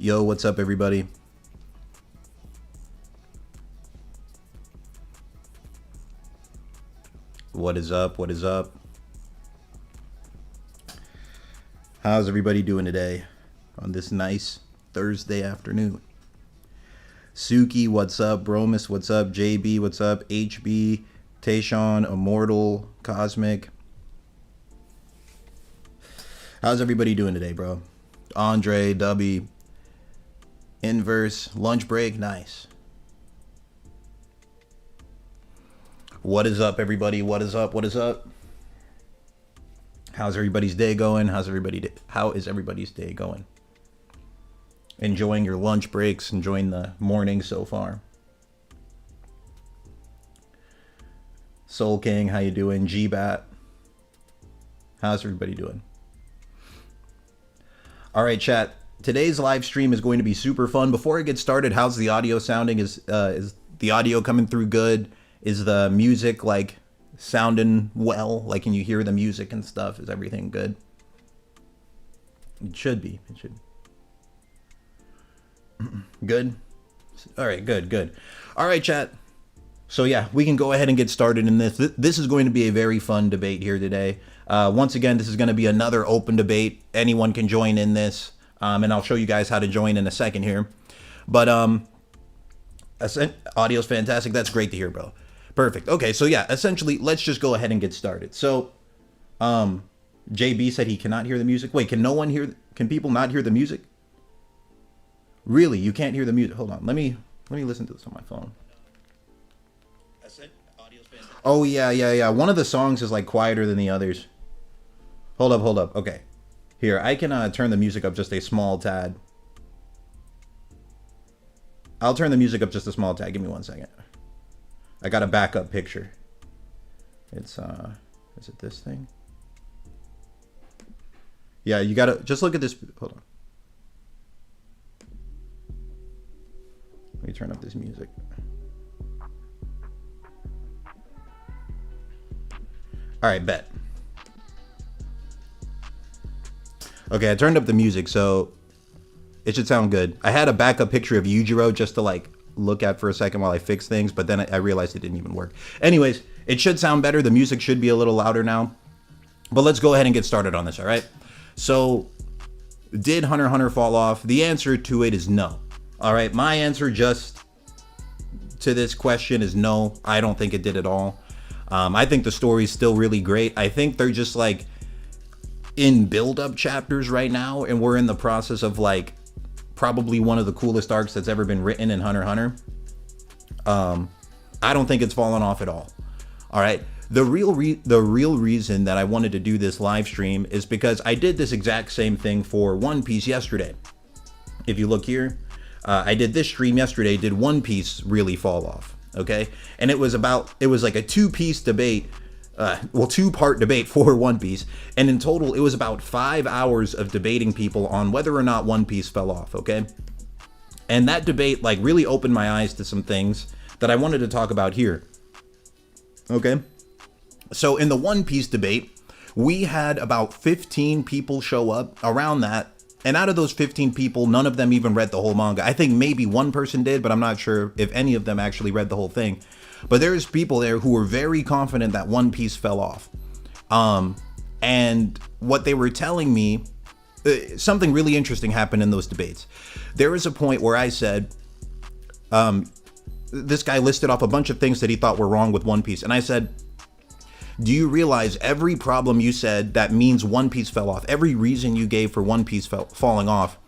Yo, what's up, everybody? What is up? What is up? How's everybody doing today on this nice Thursday afternoon? Suki, what's up? Bromus, what's up? JB, what's up? HB, Tayshawn, Immortal, Cosmic. How's everybody doing today, bro? Andre, Dubby, Inverse, lunch break, nice. What is up, everybody? What is up? What is up? How's everybody's day going? How is everybody's day going? Enjoying your lunch breaks, enjoying the morning so far. Soul King, how you doing? G-Bat, how's everybody doing? All right, chat. Today's live stream is going to be super fun. Before I get started, how's the audio sounding? Is the audio coming through good? Is the music like sounding well? Like, can you hear the music and stuff? Is everything good? It should be. It should. Good. All right. Good. All right, chat. So yeah, we can go ahead and get started in this. This is going to be a very fun debate here today. Once again, this is going to be another open debate. Anyone can join in this, and I'll show you guys how to join in a second here. But audio's fantastic. That's great to hear, bro. Perfect. Okay, so yeah, essentially, let's just go ahead and get started. So, JB said he cannot hear the music. Wait, can no one hear? Can people not hear the music? Really, you can't hear the music? Hold on. Let me listen to this on my phone. I said audio's fantastic. Oh yeah. One of the songs is like quieter than the others. Hold up. Okay, here I can turn the music up just a small tad. I'll turn the music up just a small tad. Give me 1 second. I got a backup picture. It's is it this thing? Yeah, you gotta just look at this. Hold on. Let me turn up this music. All right, bet. Okay, I turned up the music, so it should sound good. I had a backup picture of Yujiro just to like look at for a second while I fix things, but then I realized it didn't even work. Anyways, it should sound better. The music should be a little louder now. But let's go ahead and get started on this, all right? So, did Hunter x Hunter fall off? The answer to it is no. All right, my answer just to this question is no. I don't think it did at all. I think the story's still really great. I think they're just like in build-up chapters right now, and we're in the process of like probably one of the coolest arcs that's ever been written in Hunter x Hunter. I don't think it's fallen off at all. All right. The real reason that I wanted to do this live stream is because I did this exact same thing for One Piece yesterday. If you look here, I did this stream yesterday. Did One Piece really fall off? Okay. And it was like a two-piece debate. Two-part debate for One Piece, and in total it was about 5 hours of debating people on whether or not One Piece fell off, okay? And that debate like really opened my eyes to some things that I wanted to talk about here, okay? So in the One Piece debate, we had about 15 people show up around that, and out of those 15 people, none of them even read the whole manga. I think maybe one person did, but I'm not sure if any of them actually read the whole thing. But there's people there who were very confident that One Piece fell off. And what they were telling me, something really interesting happened in those debates. There was a point where I said, this guy listed off a bunch of things that he thought were wrong with One Piece. And I said, do you realize every problem you said that means One Piece fell off, every reason you gave for One Piece falling off,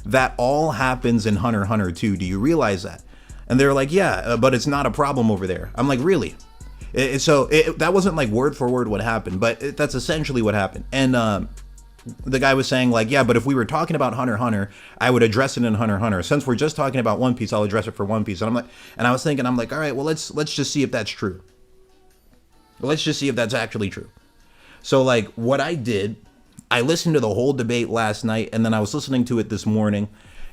that all happens in Hunter x Hunter too? Do you realize that? And they're like, yeah, but it's not a problem over there. I'm like, really? That wasn't like word for word what happened, but that's essentially what happened. And the guy was saying like, yeah, but if we were talking about Hunter x Hunter, I would address it in Hunter x Hunter. Since we're just talking about One Piece, I'll address it for One Piece. And I was thinking, I'm like, all right, well, let's just see if that's true. Let's just see if that's actually true. So like what I did, I listened to the whole debate last night, and then I was listening to it this morning,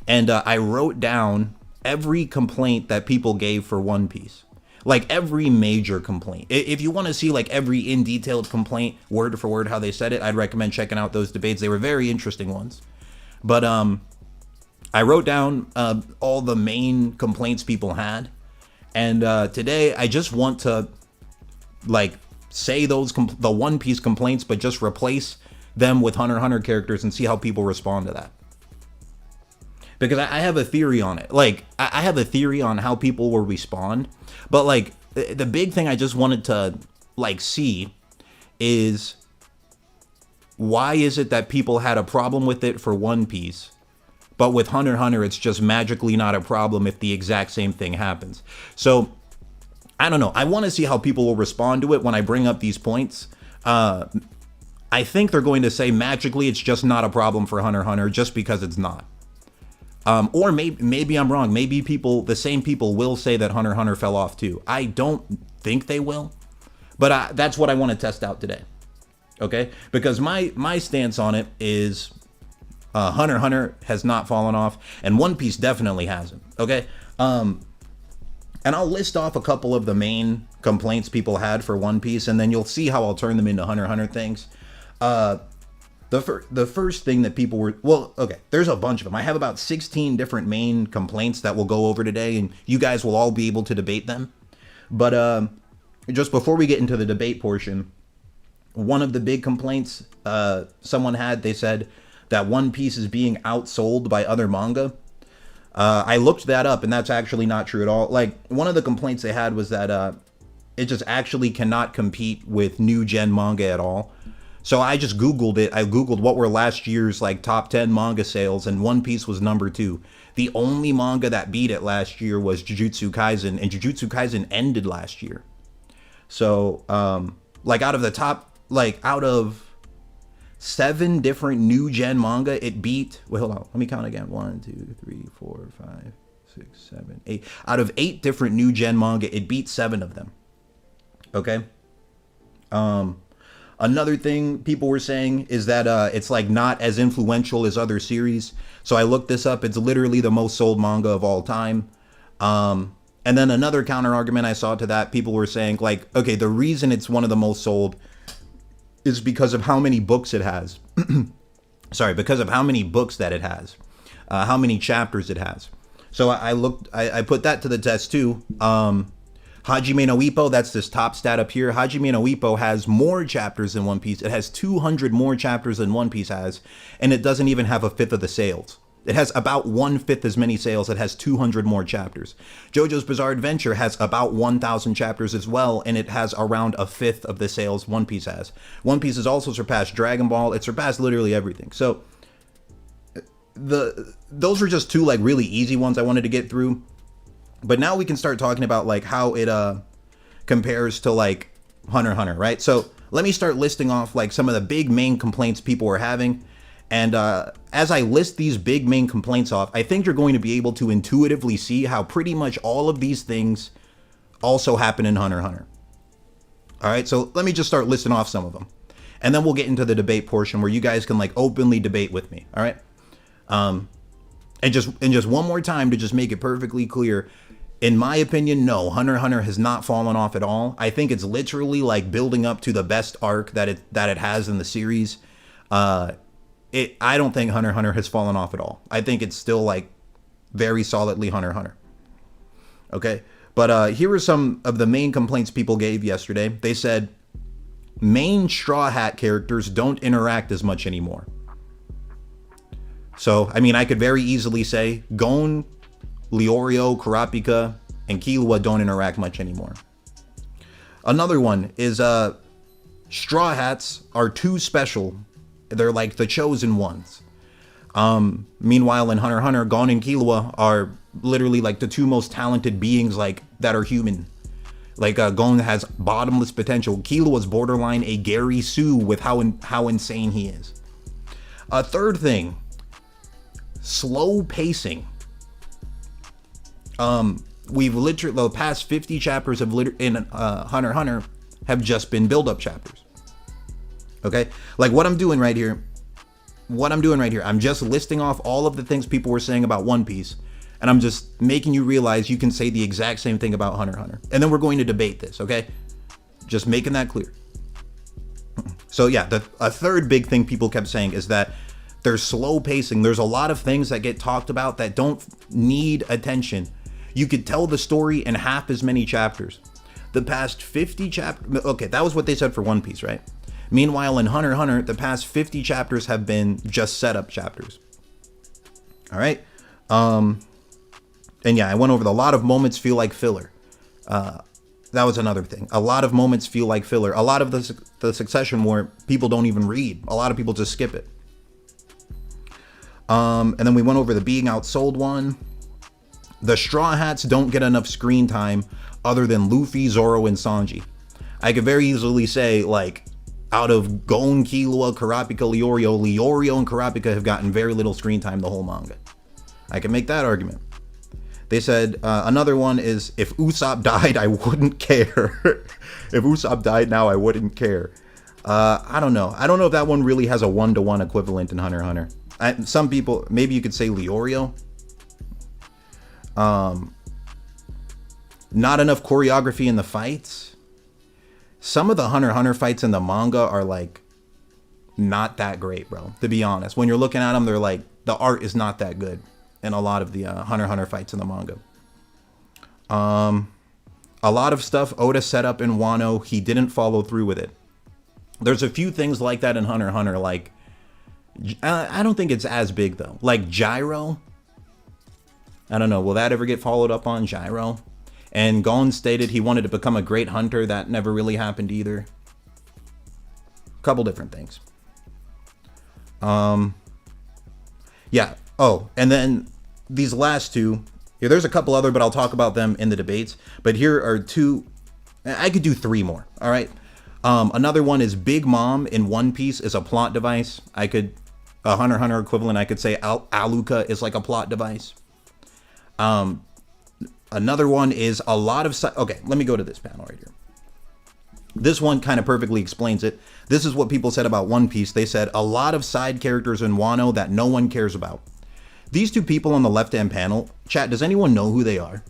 and I wrote down every complaint that people gave for One Piece. Like every major complaint. If you want to see like every in detailed complaint, word for word how they said it, I'd recommend checking out those debates. They were very interesting ones. But I I wrote down all the main complaints people had, and today I just want to like say the One Piece complaints, but just replace them with Hunter x Hunter characters and see how people respond to that. Because I have a theory on it. Like, I have a theory on how people will respond. But, like, the big thing I just wanted to, like, see is why is it that people had a problem with it for One Piece, but with Hunter x Hunter, it's just magically not a problem if the exact same thing happens. So, I don't know. I want to see how people will respond to it when I bring up these points. I think they're going to say magically it's just not a problem for Hunter x Hunter just because it's not. Or maybe I'm wrong. Maybe the same people will say that Hunter x Hunter fell off too. I don't think they will, but that's what I want to test out today. Okay? Because my stance on it is Hunter x Hunter has not fallen off, and One Piece definitely hasn't. Okay? And I'll list off a couple of the main complaints people had for One Piece, and then you'll see how I'll turn them into Hunter x Hunter things. The first thing that people were, well, okay, there's a bunch of them. I have about 16 different main complaints that we'll go over today, and you guys will all be able to debate them. But just before we get into the debate portion, one of the big complaints someone had, they said that One Piece is being outsold by other manga. I looked that up, and that's actually not true at all. Like, one of the complaints they had was that it just actually cannot compete with new gen manga at all. So I just Googled it. I Googled what were last year's like top 10 manga sales, and One Piece was number 2. The only manga that beat it last year was Jujutsu Kaisen, and Jujutsu Kaisen ended last year. So, like out of 7 different new gen manga, it beat, wait, hold on, let me count again. 1, 2, 3, 4, 5, 6, 7, 8. Out of 8 different new gen manga, it beat 7 of them. Okay? Another thing people were saying is that it's like not as influential as other series. So I looked this up. It's literally the most sold manga of all time. And then another counter argument I saw to that, people were saying like, okay, the reason it's one of the most sold is because of how many books it has. Sorry, because of how many books that it has, how many chapters it has. So I put that to the test too. Hajime no Ippo, that's this top stat up here. Hajime no Ippo has more chapters than One Piece. It has 200 more chapters than One Piece has, and it doesn't even have a fifth of the sales. It has about 1/5 as many sales. It has 200 more chapters. JoJo's Bizarre Adventure has about 1,000 chapters as well, and it has around a fifth of the sales One Piece has. One Piece has also surpassed Dragon Ball. It surpassed literally everything. So those were just 2 like really easy ones I wanted to get through. But now we can start talking about like how it compares to like Hunter x Hunter, right? So let me start listing off like some of the big main complaints people were having. And as I list these big main complaints off, I think you're going to be able to intuitively see how pretty much all of these things also happen in Hunter x Hunter. All right, so let me just start listing off some of them. And then we'll get into the debate portion where you guys can like openly debate with me, all right? And just one more time to just make it perfectly clear, in my opinion, no, Hunter x Hunter has not fallen off at all. I think it's literally like building up to the best arc that it has in the series. I don't think Hunter x Hunter has fallen off at all. I think it's still like very solidly Hunter x Hunter. Okay, but here are some of the main complaints people gave yesterday. They said main Straw Hat characters don't interact as much anymore. So, I mean, I could very easily say Gon, Leorio, Kurapika, and Killua don't interact much anymore. Another one is Straw Hats are too special. They're like the chosen ones. Meanwhile, in Hunter x Hunter, Gon and Killua are literally like the 2 most talented beings like that are human. Like Gon has bottomless potential. Killua's borderline a Gary Sue with how insane he is. A third thing, slow pacing. We've literally, the past 50 chapters of in Hunter x Hunter have just been build-up chapters. Okay, like what I'm doing right here, I'm just listing off all of the things people were saying about One Piece, and I'm just making you realize you can say the exact same thing about Hunter x Hunter, and then we're going to debate this. Okay, just making that clear. So yeah, a third big thing people kept saying is that There's slow pacing. There's a lot of things that get talked about that don't need attention. You could tell the story in half as many chapters. The past 50 chapters, okay, that was what they said for One Piece, right? Meanwhile, in Hunter x Hunter, the past 50 chapters have been just setup chapters. All right. And yeah, I went over a lot of moments feel like filler. That was another thing. A lot of moments feel like filler. A lot of the Succession War, people don't even read. A lot of people just skip it. And then we went over the being outsold one. The Straw Hats don't get enough screen time other than Luffy, Zoro, and Sanji. I could very easily say, like, out of Gon, Killua, Kurapika, Leorio, and Kurapika have gotten very little screen time the whole manga. I can make that argument. They said another one is, if Usopp died, I wouldn't care. If Usopp died now, I wouldn't care. I don't know. I don't know if that one really has a one-to-one equivalent in Hunter x Hunter. Some people, maybe you could say Leorio. Not enough choreography in the fights. Some of the Hunter x Hunter fights in the manga are like not that great, bro. To be honest, when you're looking at them, they're like, the art is not that good in a lot of the Hunter x Hunter fights in the manga. A lot of stuff Oda set up in Wano, he didn't follow through with it. There's a few things like that in Hunter x Hunter, like I don't think it's as big though. Like Gyro. I don't know. Will that ever get followed up on, Gyro? And Gon stated he wanted to become a great hunter. That never really happened either. Couple different things. Yeah. Oh, and then these last two. Yeah, there's a couple other, but I'll talk about them in the debates. But here are two. I could do three more. All right. Another one is Big Mom in One Piece is a plot device. A Hunter x Hunter equivalent, I could say Aluka is like a plot device. Another one is a lot of okay, let me go to this panel right here. This one kind of perfectly explains it. This is what people said about One Piece. They said a lot of side characters in Wano that no one cares about. These two people on the left-hand panel, chat, does anyone know who they are?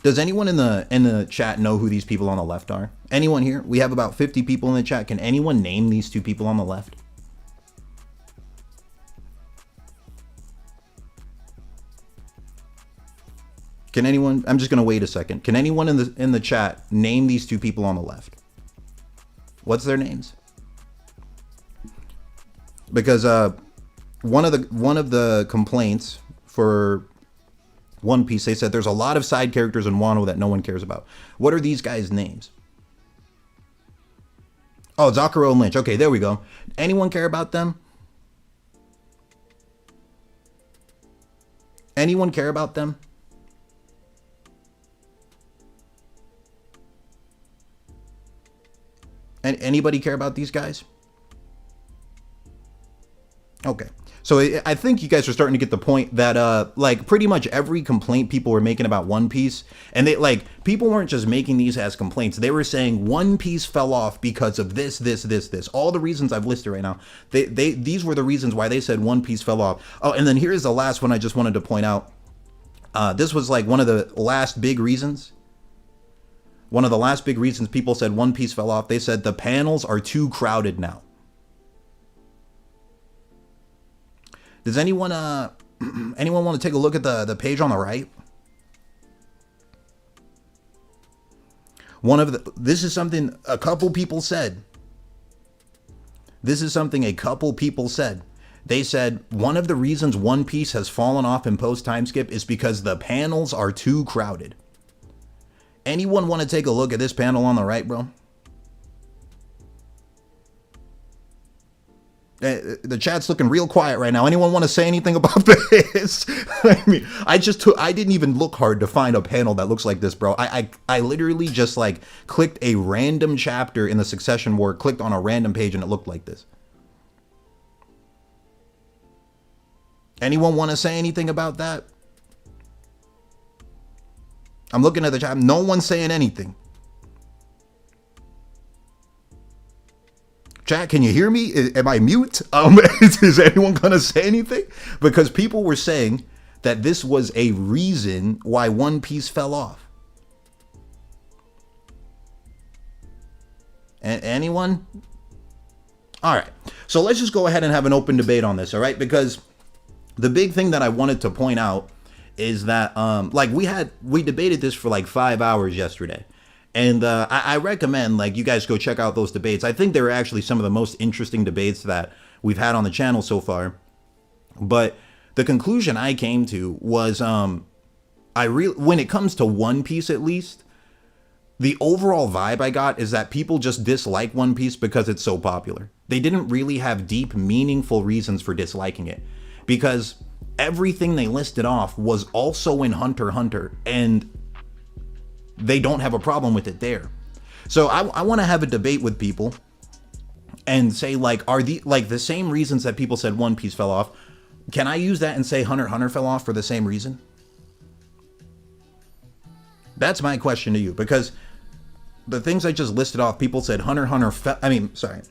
Does anyone in the chat know who these people on the left are? Anyone here? We have about 50 people in the chat. Can anyone name these two people on the left? Can anyone, I'm just going to wait a second. Can anyone in the chat name these two people on the left? What's their names? Because one of the complaints for One Piece, they said there's a lot of side characters in Wano that no one cares about. What are these guys' names? Oh, Zakuro and Lynch. Okay, there we go. Anyone care about them? Anyone care about them? Anybody care about these guys? Okay. So I think you guys are starting to get the point that like pretty much every complaint people were making about One Piece, and they like people weren't just making these as complaints. They were saying One Piece fell off because of this. All the reasons I've listed right now. These were the reasons why they said One Piece fell off. Oh, and then here's the last one I just wanted to point out. This was like one of the last big reasons. One of the last big reasons people said One Piece fell off. They said the panels are too crowded now. Does anyone anyone want to take a look at the page on the right? This is something a couple people said. This is something a couple people said. They said one of the reasons One Piece has fallen off in post time skip is because the panels are too crowded. Anyone want to take a look at this panel on the right, bro? The chat's looking real quiet right now. Anyone want to say anything about this? I mean, I didn't even look hard to find a panel that looks like this, bro. I literally just like clicked a random chapter in the Succession War, clicked on a random page, and it looked like this. Anyone want to say anything about that? I'm looking at the chat. No one's saying anything. Chat, can you hear me? Am I mute? Is anyone going to say anything? Because people were saying that this was a reason why One Piece fell off. Anyone? All right. So let's just go ahead and have an open debate on this, all right? Because the big thing that I wanted to point out is that, like, we debated this for like 5 hours yesterday. And I recommend, like, you guys go check out those debates. I think they were actually some of the most interesting debates that we've had on the channel so far. But the conclusion I came to was, when it comes to One Piece at least, the overall vibe I got is that people just dislike One Piece because it's so popular. They didn't really have deep, meaningful reasons for disliking it. Because everything they listed off was also in Hunter x Hunter, and they don't have a problem with it there. So I want to have a debate with people and say, like, are the same reasons that people said One Piece fell off, can I use that and say Hunter x Hunter fell off for the same reason? That's my question to you, because the things I just listed off, people said Hunter x Hunter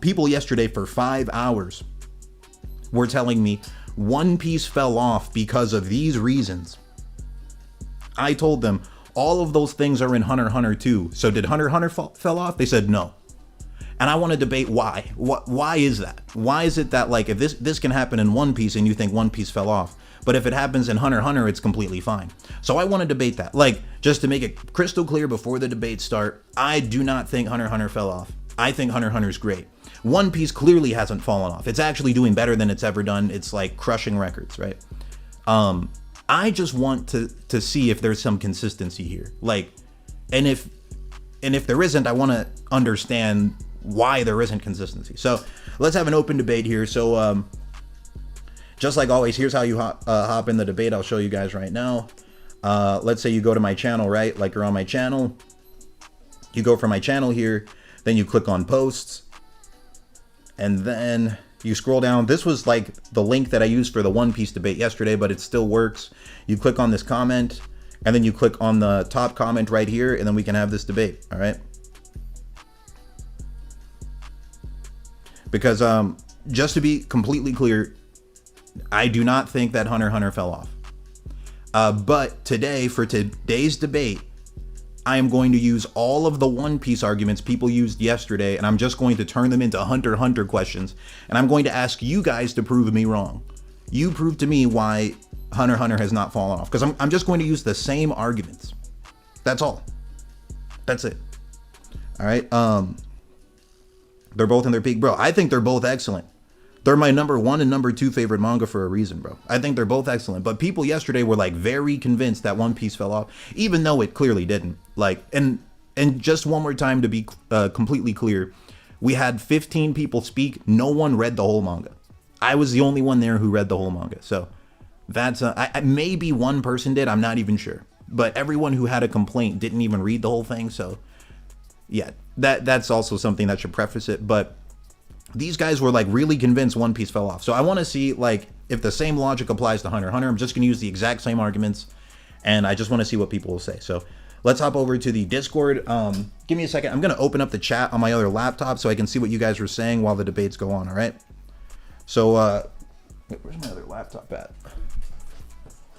people yesterday for 5 hours were telling me One Piece fell off because of these reasons. I told them all of those things are in Hunter x Hunter too. So did Hunter x Hunter fell off? They said no. And I want to debate why. Why is that? Why is it that, like, if this can happen in One Piece and you think One Piece fell off, but if it happens in Hunter x Hunter, it's completely fine. So I want to debate that. Like, just to make it crystal clear before the debates start, I do not think Hunter x Hunter fell off. I think Hunter x Hunter is great. One Piece clearly hasn't fallen off. It's actually doing better than it's ever done. It's like crushing records, right? I just want to see if there's some consistency here. Like, and if there isn't, I want to understand why there isn't consistency. So let's have an open debate here. So just like always, here's how you hop in the debate. I'll show you guys right now. Let's say you go to my channel, right? Like, you're on my channel. You go from my channel here, then you click on posts, and then you scroll down. This was like the link that I used for the One Piece debate yesterday, but it still works. You click on this comment, and then you click on the top comment right here, and then we can have this debate, all right? Because just to be completely clear, I do not think that Hunter x Hunter fell off. But today, for today's debate, I am going to use all of the One Piece arguments people used yesterday, and I'm just going to turn them into Hunter x Hunter questions, and I'm going to ask you guys to prove me wrong. You prove to me why Hunter x Hunter has not fallen off, because I'm just going to use the same arguments. That's all. That's it. All right. They're both in their peak, bro. I think they're both excellent. They're my number 1 and number 2 favorite manga for a reason, bro. I think they're both excellent. But people yesterday were like very convinced that One Piece fell off, even though it clearly didn't. Like, and just one more time to be completely clear, we had 15 people speak. No one read the whole manga. I was the only one there who read the whole manga. So that's maybe one person did. I'm not even sure. But everyone who had a complaint didn't even read the whole thing. So yeah, that's also something that should preface it. But these guys were like really convinced One Piece fell off. So I want to see, like, if the same logic applies to Hunter x Hunter. I'm just going to use the exact same arguments, and I just want to see what people will say. So let's hop over to the Discord. Give me a second. I'm going to open up the chat on my other laptop so I can see what you guys were saying while the debates go on, all right? So, where's my other laptop at?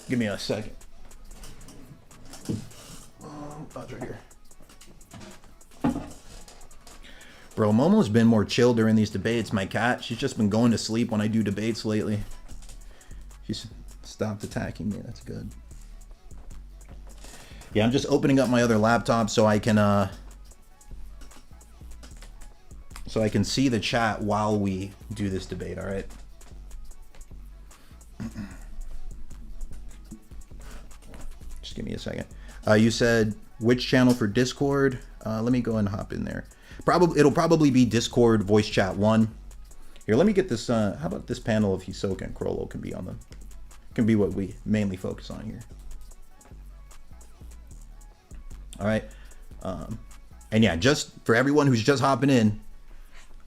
Give me a second. Oh, it's right here. Bro, Momo's been more chill during these debates. My cat, she's just been going to sleep when I do debates lately. She's stopped attacking me. That's good. Yeah, I'm just opening up my other laptop so I can see the chat while we do this debate, all right? Just give me a second. You said which channel for Discord? Let me go and hop in there. It'll probably be Discord voice chat 1. Here, let me get this. How about this panel of Hisoka and Chrollo can be on them? Can be what we mainly focus on here. All right. And yeah, just for everyone who's just hopping in,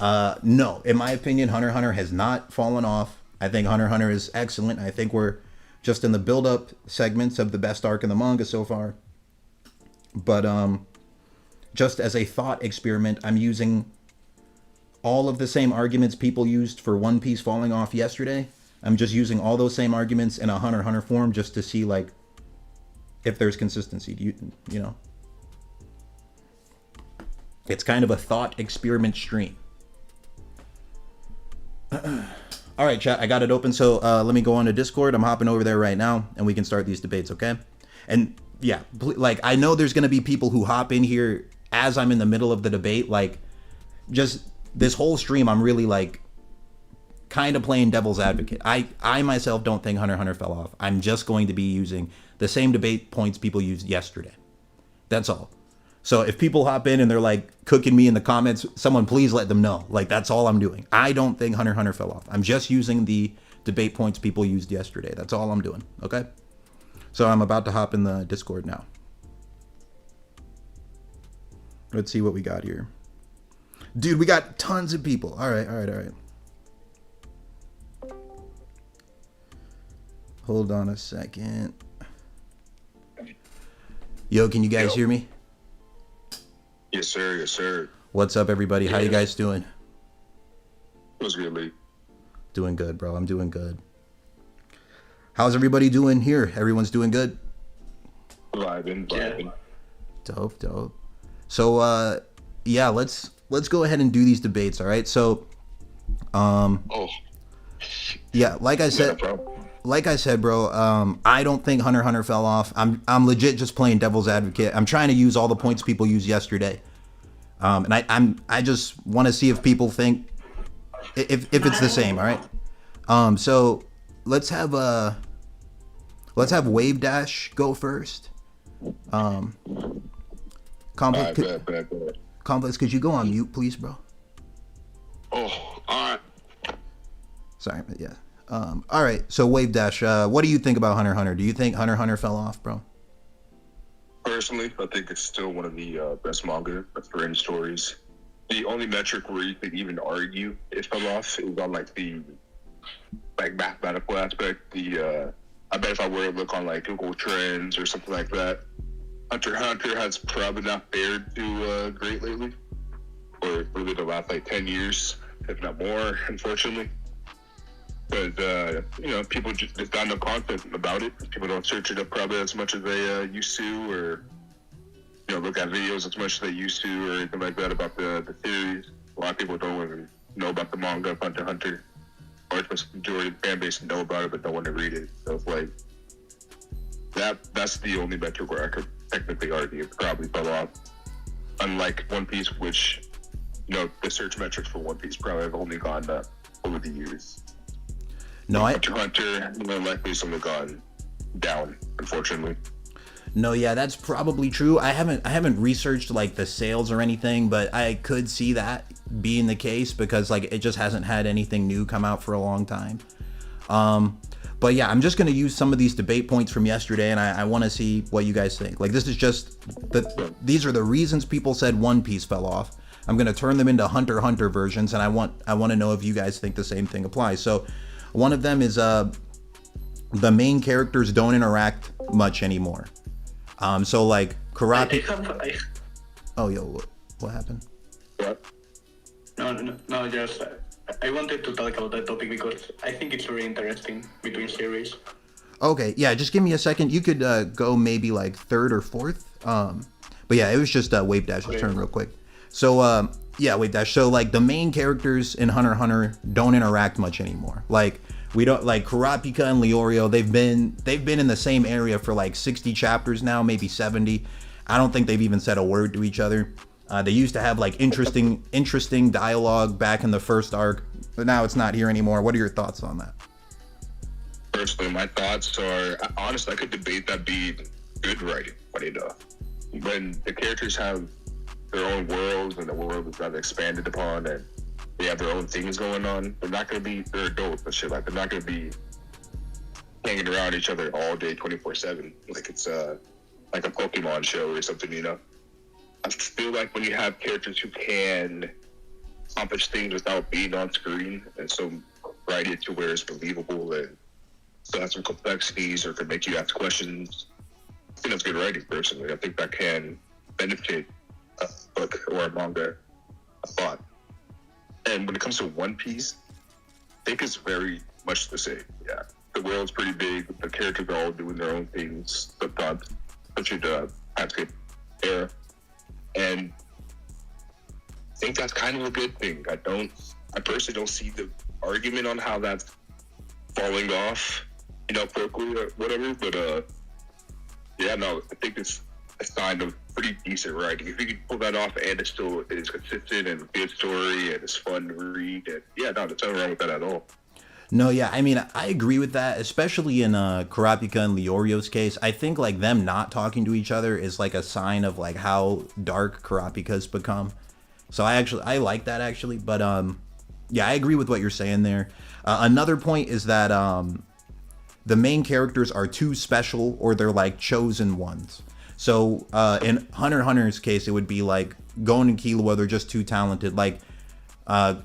no, in my opinion, Hunter x Hunter has not fallen off. I think Hunter x Hunter is excellent. I think we're just in the build-up segments of the best arc in the manga so far. But just as a thought experiment, I'm using all of the same arguments people used for One Piece falling off yesterday. I'm just using all those same arguments in a Hunter x Hunter form just to see, like, if there's consistency. You know? It's kind of a thought experiment stream. All right, chat, I got it open. So let me go on to Discord. I'm hopping over there right now, and we can start these debates, okay? And yeah, like, I know there's gonna be people who hop in here as I'm in the middle of the debate. Like, just this whole stream, I'm really like kind of playing devil's advocate. I myself don't think Hunter x Hunter fell off. I'm just going to be using the same debate points people used yesterday. That's all. So if people hop in and they're like cooking me in the comments, someone please let them know. Like, that's all I'm doing. I don't think Hunter x Hunter fell off. I'm just using the debate points people used yesterday. That's all I'm doing. Okay. So I'm about to hop in the Discord now. Let's see what we got here. Dude, we got tons of people. All right. Hold on a second. Yo, can you guys hear me? Yes, sir. What's up, everybody? How you guys doing? What's good, Lee? Doing good, bro. I'm doing good. How's everybody doing here? Everyone's doing good? Vibing. Dope. So, yeah, let's go ahead and do these debates, all right? So, yeah, like I said, bro, I don't think Hunter x Hunter fell off. I'm legit just playing devil's advocate. I'm trying to use all the points people used yesterday. And I just want to see if people think if it's the same, all right? So let's have Wave Dash go first. Complex, Complex, could you go on mute, please, bro? Oh, all right. Sorry, but yeah. All right, so Wave Dash, what do you think about Hunter x Hunter? Do you think Hunter x Hunter fell off, bro? Personally, I think it's still one of the best manga for any stories. The only metric where you could even argue it fell off is on like the mathematical aspect. I bet if I were to look on like Google Trends or something like that, Hunter x Hunter has probably not fared too great lately, or really the last like 10 years, if not more, unfortunately. Because, people just got no content about it. People don't search it up probably as much as they used to, or, look at videos as much as they used to, or anything like that about the series. A lot of people don't even know about the manga of Hunter x Hunter, or the majority of the fan base know about it but don't want to read it. So it's like, that's the only metric where I could technically argue it probably fell off. Unlike One Piece, which, the search metrics for One Piece probably have only gone up over the years. No, Hunter x Hunter, likely something gone down, unfortunately. No, yeah, that's probably true. I haven't researched like the sales or anything, but I could see that being the case because like it just hasn't had anything new come out for a long time. But yeah, I'm just gonna use some of these debate points from yesterday, and I want to see what you guys think. Like, this is just these are the reasons people said One Piece fell off. I'm gonna turn them into Hunter x Hunter versions, and I want to know if you guys think the same thing applies. So, one of them is the main characters don't interact much anymore. So like Karate. Oh, yo, what happened? What? No, just I wanted to talk about that topic because I think it's very interesting between series. Okay, yeah, just give me a second. You could go maybe like third or fourth. But yeah, it was just Wave Dash's turn real quick. So yeah, Wave Dash. So like the main characters in Hunter x Hunter don't interact much anymore. Like we don't like Kurapika and Leorio. They've been in the same area for like 60 chapters now, maybe 70. I don't think they've even said a word to each other. They used to have like interesting dialogue back in the first arc, but now it's not here anymore. What are your thoughts on that? Personally, my thoughts are, honestly, I could debate that being good writing, funny enough. When the characters have their own worlds and the world is rather expanded upon and they have their own things going on, they're adults and shit, like they're not going to be hanging around each other all day 24/7 like it's like a Pokemon show or something, I feel like when you have characters who can accomplish things without being on screen and so write it to where it's believable and still have some complexities or can make you ask questions, I think that's good writing. Personally, I think that can benefit a book or a manga a lot. And when it comes to One Piece, I think it's very much the same. Yeah, the world's pretty big. The characters are all doing their own things. Sometimes, especially the Pascal era, and think that's kind of a good thing. I personally don't see the argument on how that's falling off, quickly or whatever. But yeah, no, I think it's a sign of pretty decent writing. If you can pull that off and it still is consistent and a good story and it's fun to read, and yeah, no, there's nothing wrong with that at all. No, yeah, I mean, I agree with that, especially in Kurapika and Leorio's case. I think like them not talking to each other is like a sign of like how dark Kurapika's become. So I like that actually, but yeah, I agree with what you're saying there. Another point is that the main characters are too special or they're like chosen ones. So in Hunter x Hunter's case, it would be like Gon and Killua, they're just too talented. Like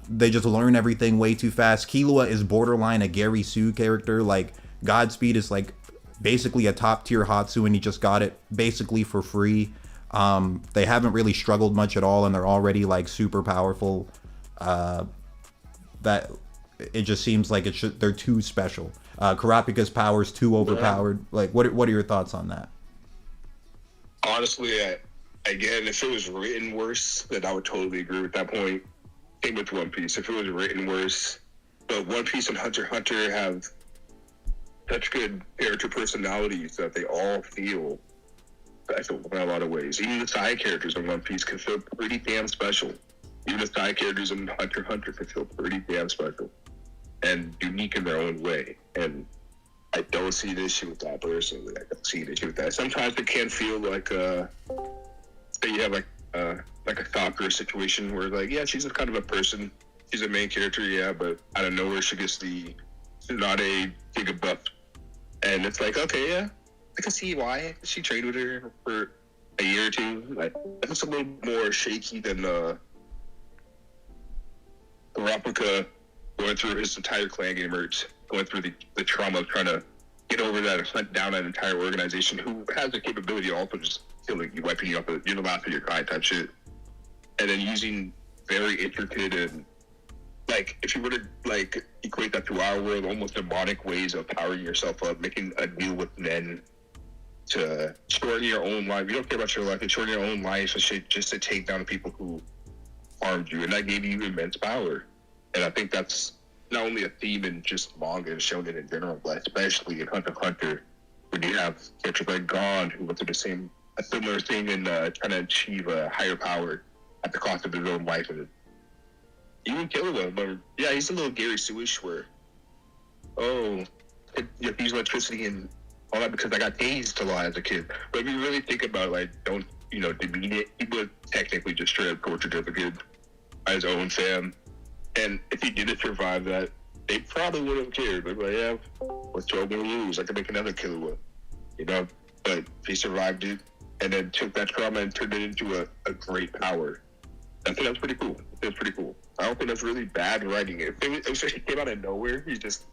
they just learn everything way too fast. Killua is borderline a Gary Sue character. Like Godspeed is like basically a top tier Hatsu and he just got it basically for free. They haven't really struggled much at all and they're already like super powerful. That it just seems like they're too special. Kurapika's power is too overpowered. Yeah. Like what are your thoughts on that? Honestly, again, if it was written worse, then I would totally agree with that point. Same with One Piece. If it was written worse, but One Piece and Hunter x Hunter have such good character personalities that they all feel special in a lot of ways. Even the side characters in One Piece can feel pretty damn special. Even the side characters in Hunter x Hunter can feel pretty damn special and unique in their own way. And I don't see an issue with that personally. I don't see an issue with that. Sometimes it can feel like, say you have like a soccer situation where like, yeah, she's kind of a person. She's a main character, yeah, but out of nowhere she gets the Tsunade Giga buff. And it's like, okay, yeah, I can see why. She trained with her for a year or two. Like, that's a little more shaky than Kurapika going through his entire clan game merge, going through the trauma of trying to get over that and hunt down an entire organization who has the capability of also just killing you, wiping you off, you're the last of your kind type shit. And then using very intricate and, like, if you were to, like, equate that to our world, almost demonic ways of powering yourself up, making a deal with men to shorten your own life. You don't care about your life, it's shorten your own life and shit just to take down the people who harmed you. And that gave you immense power. And I think that's not only a theme in just manga and shonen in general, but especially in Hunter x Hunter, when you have characters like Gon who went through a similar thing in trying to achieve a higher power at the cost of his own life. And even Killua, but yeah, he's a little Gary Sue-ish where, you have to use electricity and all that because I got tased a lot as a kid. But if you really think about it, like, don't, demean it, he would technically just straight up tortured as a kid by his own fam. And if he didn't survive that, they probably wouldn't have cared. They'd be like, yeah, what's Joe gonna lose? I can make another Killua, But he survived it and then took that trauma and turned it into a great power. I think that's pretty cool. I don't think that's really bad writing. If it came out of nowhere, he just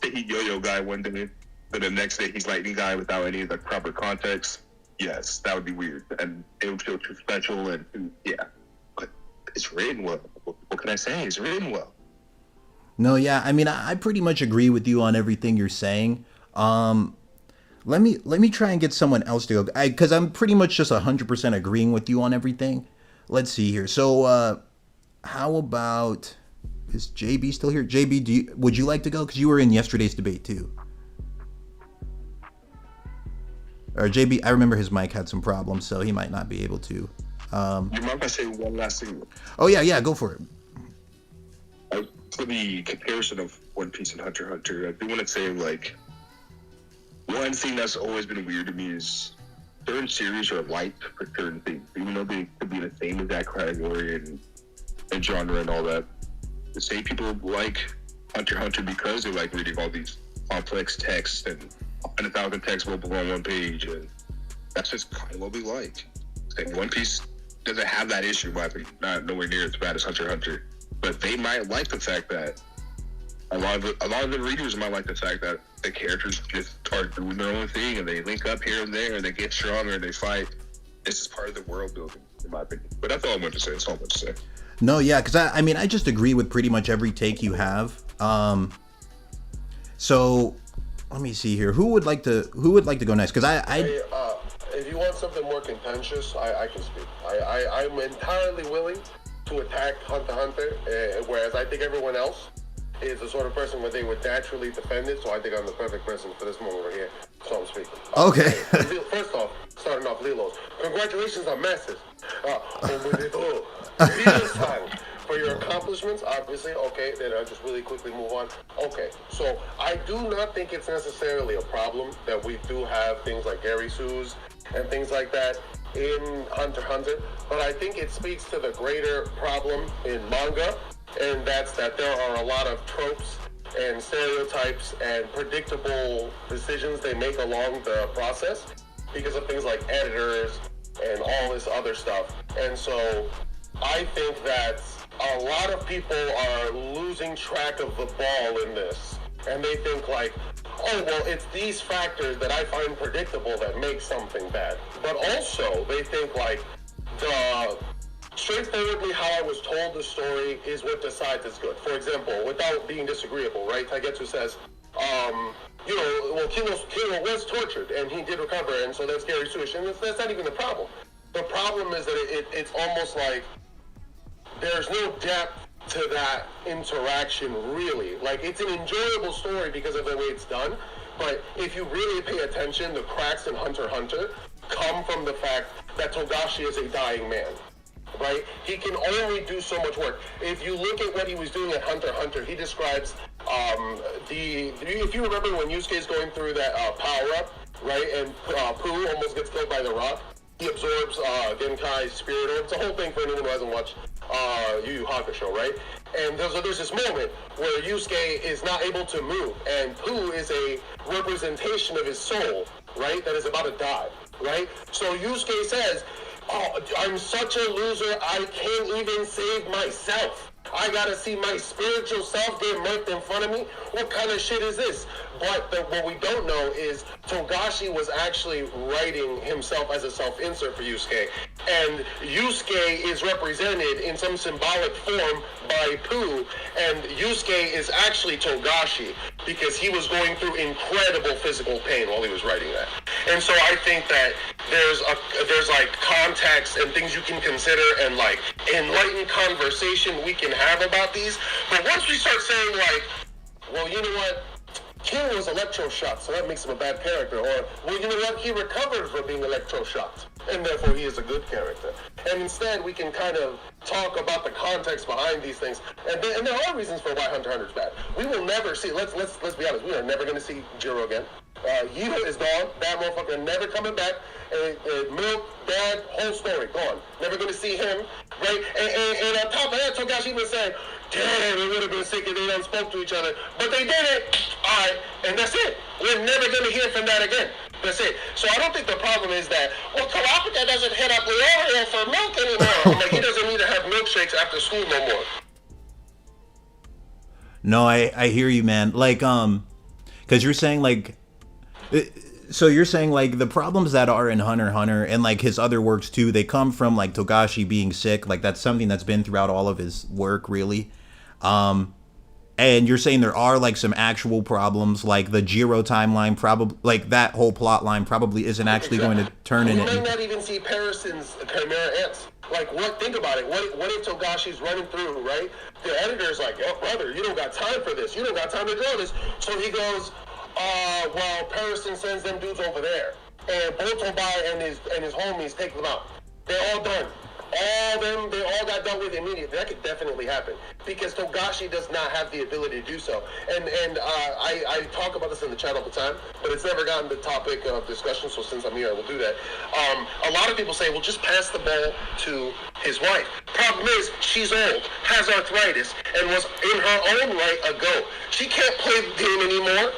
say he yo-yo guy one day, but the next day he's lightning guy without any of the proper context. Yes, that would be weird, and it would feel too special and yeah. But it's written well. What can I say? It's written well. No, yeah, I mean, I pretty much agree with you on everything you're saying. Let me try and get someone else to go, because I'm pretty much just 100% agreeing with you on everything. Let's see here. So, how about, is JB still here? JB, would you like to go? Because you were in yesterday's debate too. Or JB, I remember his mic had some problems, so he might not be able to. You mind if I say one last thing? Oh yeah, go for it. For the comparison of One Piece and Hunter x Hunter, I do want to say, like, one thing that's always been weird to me is certain series are liked for certain things, even though they could be the same exact category and genre and all that. The same people like Hunter x Hunter because they like reading all these complex texts and 100,000 texts will belong on one page, and that's just kind of what we like. Like, One Piece doesn't have that issue, but not nowhere near as bad as Hunter x Hunter. But they might like the fact that a lot of the readers might like the fact that the characters just are doing their own thing and they link up here and there and they get stronger and they fight. This is part of the world building, in my opinion. But that's all I wanted to say. That's all I wanted to say. No, yeah, because I just agree with pretty much every take you have. So let me see here. Who would like to go next? Because Hey, if you want something more contentious, I can speak. I'm entirely willing to attack Hunter x Hunter, whereas I think everyone else is the sort of person where they would naturally defend it. So I think I'm the perfect person for this moment right here. So I'm speaking. Okay. First off, starting off Lilo's. Congratulations on Masters. For your accomplishments, obviously. Okay, then I'll just really quickly move on. Okay, so I do not think it's necessarily a problem that we do have things like Gary Sues and things like that in Hunter x Hunter, but I think it speaks to the greater problem in manga, and that's that there are a lot of tropes and stereotypes and predictable decisions they make along the process because of things like editors and all this other stuff. And so I think that a lot of people are losing track of the ball in this, and they think like, oh, well, it's these factors that I find predictable that make something bad. But also, they think like the straightforwardly how I was told the story is what decides it's good. For example, without being disagreeable, right? Taigetsu says, well, Kilo was tortured and he did recover, and so that's Gary Suish, and that's not even the problem. The problem is that it's almost like there's no depth to that interaction, really. Like, it's an enjoyable story because of the way it's done, but if you really pay attention, the cracks in Hunter x Hunter come from the fact that Togashi is a dying man, right? He can only do so much work. If you look at what he was doing at Hunter x Hunter, he describes if you remember when Yusuke is going through that power-up, right, and Pooh almost gets killed by the rock, he absorbs Genkai's spirit orb. It's a whole thing for anyone who hasn't watched Yu Yu Hakusho, right? And there's this moment where Yusuke is not able to move, and Pooh is a representation of his soul, right, that is about to die, right? So Yusuke says, oh, I'm such a loser, I can't even save myself. I gotta see my spiritual self get murked in front of me. What kind of shit is this? But what we don't know is Togashi was actually writing himself as a self-insert for Yusuke. And Yusuke is represented in some symbolic form by Pooh. And Yusuke is actually Togashi because he was going through incredible physical pain while he was writing that. And so I think that there's like context and things you can consider and like enlightened conversation we can have about these. But once we start saying like, well, you know what? King was electroshocked, so that makes him a bad character. Or, well, you know what? He recovered from being electroshocked, and therefore he is a good character. And instead, we can kind of talk about the context behind these things. And there are reasons for why Hunter x Hunter is bad. We will never see, let's be honest, we are never going to see Jiro again. Yito is gone. That motherfucker never coming back. Milk, Dad, whole story, gone. Never going to see him, right? And on top of that, Togashi even said, damn, it would have been sick if they done spoke to each other. But they did it. All right, and that's it. We're never going to hear from that again. That's it. So I don't think the problem is that, well, Karapika doesn't hit up Leorio for milk anymore. I'm like, he doesn't need to have milkshakes after school no more. No, I hear you, man. Like, because you're saying, like, so you're saying, like, the problems that are in Hunter x Hunter and, like, his other works, too, they come from, like, Togashi being sick. Like, that's something that's been throughout all of his work, really. And you're saying there are, like, some actual problems, like the Jiro timeline, probably, like, that whole plot line probably isn't actually going to turn into... We might not even see Parison's Chimera Ants. Like, think about it. What if Togashi's running through, right? The editor's like, yo, brother, you don't got time for this. You don't got time to draw this. So he goes... well, Parison sends them dudes over there, and Botobai and his homies take them out. They're all done. They all got dealt with immediately. That could definitely happen because Togashi does not have the ability to do so. And I talk about this in the chat all the time, but it's never gotten the topic of discussion. So since I'm here, I will do that. A lot of people say, well, just pass the ball to his wife. Problem is, she's old, has arthritis, and was in her own right a goat. She can't play the game anymore.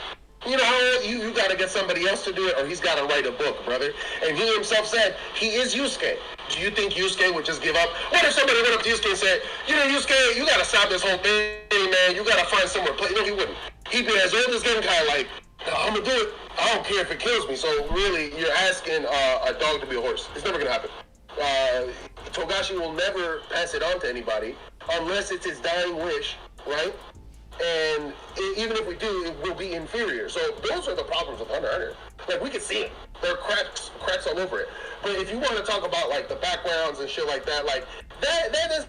You know how you got to get somebody else to do it, or he's got to write a book, brother. And he himself said he is Yusuke. Do you think Yusuke would just give up? What if somebody went up to Yusuke and said, you know, Yusuke, you got to stop this whole thing, man. You got to find somewhere to play. No, he wouldn't. He'd be as old as Genkai, like, no, I'm going to do it. I don't care if it kills me. So really, you're asking a dog to be a horse. It's never going to happen. Togashi will never pass it on to anybody unless it's his dying wish, right? And even if we do, it will be inferior. So those are the problems with Hunter x Hunter. Like, we can see it. There are cracks all over it. But if you want to talk about, like, the backgrounds and shit like that, like, that is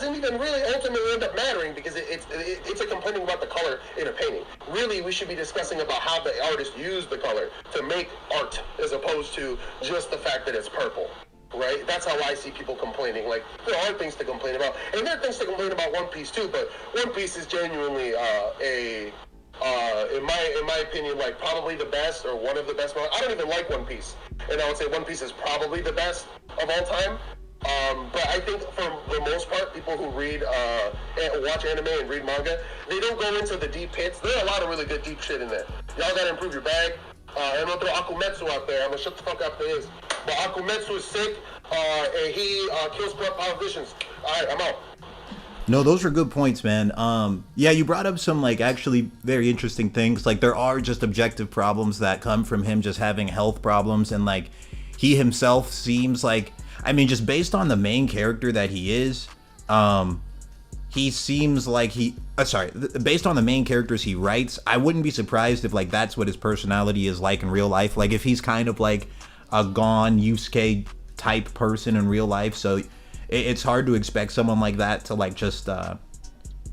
even really ultimately end up mattering because it's a complaining about the color in a painting. Really, we should be discussing about how the artist used the color to make art as opposed to just the fact that it's purple. Right? That's how I see people complaining. Like, there are things to complain about. And there are things to complain about One Piece too, but One Piece is genuinely in my opinion, like probably the best or one of the best. I don't even like One Piece. And I would say One Piece is probably the best of all time. But I think for the most part, people who read, watch anime and read manga, they don't go into the deep pits. There are a lot of really good deep shit in there. Y'all gotta improve your bag. I'm gonna throw Akumetsu out there. I'm gonna shut the fuck up there is. But Akumetsu is sick, and he kills corrupt politicians. Alright, I'm out. No, those are good points, man. Yeah, you brought up some like actually very interesting things. Like there are just objective problems that come from him just having health problems, and like he himself seems like, I mean, just based on the main character that he is, he seems like based on the main characters he writes, I wouldn't be surprised if like that's what his personality is like in real life. Like if he's kind of like a Gon Yusuke type person in real life, so it's hard to expect someone like that to like just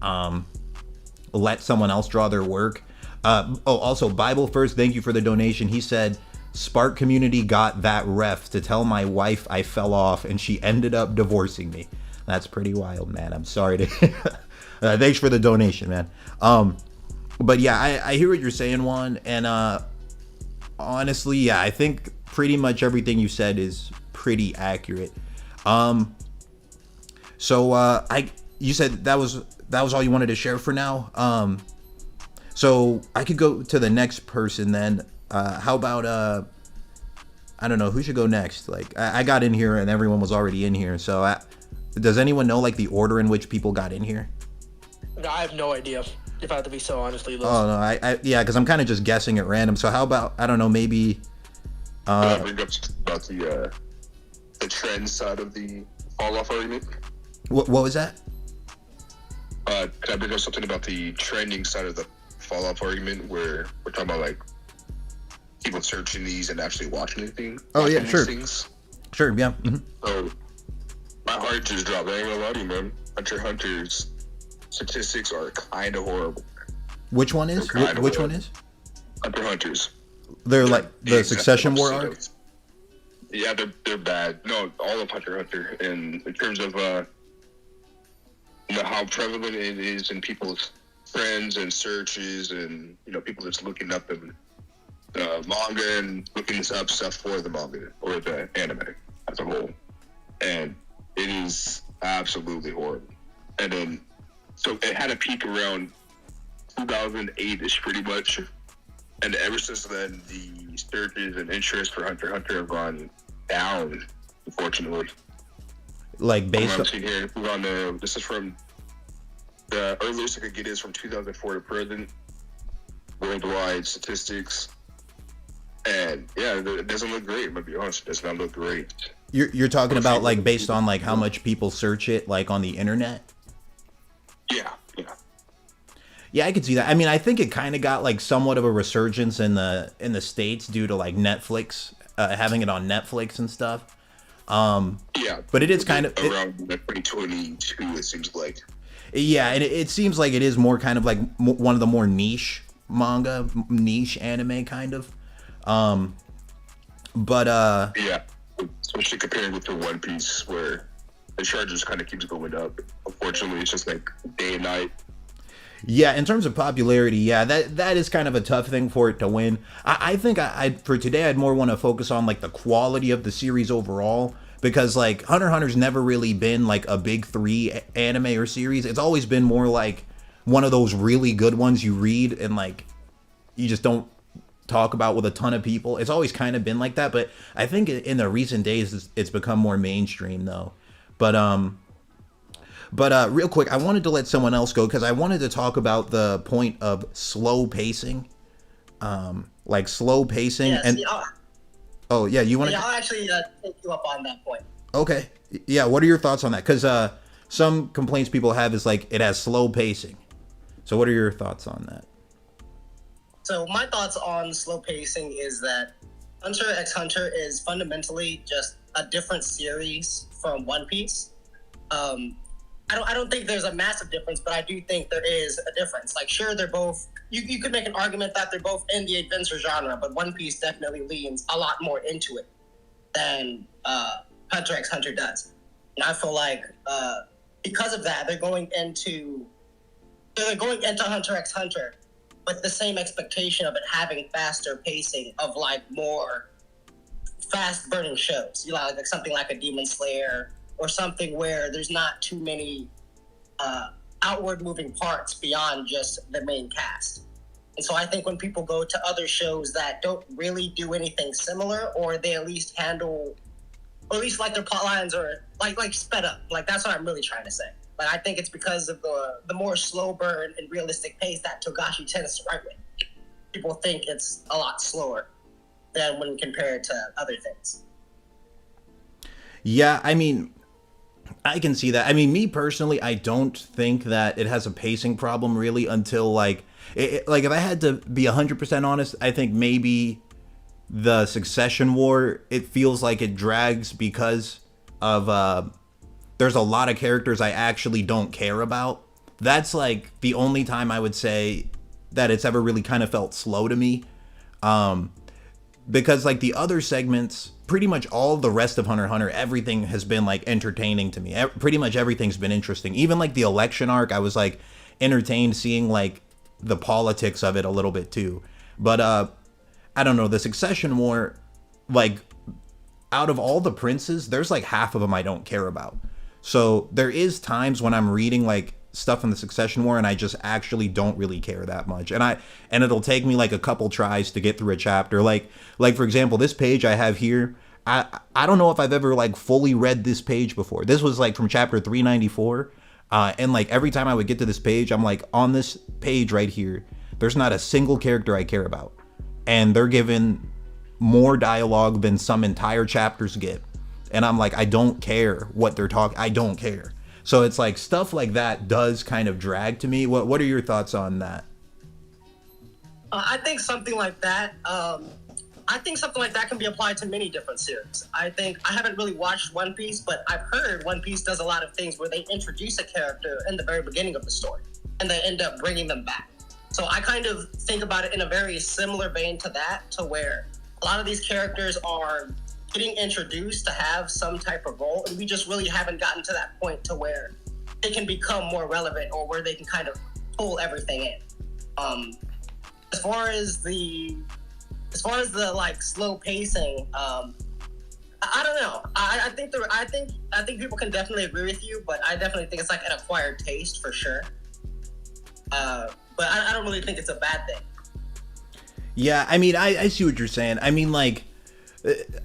let someone else draw their work. Also Bible First, thank you for the donation. He said Spark Community got that ref to tell my wife I fell off and she ended up divorcing me. That's pretty wild, man. I'm sorry to thanks for the donation, man. But yeah, I hear what you're saying, Juan, and honestly, yeah, I think pretty much everything you said is pretty accurate. So you said that was all you wanted to share for now. So I could go to the next person then. How about I don't know, who should go next? Like I got in here and everyone was already in here, so does anyone know like the order in which people got in here? I have no idea, if I have to be so honestly. Oh no, I yeah, because I'm kind of just guessing at random. So how about, I don't know, maybe bring up about the trend side of the fall off argument. What was that? Can I bring up something about the trending side of the fall off argument, where we're talking about like people searching these and actually watching anything? Oh yeah, sure. Things. Sure, yeah. Mm-hmm. So my heart just dropped. I ain't gonna lie to you, man. Hunter x Hunter's statistics are kind of horrible. Which one is? Which one is? Hunter x Hunter's. They're like the Succession War arc? Yeah, they're bad. No, all of Hunter x Hunter. And in terms of how prevalent it is in people's trends and searches, and people just looking up the manga and looking up stuff for the manga or the anime as a whole. And it is absolutely horrible. And then, so it had a peak around 2008-ish pretty much. And ever since then, the searches and interest for Hunter x Hunter have gone down, unfortunately. Like based on this is from the earliest I could get is from 2004 to present, worldwide statistics. And yeah, it doesn't look great. I'm gonna be honest, it does not look great. You're talking about like based on like how much people search it like on the internet? Yeah, I could see that. I mean, I think it kind of got like somewhat of a resurgence in the States due to like Netflix, having it on Netflix and stuff. Yeah, but it is kind of around 2022. It seems like. Yeah, and it seems like it is more kind of like one of the more niche manga, niche anime kind of. But yeah, especially comparing with the One Piece, where the charges kind of keeps going up. Unfortunately, it's just like day and night. Yeah, in terms of popularity, yeah, that is kind of a tough thing for it to win. I think I for today I'd more want to focus on like the quality of the series overall, because like Hunter x Hunter's never really been like a big three anime or series. It's always been more like one of those really good ones you read and like you just don't talk about with a ton of people. It's always kind of been like that, but I think in the recent days it's become more mainstream though. But real quick, I wanted to let someone else go because I wanted to talk about the point of slow pacing, like slow pacing. Yes, and oh yeah, you want to? Yeah, I'll actually take you up on that point. Okay, yeah. What are your thoughts on that? Because some complaints people have is like it has slow pacing. So what are your thoughts on that? So my thoughts on slow pacing is that Hunter x Hunter is fundamentally just a different series from One Piece. I don't think there's a massive difference, but I do think there is a difference. Like, sure, they're both. You could make an argument that they're both in the adventure genre, but One Piece definitely leans a lot more into it than Hunter x Hunter does. And I feel like because of that, they're going into Hunter x Hunter with the same expectation of it having faster pacing of like more fast burning shows. You know, like something like a Demon Slayer or something where there's not too many outward moving parts beyond just the main cast. And so I think when people go to other shows that don't really do anything similar, or they at least handle, or at least like their plot lines are like sped up. Like that's what I'm really trying to say. Like I think it's because of the more slow burn and realistic pace that Togashi tends to write with. People think it's a lot slower than when compared to other things. Yeah, I mean, I can see that. I mean, me personally, I don't think that it has a pacing problem really until like if I had to be 100% honest, I think maybe the Succession War, it feels like it drags because of there's a lot of characters I actually don't care about. That's like the only time I would say that it's ever really kind of felt slow to me. Because like the other segments, pretty much all of the rest of Hunter x Hunter, everything has been like entertaining to me. Pretty much everything's been interesting. Even like the election arc, I was like entertained seeing like the politics of it a little bit too. But I don't know, the Succession War, like out of all the princes, there's like half of them I don't care about. So there is times when I'm reading like stuff in the Succession War and I just actually don't really care that much. And it'll take me like a couple tries to get through a chapter. Like for example, this page I have here, I don't know if I've ever like fully read this page before. This was like from chapter 394. And like every time I would get to this page, I'm like, on this page right here, there's not a single character I care about. And they're given more dialogue than some entire chapters get. And I'm like, I don't care what they're talking. I don't care. So it's like stuff like that does kind of drag to me. What are your thoughts on that? I think something like that. Can be applied to many different series. I haven't really watched One Piece, but I've heard One Piece does a lot of things where they introduce a character in the very beginning of the story, and they end up bringing them back. So I kind of think about it in a very similar vein to that, to where a lot of these characters are getting introduced to have some type of role, and we just really haven't gotten to that point to where they can become more relevant or where they can kind of pull everything in. As far as the like slow pacing, I don't know. I think people can definitely agree with you, but I definitely think it's like an acquired taste for sure. But I don't really think it's a bad thing. Yeah, I mean, I see what you're saying. I mean, like,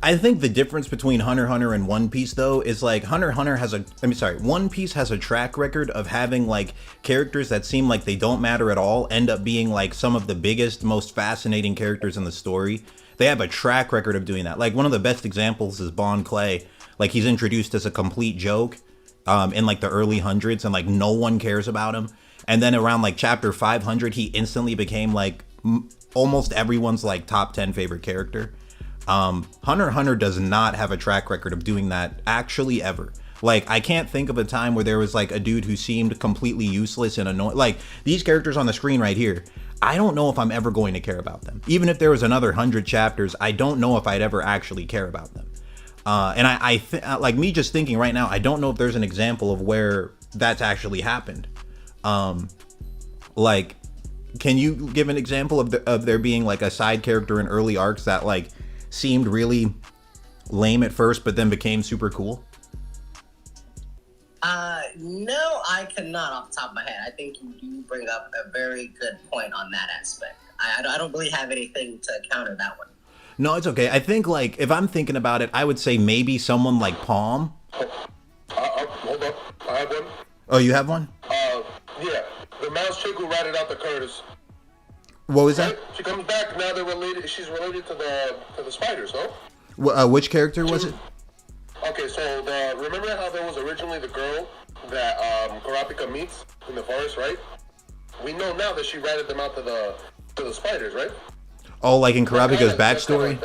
I think the difference between Hunter x Hunter and One Piece, though, is like Hunter x Hunter One Piece has a track record of having like characters that seem like they don't matter at all end up being like some of the biggest, most fascinating characters in the story. They have a track record of doing that. Like one of the best examples is Bon Clay. Like he's introduced as a complete joke in like the early hundreds, and like no one cares about him. And then around like chapter 500, he instantly became like almost everyone's like top 10 favorite character. Hunter x Hunter does not have a track record of doing that actually ever. Like I can't think of a time where there was like a dude who seemed completely useless and annoying. Like these characters on the screen right here, I don't know if I'm ever going to care about them. Even if there was another 100 chapters, I don't know if I'd ever actually care about them. And I like me just thinking right now, I don't know if there's an example of where that's actually happened. Like, can you give an example of there being like a side character in early arcs that like seemed really lame at first, but then became super cool? No, I cannot off the top of my head. I think you do bring up a very good point on that aspect. I don't really have anything to counter that one. No, it's okay. I think like if I'm thinking about it, I would say maybe someone like Palm. Hold up, I have one. Oh, you have one? Yeah, the mouse chick who ratted out the Curtis. What was that? She comes back now. They're related. She's related to the spiders, no? Which character was it? Okay, so remember how there was originally the girl that Kurapika meets in the forest, right? We know now that she ratted them out to the spiders, right? Oh, like in Kurapika's backstory?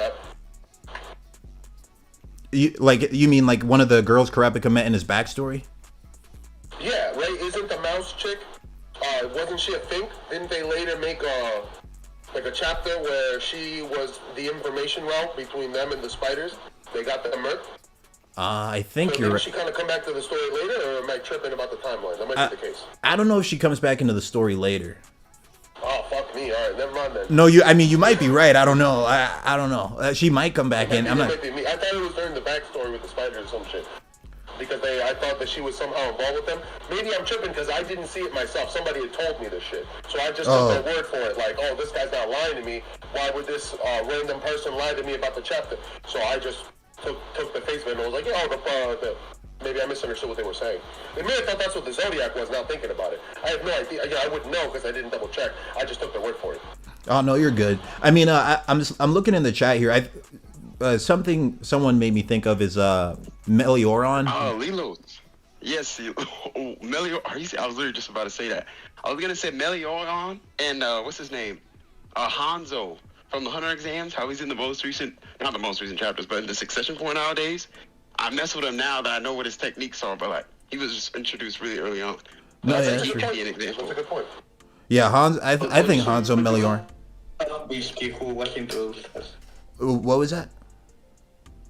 You mean like one of the girls Kurapika met in his backstory? Yeah, Ray isn't the mouse chick? Wasn't she a Fink? Didn't they later make a chapter where she was the information route between them and the spiders? They got the merc. I think So you're did right. she kind of come back to the story later, or am I tripping about the timeline? That might be the case. I don't know if she comes back into the story later. Oh, fuck me. All right, never mind then. No, you might be right. I don't know. I don't know. She might come back in. I'm not. Might be me. I thought it was during the backstory with the spiders or some shit. Because I thought that she was somehow involved with them. Maybe I'm tripping because I didn't see it myself. Somebody had told me this shit. So I just took their word for it. Like, oh, this guy's not lying to me. Why would this random person lie to me about the chapter? So I just took the face of it and was like, yeah, maybe I misunderstood what they were saying. They may have thought that's what the Zodiac was, now thinking about it. I have no idea. I wouldn't know because I didn't double check. I just took their word for it. Oh no, you're good. I mean, I'm looking in the chat here. Something someone made me think of is Melioron. Lilo. Yes, Melior. I was literally just about to say that. I was gonna say Melioron and what's his name? Hanzo from the Hunter exams. How he's in the most recent, not the most recent chapters, but in the Succession War nowadays. I mess with him now that I know what his techniques are, but like he was just introduced really early on. No, yeah, That's that's true. an example. That's a good point. Yeah, Hans. I think Hanzo Melioron. Bisky, who was introduced as. What was that?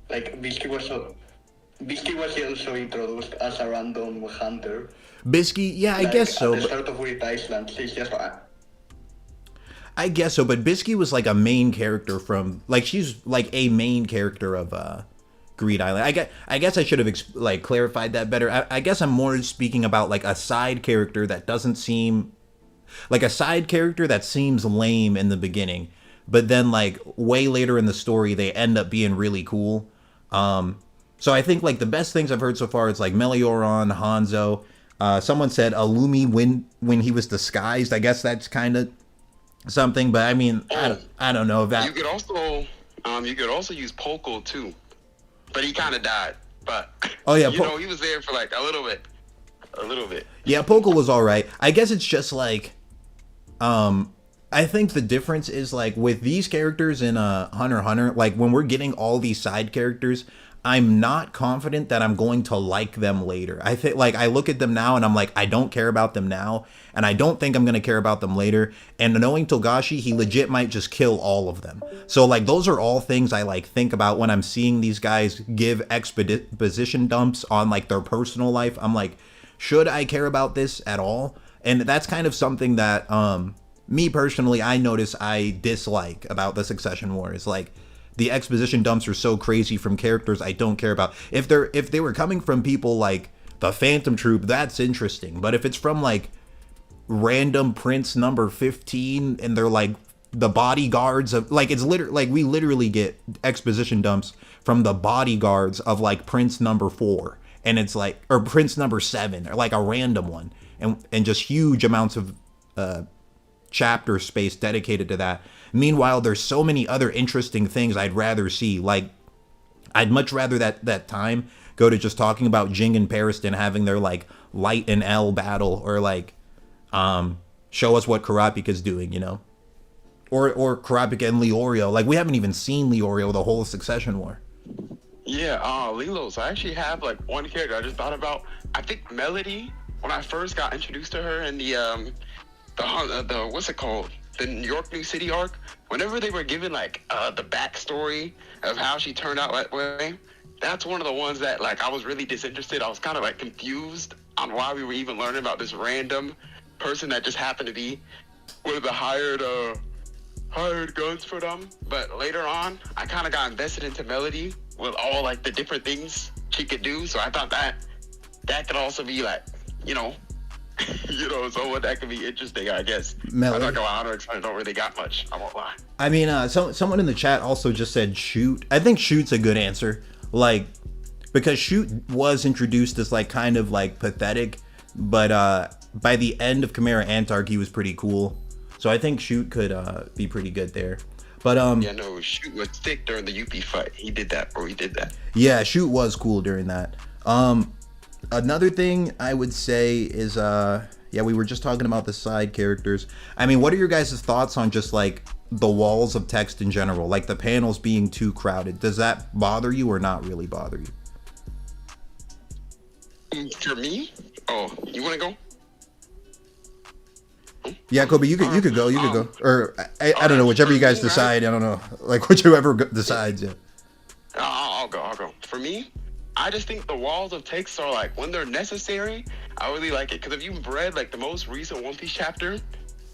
Like, Bisky was also introduced as a random hunter. Bisky, yeah, I Like, guess so. At the But start of Weird Iceland, he's just. I guess so. But Bisky was like a main character from, like, she's like a main character of Greed Island. I guess I should have clarified that better. I guess I'm more speaking about like a side character that doesn't seem like a side character that seems lame in the beginning, but then like way later in the story they end up being really cool. So I think like the best things I've heard so far is like Melioron, Hanzo. Someone said Illumi when he was disguised. I guess that's kind of something, but I mean, I don't know if that. You could also use Poco too, but he kind of died. But Oh yeah, he was there for like a little bit. Yeah, Poco was all right. I guess it's just like, I think the difference is like with these characters in Hunter x Hunter, like when we're getting all these side characters, I'm not confident that I'm going to like them later. I think like I look at them now and I'm like, I don't care about them now, and I don't think I'm going to care about them later. And knowing Togashi, he legit might just kill all of them. So like those are all things I like think about when I'm seeing these guys give exposition dumps on like their personal life. I'm like, should I care about this at all? And that's kind of something that me personally, I notice I dislike about the Succession War is like the exposition dumps are so crazy from characters I don't care about. If they were coming from people like the Phantom Troop, that's interesting. But if it's from like random Prince number 15 and they're like the bodyguards of like, it's literally like we literally get exposition dumps from the bodyguards of like Prince number 4, and it's like, or Prince number 7, or like a random one, and just huge amounts of chapter space dedicated to that. Meanwhile, there's so many other interesting things I'd rather see. Like, I'd much rather that time go to just talking about Jing and Pariston having their like Light and L battle, or like show us what Kurapika's doing, you know, or Kurapika and Leorio. Like, we haven't even seen Leorio the whole Succession War. Yeah, Lilo. So I actually have like one character I just thought about. I think Melody, when I first got introduced to her in the what's it called? The New York New City arc. Whenever they were given like the backstory of how she turned out that way, that's one of the ones that like I was really disinterested. I was kind of like confused on why we were even learning about this random person that just happened to be one of the hired guns for them. But later on, I kind of got invested into Melody with all like the different things she could do. So I thought that could also be like, you know, so that could be interesting, I guess. Melody. I don't really got much. I won't lie. I mean, someone in the chat also just said Shoot. I think Shoot's a good answer. Like, because Shoot was introduced as like kind of like pathetic, but by the end of Chimera Antarch, he was pretty cool. So I think Shoot could be pretty good there. But yeah, no, Shoot was thick during the UP fight. He did that. Yeah, Shoot was cool during that. Another thing I would say is, we were just talking about the side characters. I mean, what are your guys' thoughts on just like the walls of text in general, like the panels being too crowded? Does that bother you or not really bother you? For me, Oh, you want to go? Yeah, Kobe, you could go. You could go. Or I don't know, whichever you guys decide. I don't know, like whichever decides. Yeah. I'll go. For me, I just think the walls of text are like when they're necessary. I really like it because if you've read like the most recent One Piece chapter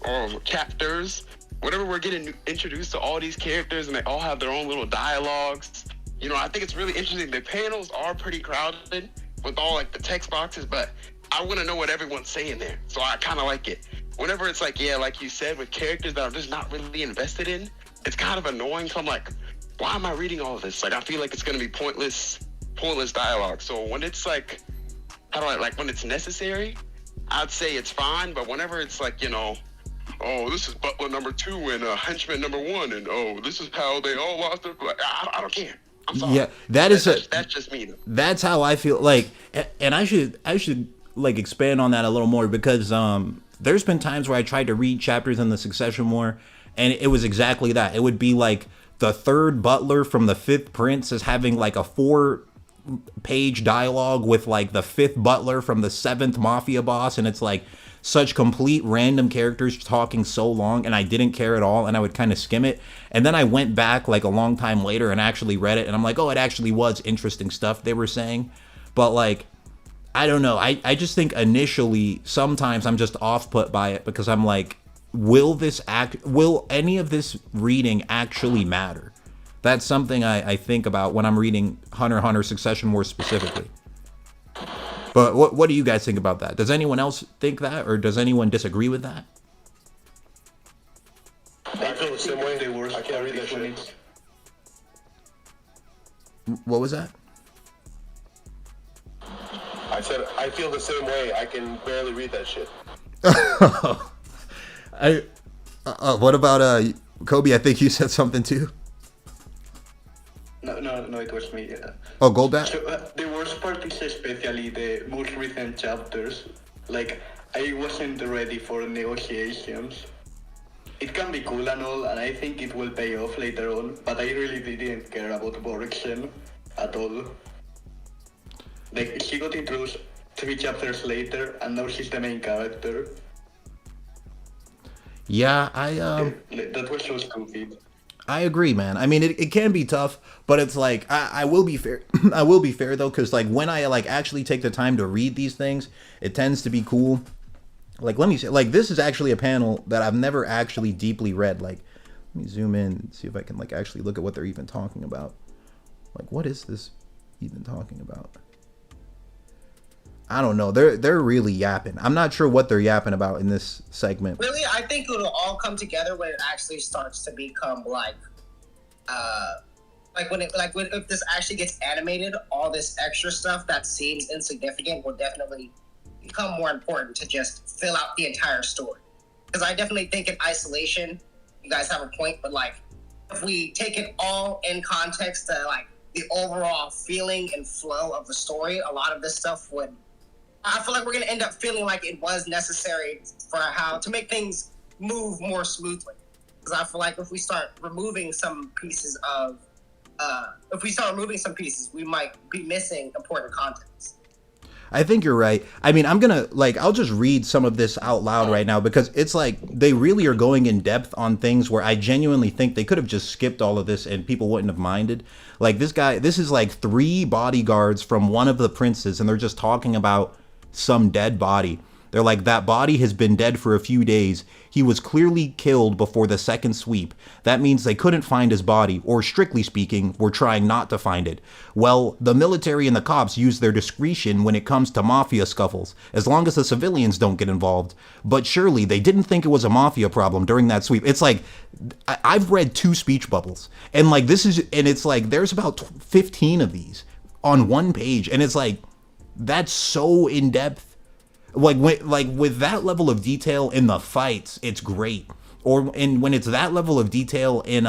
or chapters, whenever we're getting introduced to all these characters and they all have their own little dialogues, you know, I think it's really interesting. The panels are pretty crowded with all like the text boxes, but I want to know what everyone's saying there, so I kind of like it. Whenever it's like, yeah, like you said, with characters that I'm just not really invested in, it's kind of annoying. So I'm like, why am I reading all of this? Like, I feel like it's going to be pointless dialogue. So when it's like, when it's necessary, I'd say it's fine. But whenever it's like, you know, oh, this is Butler number 2 and Henchman number 1, and oh, this is how they all lost their, like, I don't care. I'm sorry. Yeah, that's just me though. That's how I feel. Like, and I should like expand on that a little more because there's been times where I tried to read chapters in the Succession War, and it was exactly that. It would be like the third butler from the fifth prince is having like a 4-page dialogue with like the fifth butler from the 7th mafia boss, and it's like such complete random characters talking so long, and I didn't care at all, and I would kind of skim it. And then I went back like a long time later and actually read it, and I'm like, oh, it actually was interesting stuff they were saying. But like, I don't know. I just think initially sometimes I'm just off put by it because I'm like, will any of this reading actually matter? That's something I think about when I'm reading Hunter x Hunter Succession Wars specifically. But what do you guys think about that? Does anyone else think that, or does anyone disagree with that? I feel the same way. I can't read that shit. What was that? I said I feel the same way. I can barely read that shit. What about Kobe? I think you said something too. No, it was me. Oh, Goldat? So, the worst part is especially the most recent chapters. Like, I wasn't ready for negotiations. It can be cool and all, and I think it will pay off later on, but I really didn't care about Borgsen at all. Like, she got introduced 3 chapters later, and now she's the main character. Yeah, That was so stupid. I agree, man. I mean, it can be tough, but it's like I will be fair. I will be fair though, because like when I like actually take the time to read these things, it tends to be cool. Like, let me say, like, this is actually a panel that I've never actually deeply read. Like, let me zoom in and see if I can like actually look at what they're even talking about. Like, what is this even talking about? I don't know. They're really yapping. I'm not sure what they're yapping about in this segment. Really, I think it'll all come together when it actually starts to become like if this actually gets animated, all this extra stuff that seems insignificant will definitely become more important to just fill out the entire story. Because I definitely think in isolation, you guys have a point, but like if we take it all in context to like the overall feeling and flow of the story, a lot of this stuff would. I feel like we're going to end up feeling like it was necessary for how to make things move more smoothly. Because I feel like if we start removing some pieces, we might be missing important context. I think you're right. I mean, I'll just read some of this out loud right now because it's like they really are going in depth on things where I genuinely think they could have just skipped all of this and people wouldn't have minded. Like this is like 3 bodyguards from one of the princes, and they're just talking about some dead body. They're like, that body has been dead for a few days. He was clearly killed before the second sweep. That means they couldn't find his body, or strictly speaking, were trying not to find it. Well, the military and the cops use their discretion when it comes to mafia scuffles, as long as the civilians don't get involved. But surely they didn't think it was a mafia problem during that sweep. It's like, I've read 2 speech bubbles, and like it's like there's about 15 of these on one page, and it's like, that's so in depth. Like with that level of detail in the fights, it's great. And when it's that level of detail in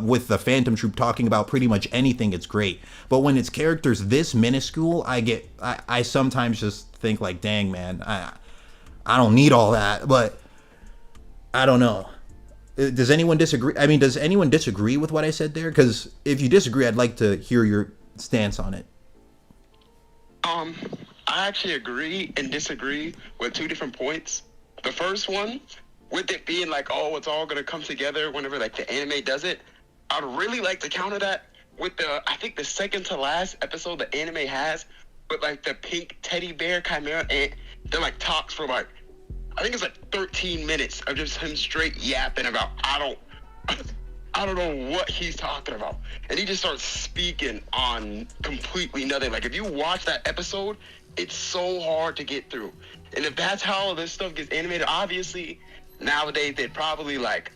with the Phantom Troop talking about pretty much anything, it's great. But when it's characters this minuscule, I sometimes just think like, dang man, I don't need all that. But I don't know. Does anyone disagree? I mean, does anyone disagree with what I said there? Because if you disagree, I'd like to hear your stance on it. I actually agree and disagree with two different points. The first one, with it being like, oh, it's all gonna come together whenever like the anime does it. I'd really like to counter that with I think the second to last episode the anime has, with like the pink teddy bear chimera ant. They're like talks for like, I think it's like 13 minutes of just him straight yapping about I don't know what he's talking about. And he just starts speaking on completely nothing. Like, if you watch that episode, it's so hard to get through. And if that's how this stuff gets animated, obviously, nowadays, they'd probably, like,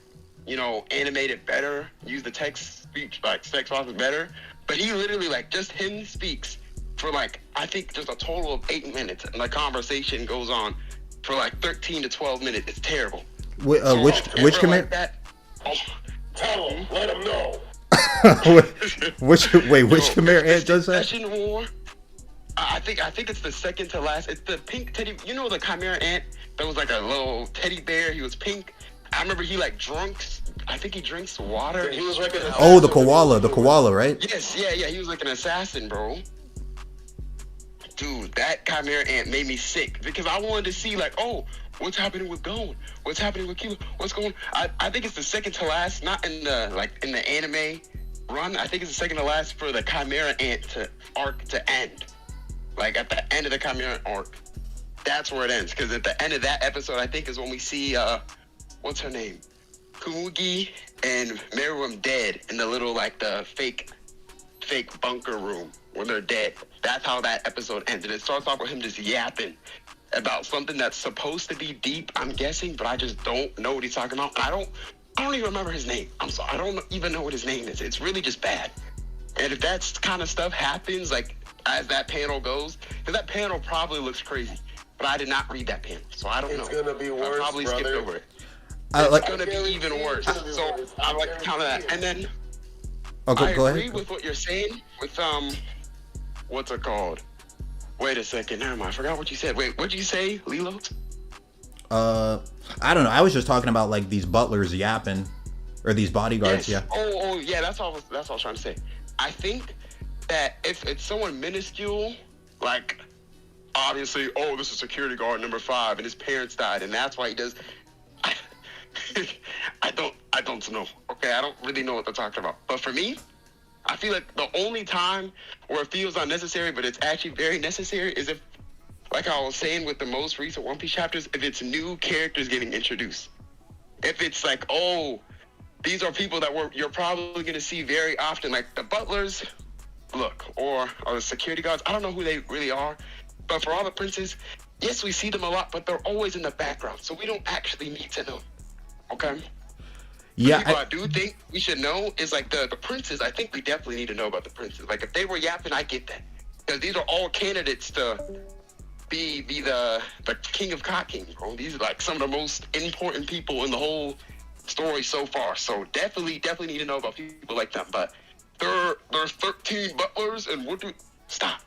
you know, animate it better, use the text speech, like, text process better. But he literally, like, just him speaks for, like, I think just a total of 8 minutes. And the conversation goes on for, like, 13 to 12 minutes. It's terrible. Which command? Like Tell him, let him know. which Chimera ant does that? Session War. I think it's the second to last. It's the pink teddy. You know the Chimera ant that was like a little teddy bear. He was pink. I remember he like drinks. I think he drinks water. He was like the koala, right? Yes, yeah. He was like an assassin, bro. Dude, that Chimera ant made me sick because I wanted to see like, oh, what's happening with Gon? What's happening with Kilo? What's going on? I think it's the second to last, not in the anime run. I think it's the second to last for the Chimera ant arc to end. Like at the end of the Chimera arc. That's where it ends. Because at the end of that episode, I think is when we see what's her name? Kumugi and Meruem dead in the little like the fake bunker room where they're dead. That's how that episode ends. And it starts off with him just yapping about something that's supposed to be deep, I'm guessing, but I just don't know what he's talking about. I don't even remember his name. I'm sorry, I don't even know what his name is. It's really just bad. And if that kind of stuff happens, like as that panel goes, because that panel probably looks crazy, but I did not read that panel, so I don't know. It's gonna be worse, I probably skipped brother. over it. It's gonna be even worse. So I like to counter that. And then I agree with what you're saying with what's it called? Wait a second, never mind. I forgot what you said. Wait, what'd you say, Lilo? I don't know. I was just talking about like these butlers yapping, or these bodyguards. Yes. Yeah. Oh, yeah. That's all I was trying to say. I think that if it's someone minuscule, like obviously, oh, this is security guard number 5, and his parents died, and that's why he does. I don't know. Okay, I don't really know what they're talking about. But for me, I feel like the only time where it feels unnecessary, but it's actually very necessary, is if, like I was saying with the most recent One Piece chapters, if it's new characters getting introduced. If it's like, oh, these are people that you're probably going to see very often, like the butlers, or the security guards. I don't know who they really are, but for all the princes, yes, we see them a lot, but they're always in the background, so we don't actually need to know. Okay? Yeah, people I do think we should know is like the princes. I think we definitely need to know about the princes. Like if they were yapping, I get that, because these are all candidates to be the king of Cock King, bro. These are like some of the most important people in the whole story so far. So definitely need to know about people like them. But there's 13 butlers, and stop?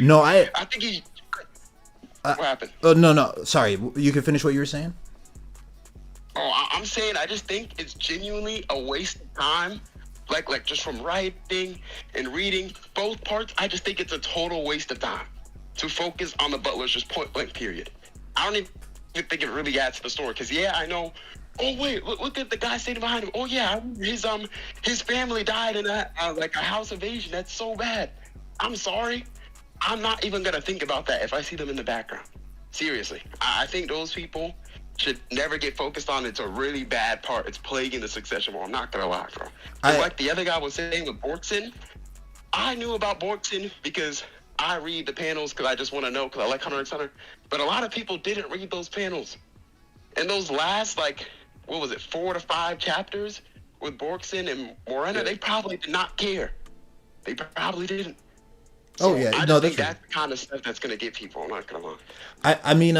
No, I think what happened? No. Sorry, you can finish what you were saying. Oh, I'm saying I just think it's genuinely a waste of time. Like just from writing and reading both parts, I just think it's a total waste of time to focus on the butlers just point blank period. I don't even think it really adds to the story. Because yeah, I know. Oh wait, look at the guy standing behind him. Oh yeah, his family died in a house invasion. That's so bad. I'm sorry. I'm not even gonna think about that if I see them in the background. Seriously, I think those people should never get focused on. It's a really bad part. It's plaguing the succession war. I'm not gonna lie, bro. Like the other guy was saying with Borkson, I knew about Borkson because I read the panels because I just want to know because I like Hunter x Hunter. But a lot of people didn't read those panels. And those last 4 to 5 chapters with Borkson and Morena, they probably did not care. They probably didn't. So I think that's the kind of stuff that's gonna get people. I'm not gonna lie. I mean,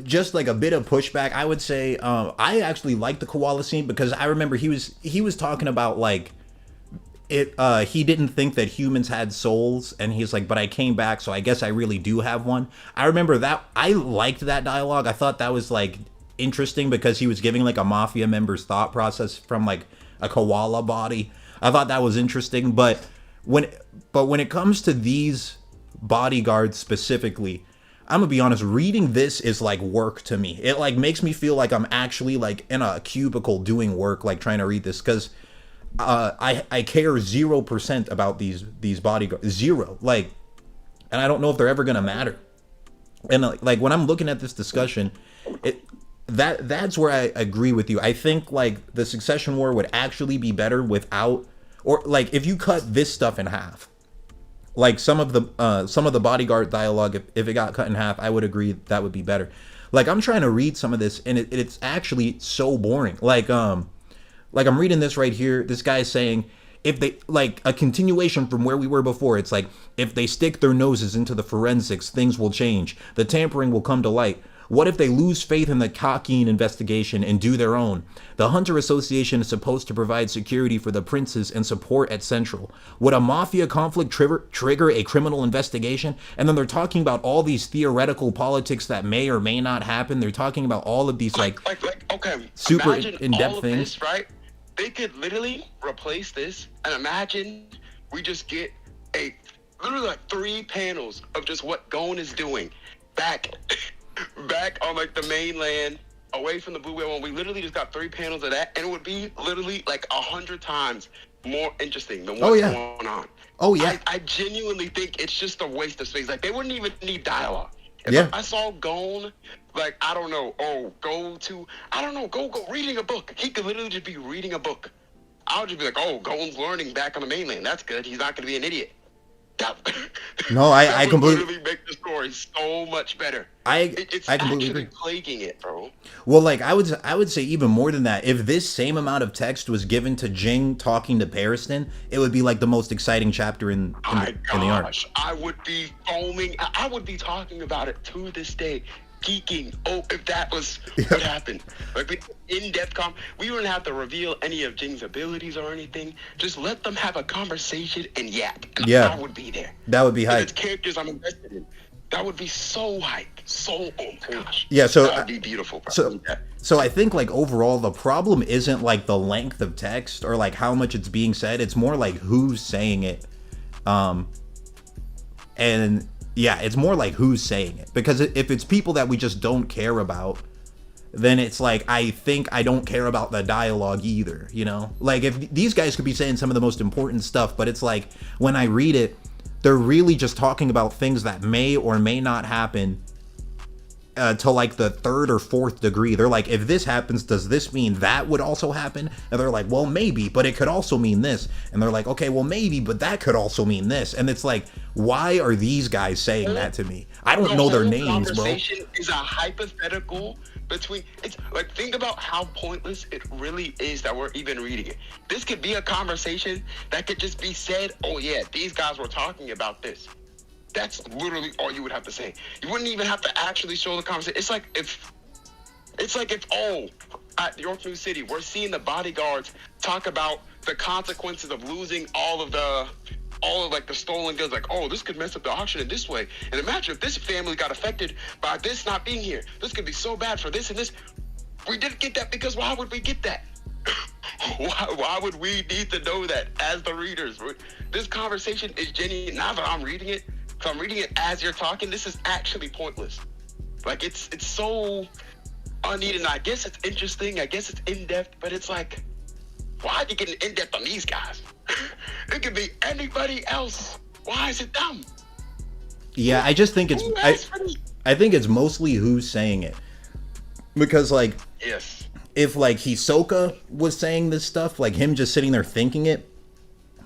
just like a bit of pushback, I would say I actually like the koala scene because I remember he was talking about like it. He didn't think that humans had souls, and he's like, but I came back, so I guess I really do have one. I remember that. I liked that dialogue. I thought that was like interesting because he was giving like a mafia member's thought process from like a koala body. I thought that was interesting, but when it comes to these bodyguards specifically, I'm gonna be honest, reading this is like work to me. It like makes me feel like I'm actually like in a cubicle doing work, like trying to read this, because I care 0% about these bodyguards, zero. Like, and I don't know if they're ever gonna matter. And like when I'm looking at this discussion, that's where I agree with you. I think like the Succession War would actually be better without, or like if you cut this stuff in half. Like some of the bodyguard dialogue, if it got cut in half, I would agree that would be better. Like I'm trying to read some of this, and it's actually so boring. Like I'm reading this right here. This guy is saying, if they, like a continuation from where we were before, it's like, if they stick their noses into the forensics, things will change. The tampering will come to light. What if they lose faith in the Khakeen investigation and do their own? The Hunter Association is supposed to provide security for the princes and support at Central. Would a mafia conflict trigger a criminal investigation? And then they're talking about all these theoretical politics that may or may not happen. They're talking about all of these like okay, super imagine in-depth all of things. This, right? They could literally replace this, and imagine we just get literally like 3 panels of just what Gon is doing back on like the mainland, away from the Blue Whale one. We literally just got 3 panels of that, and it would be literally like 100 times more interesting than what's going on. Oh yeah. I genuinely think it's just a waste of space. Like they wouldn't even need dialogue. If I saw Gon, like, I don't know, go reading a book. He could literally just be reading a book. I would just be like, Gon's learning back on the mainland. That's good. He's not going to be an idiot. No, I completely literally make the story so much better. It's I completely actually agree. plaguing it, bro. Well, like I would say even more than that. If this same amount of text was given to Jing talking to Pariston, it would be like the most exciting chapter in the arc. I would be foaming. I would be talking about it to this day, geeking. Oh, if that was what happened. Like in-depth we wouldn't have to reveal any of Jing's abilities or anything. Just let them have a conversation and yap. And I would be there. That would be hype. It's characters I'm invested in. That would be so hype. So, oh my gosh. Yeah, so that would be beautiful. Bro. So I think like overall the problem isn't like the length of text or like how much it's being said. It's more like who's saying it. And yeah, it's more like who's saying it. Because if it's people that we just don't care about, then it's like, I think I don't care about the dialogue either, you know? Like if these guys could be saying some of the most important stuff, but it's like when I read it, they're really just talking about things that may or may not happen to like the 3rd or 4th degree. They're like, if this happens, does this mean that would also happen? And they're like, well, maybe, but it could also mean this. And they're like, okay, well, maybe, but that could also mean this. And it's like, why are these guys saying that to me? I don't know their names, bro. Conversation is a hypothetical between. It's like, think about how pointless it really is that we're even reading it. This could be a conversation that could just be said. Oh yeah, these guys were talking about this. That's literally all you would have to say. You wouldn't even have to actually show the conversation. It's like if at York New City, we're seeing the bodyguards talk about the consequences of losing all of like the stolen goods. Like, oh, this could mess up the auction in this way. And imagine if this family got affected by this not being here. This could be so bad for this and this. We didn't get that because why would we get that? Why would we need to know that as the readers? This conversation is genuine. Now that I'm reading it, because I'm reading it as you're talking, this is actually pointless. Like, it's so unneeded. And I guess it's interesting. I guess it's in-depth. But it's like, why are you getting in-depth on these guys? It could be anybody else. Why is it them? Yeah, I just think I think it's mostly who's saying it. Because, like, yes, if, like, Hisoka was saying this stuff, like, him just sitting there thinking it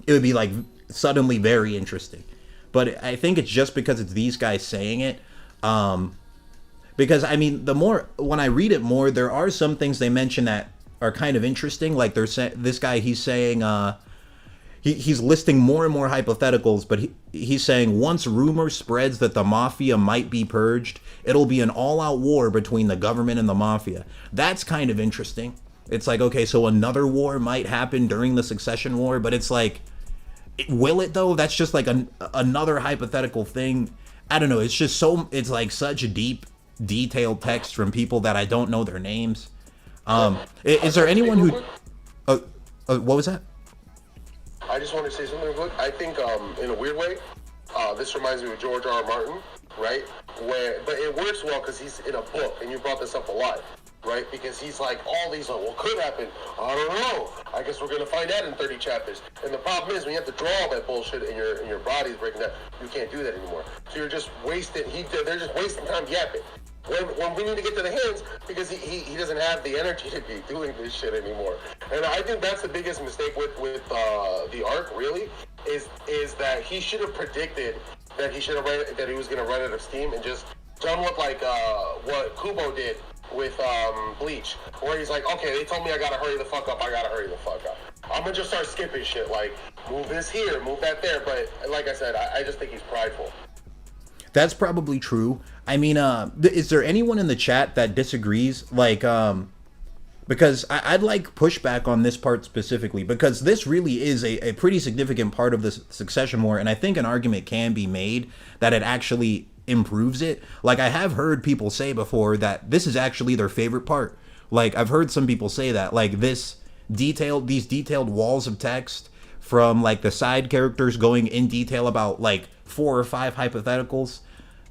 would be, like, suddenly very interesting. But I think it's just because it's these guys saying it. Because, I mean, when I read it more, there are some things they mention that are kind of interesting. Like, this guy, he's saying, he's listing more and more hypotheticals, but he's saying once rumor spreads that the mafia might be purged, it'll be an all-out war between the government and the mafia. That's kind of interesting. It's like, okay, so another war might happen during the Succession War, but it's like, will it though? That's just like another hypothetical thing. I don't know. It's just it's like such deep, detailed text from people that I don't know their names. Is there anyone who? What was that? I just want to say something real quick. I think, in a weird way, this reminds me of George R. R. Martin, right? But it works well because he's in a book, and you brought this up a lot, right? Because he's like, all these, like, well, could happen. I don't know. I guess we're gonna find out in 30 chapters. And the problem is, when you have to draw all that bullshit and your body's breaking down, you can't do that anymore. So you're just wasting. They're just wasting time yapping. When we need to get to the hands, because he doesn't have the energy to be doing this shit anymore. And I think that's the biggest mistake with the arc, really, is that he should have predicted that he was going to run out of steam and just done what what Kubo did with Bleach, where he's like, okay, they told me I gotta hurry the fuck up, I'm gonna just start skipping shit, like move this here, move that there. But like I said, I just think he's prideful. That's probably true. I mean, is there anyone in the chat that disagrees? Like, because I'd like pushback on this part specifically, because this really is a pretty significant part of the Succession War, and I think an argument can be made that it actually improves it. Like, I have heard people say before that this is actually their favorite part. Like, I've heard some people say that, like, these detailed walls of text from, like, the side characters going in detail about, like, 4 or 5 hypotheticals.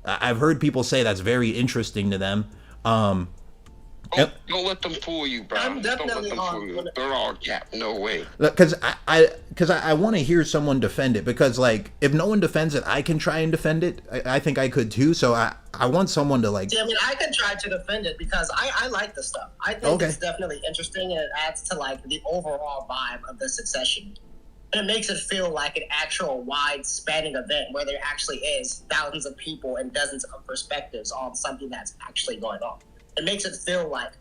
I've heard people say that's very interesting to them. Don't let them fool you, bro. I'm definitely Don't let them fool you. They're all cap. No way. Because I want to hear someone defend it. Because, like, if no one defends it, I can try and defend it. I think I could too. So I want someone to, like... See, I mean, I can try to defend it because I like the stuff. I think It's definitely interesting, and it adds to, like, the overall vibe of the Succession. And it makes it feel like an actual wide-spanning event where there actually is thousands of people and dozens of perspectives on something that's actually going on. It makes it feel like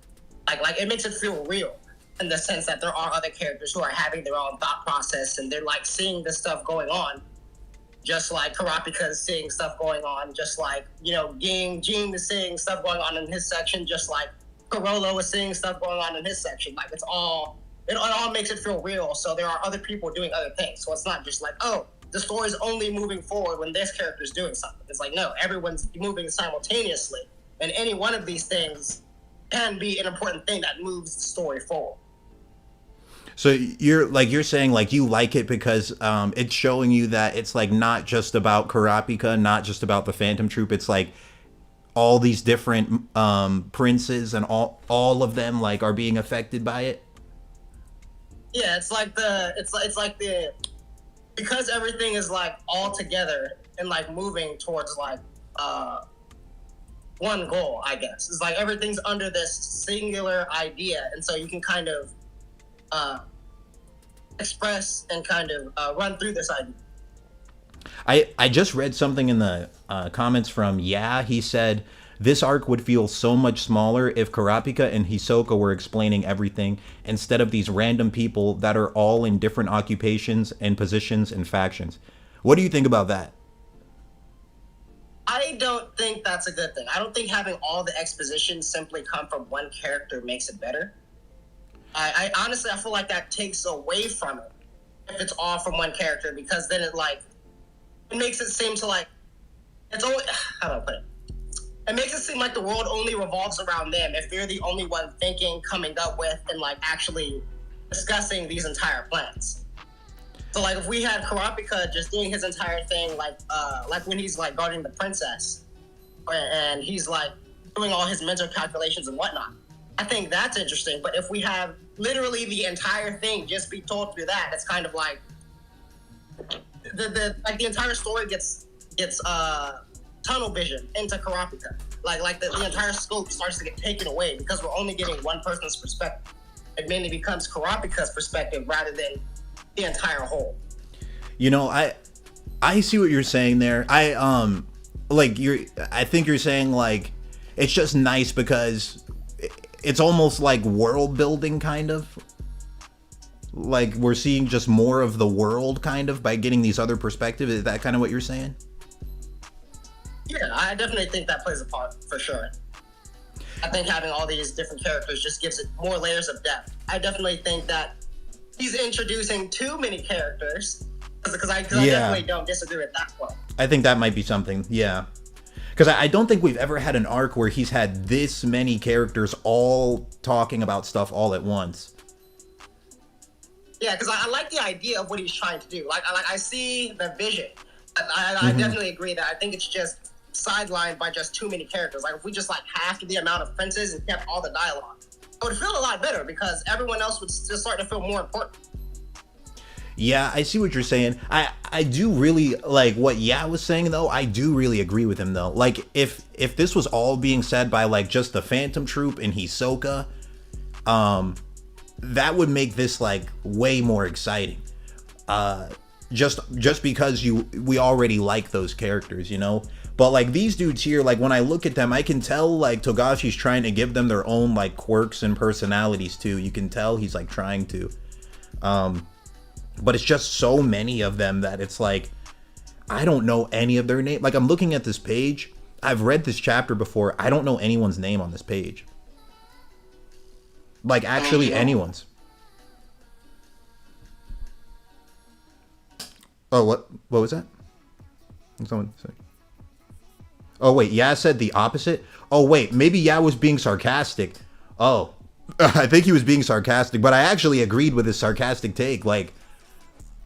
it makes it feel real in the sense that there are other characters who are having their own thought process and they're like seeing this stuff going on, just like Karapika is seeing stuff going on, just like, you know, Gene is seeing stuff going on in his section, just like Carolo is seeing stuff going on in his section. Like, it all makes it feel real. So there are other people doing other things. So it's not just like, oh, the story is only moving forward when this character is doing something. It's like, no, everyone's moving simultaneously. And any one of these things can be an important thing that moves the story forward. So you're saying, like, you like it because it's showing you that it's, like, not just about Karapika, not just about the Phantom Troop. It's like all these different princes and all of them, like, are being affected by it. Yeah, it's like because everything is, like, all together and, like, moving towards, like, one goal, I guess. It's like everything's under this singular idea, and so you can kind of express and kind of run through this idea. I just read something in the comments from he said, this arc would feel so much smaller if Karapika and Hisoka were explaining everything instead of these random people that are all in different occupations and positions and factions. What do you think about that? I don't think that's a good thing. I don't think having all the exposition simply come from one character makes it better. I honestly, I feel like that takes away from it if it's all from one character, because then it makes it seem to, like, it's only, how do I put it? It makes it seem like the world only revolves around them if they're the only one thinking, coming up with, and, like, actually discussing these entire plans. So, like, if we had Karapika just doing his entire thing, like when he's, like, guarding the princess, and he's, like, doing all his mental calculations and whatnot, I think that's interesting. But if we have literally the entire thing just be told through that, it's kind of like the entire story gets tunnel vision into Karapika. Like the entire scope starts to get taken away because we're only getting one person's perspective. It mainly becomes Karapika's perspective rather than the entire whole. You know, I see what you're saying there. I think you're saying, like, it's just nice because it's almost like world building, kind of. Like, we're seeing just more of the world, kind of, by getting these other perspectives. Is that kind of what you're saying? Yeah, I definitely think that plays a part, for sure. I think having all these different characters just gives it more layers of depth. I definitely think that he's introducing too many characters, because I definitely don't disagree with that point. I think that might be something, yeah. Because I don't think we've ever had an arc where he's had this many characters all talking about stuff all at once. Yeah, because I like the idea of what he's trying to do. Like I see the vision, I definitely agree that I think it's just sidelined by just too many characters. Like if we just like halved the amount of princes and kept all the dialogue, it would feel a lot better because everyone else would just start to feel more important. Yeah, I see what you're saying. I do really like what Ya was saying though. I do really agree with him though. Like if this was all being said by like just the Phantom Troop and Hisoka, that would make this like way more exciting. Just because we already like those characters, you know? But like these dudes here, like when I look at them, I can tell like Togashi's trying to give them their own like quirks and personalities too. You can tell he's like trying to. But it's just so many of them that it's like I don't know any of their name. Like I'm looking at this page. I've read this chapter before. I don't know anyone's name on this page. Like actually anyone's. Oh, what was that? Someone say. Oh wait, Ya said the opposite. Oh wait, maybe Ya was being sarcastic. Oh, I think he was being sarcastic, but I actually agreed with his sarcastic take. Like,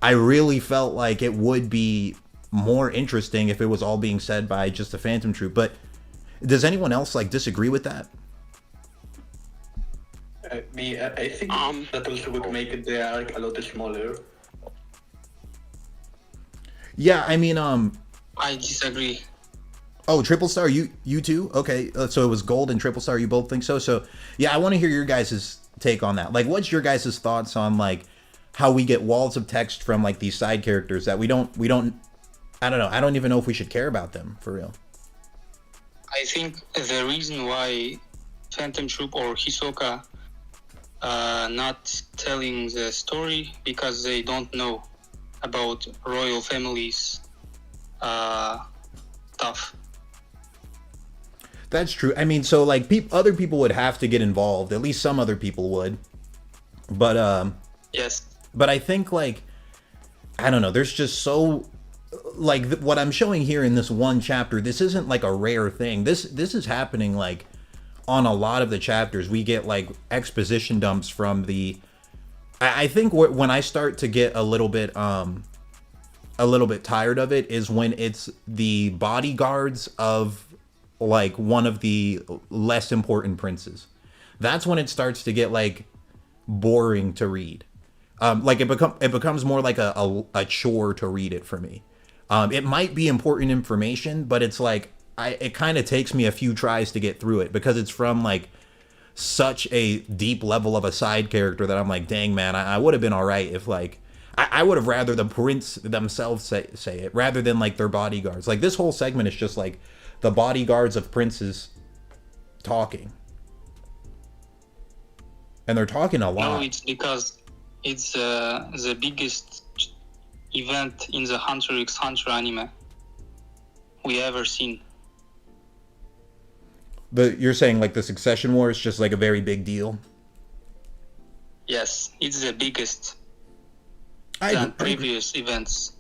I really felt like it would be more interesting if it was all being said by just the Phantom Troop. But does anyone else like disagree with that? I think that also would make the arc a lot smaller. Yeah, I mean, I disagree. Oh, Triple Star, you too? Okay, so it was Gold and Triple Star. You both think so? So yeah, I want to hear your guys' take on that. Like, what's your guys' thoughts on like how we get walls of text from like these side characters that we don't. I don't know. I don't even know if we should care about them for real. I think the reason why Phantom Troop or Hisoka not telling the story because they don't know about royal families stuff. That's true. I mean, so like other people would have to get involved. At least some other people would. But yes. But I think like I don't know. There's just so like what I'm showing here in this one chapter. This isn't like a rare thing. This is happening like on a lot of the chapters. We get like exposition dumps from the. I think when I start to get a little bit tired of it is when it's the bodyguards of like one of the less important princes. That's when it starts to get like boring to read. Like it becomes more like a chore to read it for me. It might be important information, but it's like it kind of takes me a few tries to get through it because it's from like such a deep level of a side character that I'm like, dang man, I would have been all right if like I would have rather the prince themselves say it rather than like their bodyguards. Like this whole segment is just like the bodyguards of princes talking, and they're talking a lot. No, it's because it's the biggest event in the Hunter x Hunter anime we ever seen. You're saying like the Succession War is just like a very big deal? Yes, it's the biggest than previous events.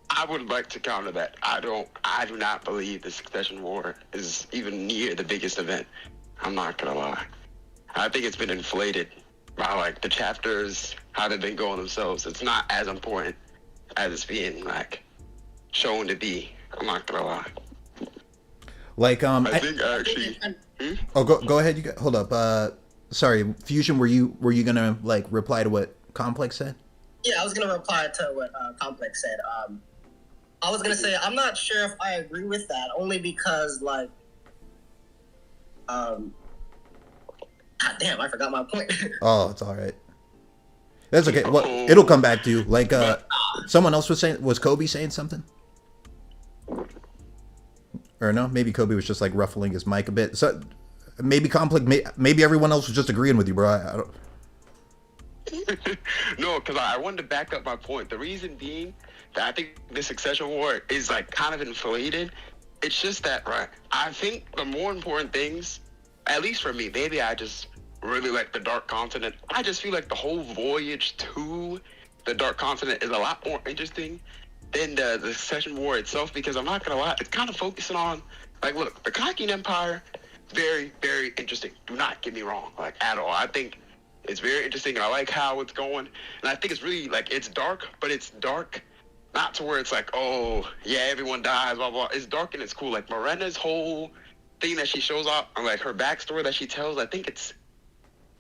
I would like to counter that. I do not believe the Succession War is even near the biggest event. I'm not gonna lie. I think it's been inflated by like the chapters, how they've been going themselves. It's not as important as it's being like shown to be. I'm not gonna lie. Like I think actually. Oh, go ahead. Hold up. Sorry, Fusion. Were you gonna like reply to what Complex said? Yeah, I was gonna reply to what Complex said. I was gonna say I'm not sure if I agree with that, only because like, God damn, I forgot my point. Oh, it's all right. That's okay. Well, it'll come back to you. Like, someone else was Kobe saying something? Or no? Maybe Kobe was just like ruffling his mic a bit. So maybe Complex. Maybe everyone else was just agreeing with you, bro. I don't. No, because I wanted to back up my point. The reason being that I think the Succession War is like kind of inflated. It's just that, right? I think the more important things, at least for me, maybe I just really like the Dark Continent. I just feel like the whole voyage to the Dark Continent is a lot more interesting than the Succession War itself, because I'm not gonna lie, it's kind of focusing on like, look, the Kakin Empire, very, very interesting. Do not get me wrong, like at all. I think it's very interesting, and I like how it's going. And I think it's really like it's dark, but it's dark Not to where it's like, oh yeah, everyone dies, blah blah. It's dark and it's cool. Like Miranda's whole thing that she shows up, or like her backstory that she tells. I think it's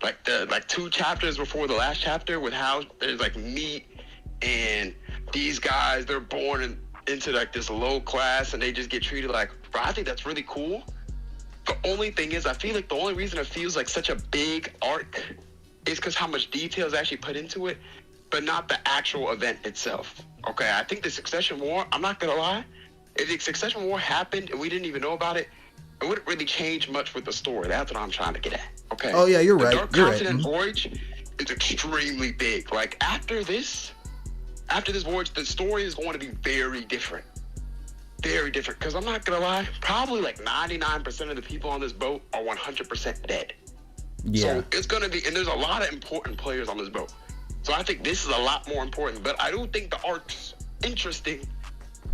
like the 2 chapters before the last chapter, with how there's like meat and these guys, they're born into like this low class and they just get treated like, bro, I think that's really cool. The only thing is, I feel like the only reason it feels like such a big arc is because how much detail is actually put into it, but not the actual event itself. Okay, I think the Succession War, I'm not gonna lie, if the Succession War happened and we didn't even know about it, it wouldn't really change much with the story. That's what I'm trying to get at. Okay. Oh yeah, you're right. The Dark You're Continent right. Voyage is extremely big. Like after this voyage, the story is going to be very different. Very different. Because I'm not gonna lie, probably like 99% of the people on this boat are 100% dead. Yeah. So it's gonna be, and there's a lot of important players on this boat. So I think this is a lot more important. But I do think the arc's interesting,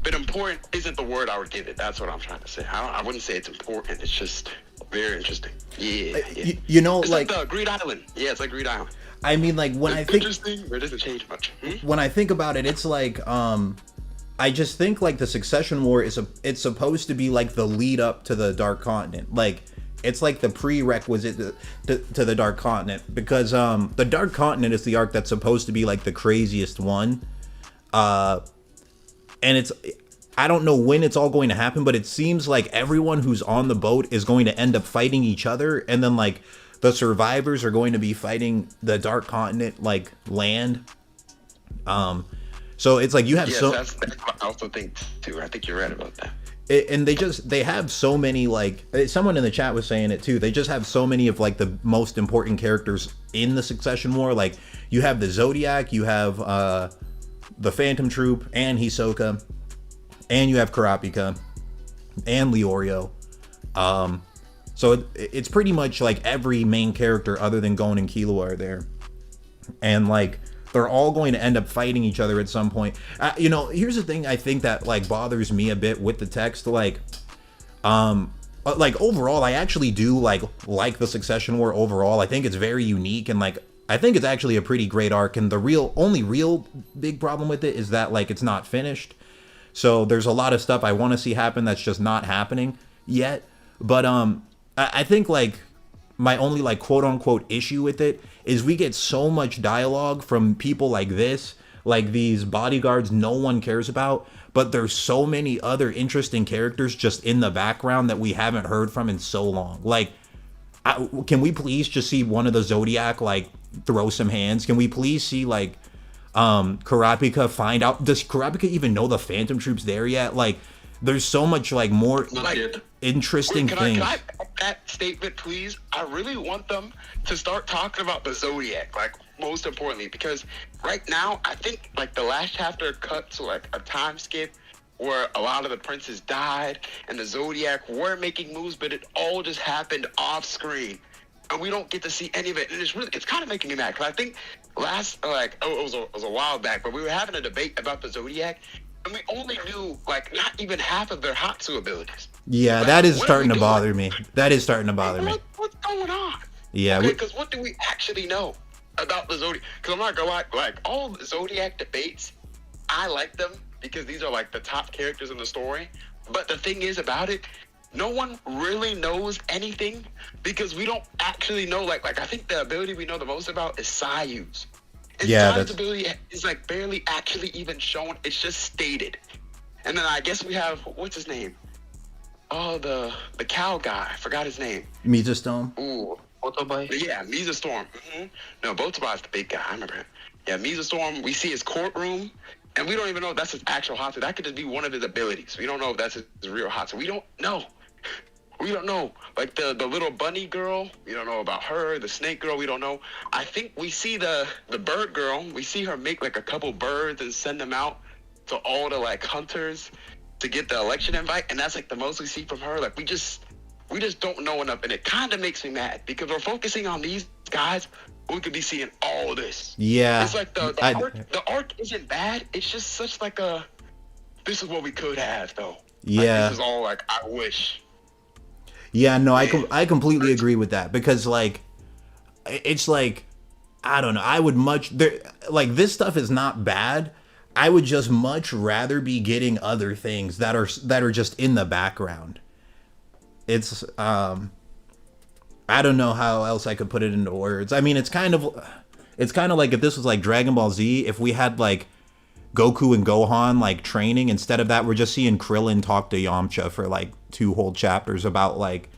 but important isn't the word I would give it. That's what I'm trying to say. I wouldn't say it's important. It's just very interesting. Yeah. You know, It's like the Greed Island. Yeah, it's like Greed Island. I mean, like when I It's think interesting, but it doesn't change much. when I think about it, it's like I just think like the Succession War it's supposed to be like the lead up to the Dark Continent. Like it's like the prerequisite to the Dark Continent, because the Dark Continent is the arc that's supposed to be like the craziest one. And it's, I don't know when it's all going to happen, but it seems like everyone who's on the boat is going to end up fighting each other, and then like the survivors are going to be fighting the Dark Continent like land. So it's like you have that's what I also think too. I think you're right about that. And they have so many, like someone in the chat was saying it too, they just have so many of like the most important characters in the Succession War. Like you have the Zodiac, you have the Phantom Troop and Hisoka, and you have Kurapika and Leorio. So it's pretty much like every main character other than Gon and Killua are there, and like they're all going to end up fighting each other at some point. You know, here's the thing I think that like bothers me a bit with the text. Like overall, I actually do like the Succession War overall. I think it's very unique, and like I think it's actually a pretty great arc. And the only real big problem with it is that like it's not finished. So there's a lot of stuff I want to see happen that's just not happening yet. But I think like my only like quote unquote issue with it is we get so much dialogue from people like this, like these bodyguards no one cares about, but there's so many other interesting characters just in the background that we haven't heard from in so long. Like, can we please just see one of the Zodiac like throw some hands? Can we please see like Kurapika find out, does Kurapika even know the Phantom Troop's there yet? Like, there's so much like more like interesting things. Can I that statement, please? I really want them to start talking about the Zodiac, like most importantly, because right now I think like the last chapter cut to like a time skip where a lot of the princes died and the Zodiac were making moves, but it all just happened off screen, and we don't get to see any of it. And it's kind of making me mad, because I think it was a while back, but we were having a debate about the Zodiac, and we only knew like not even half of their Hatsu abilities. Yeah, like, that is starting to bother me. That is starting to bother me. What's going on? Yeah, because what do we actually know about the Zodiac? Because I'm not gonna lie, like all the Zodiac debates, I like them because these are like the top characters in the story. But the thing is about it, no one really knows anything because we don't actually know. Like I think the ability we know the most about is Sayu's. And Sayu's ability is like barely actually even shown. It's just stated. And then I guess we have, what's his name? Oh, the cow guy. I forgot his name. Misa Storm? Ooh. Botobai? Yeah, Misa Storm. Mm-hmm. No, Botobai's the big guy. I remember him. Yeah, Misa Storm, we see his courtroom, and we don't even know if that's his actual Hatsu. That could just be one of his abilities. We don't know if that's his real Hatsu. We don't know. We don't know. Like the little bunny girl, we don't know about her. The snake girl, we don't know. I think we see the bird girl. We see her make like a couple birds and send them out to all the like hunters to get the election invite, and that's like the most we see from her. Like we just don't know enough, and it kind of makes me mad because we're focusing on these guys. We could be seeing all this. Yeah, it's like the arc isn't bad. It's just such like a, this is what we could have though. Yeah, like, this is all like I wish. Yeah, no, I completely agree with that, because like it's like I don't know. I would like this stuff is not bad. I would just much rather be getting other things that are just in the background. It's I don't know how else I could put it into words. I mean, it's kind of like if this was like Dragon Ball Z, if we had like Goku and Gohan like training, instead of that we're just seeing Krillin talk to Yamcha for like 2 whole chapters about like,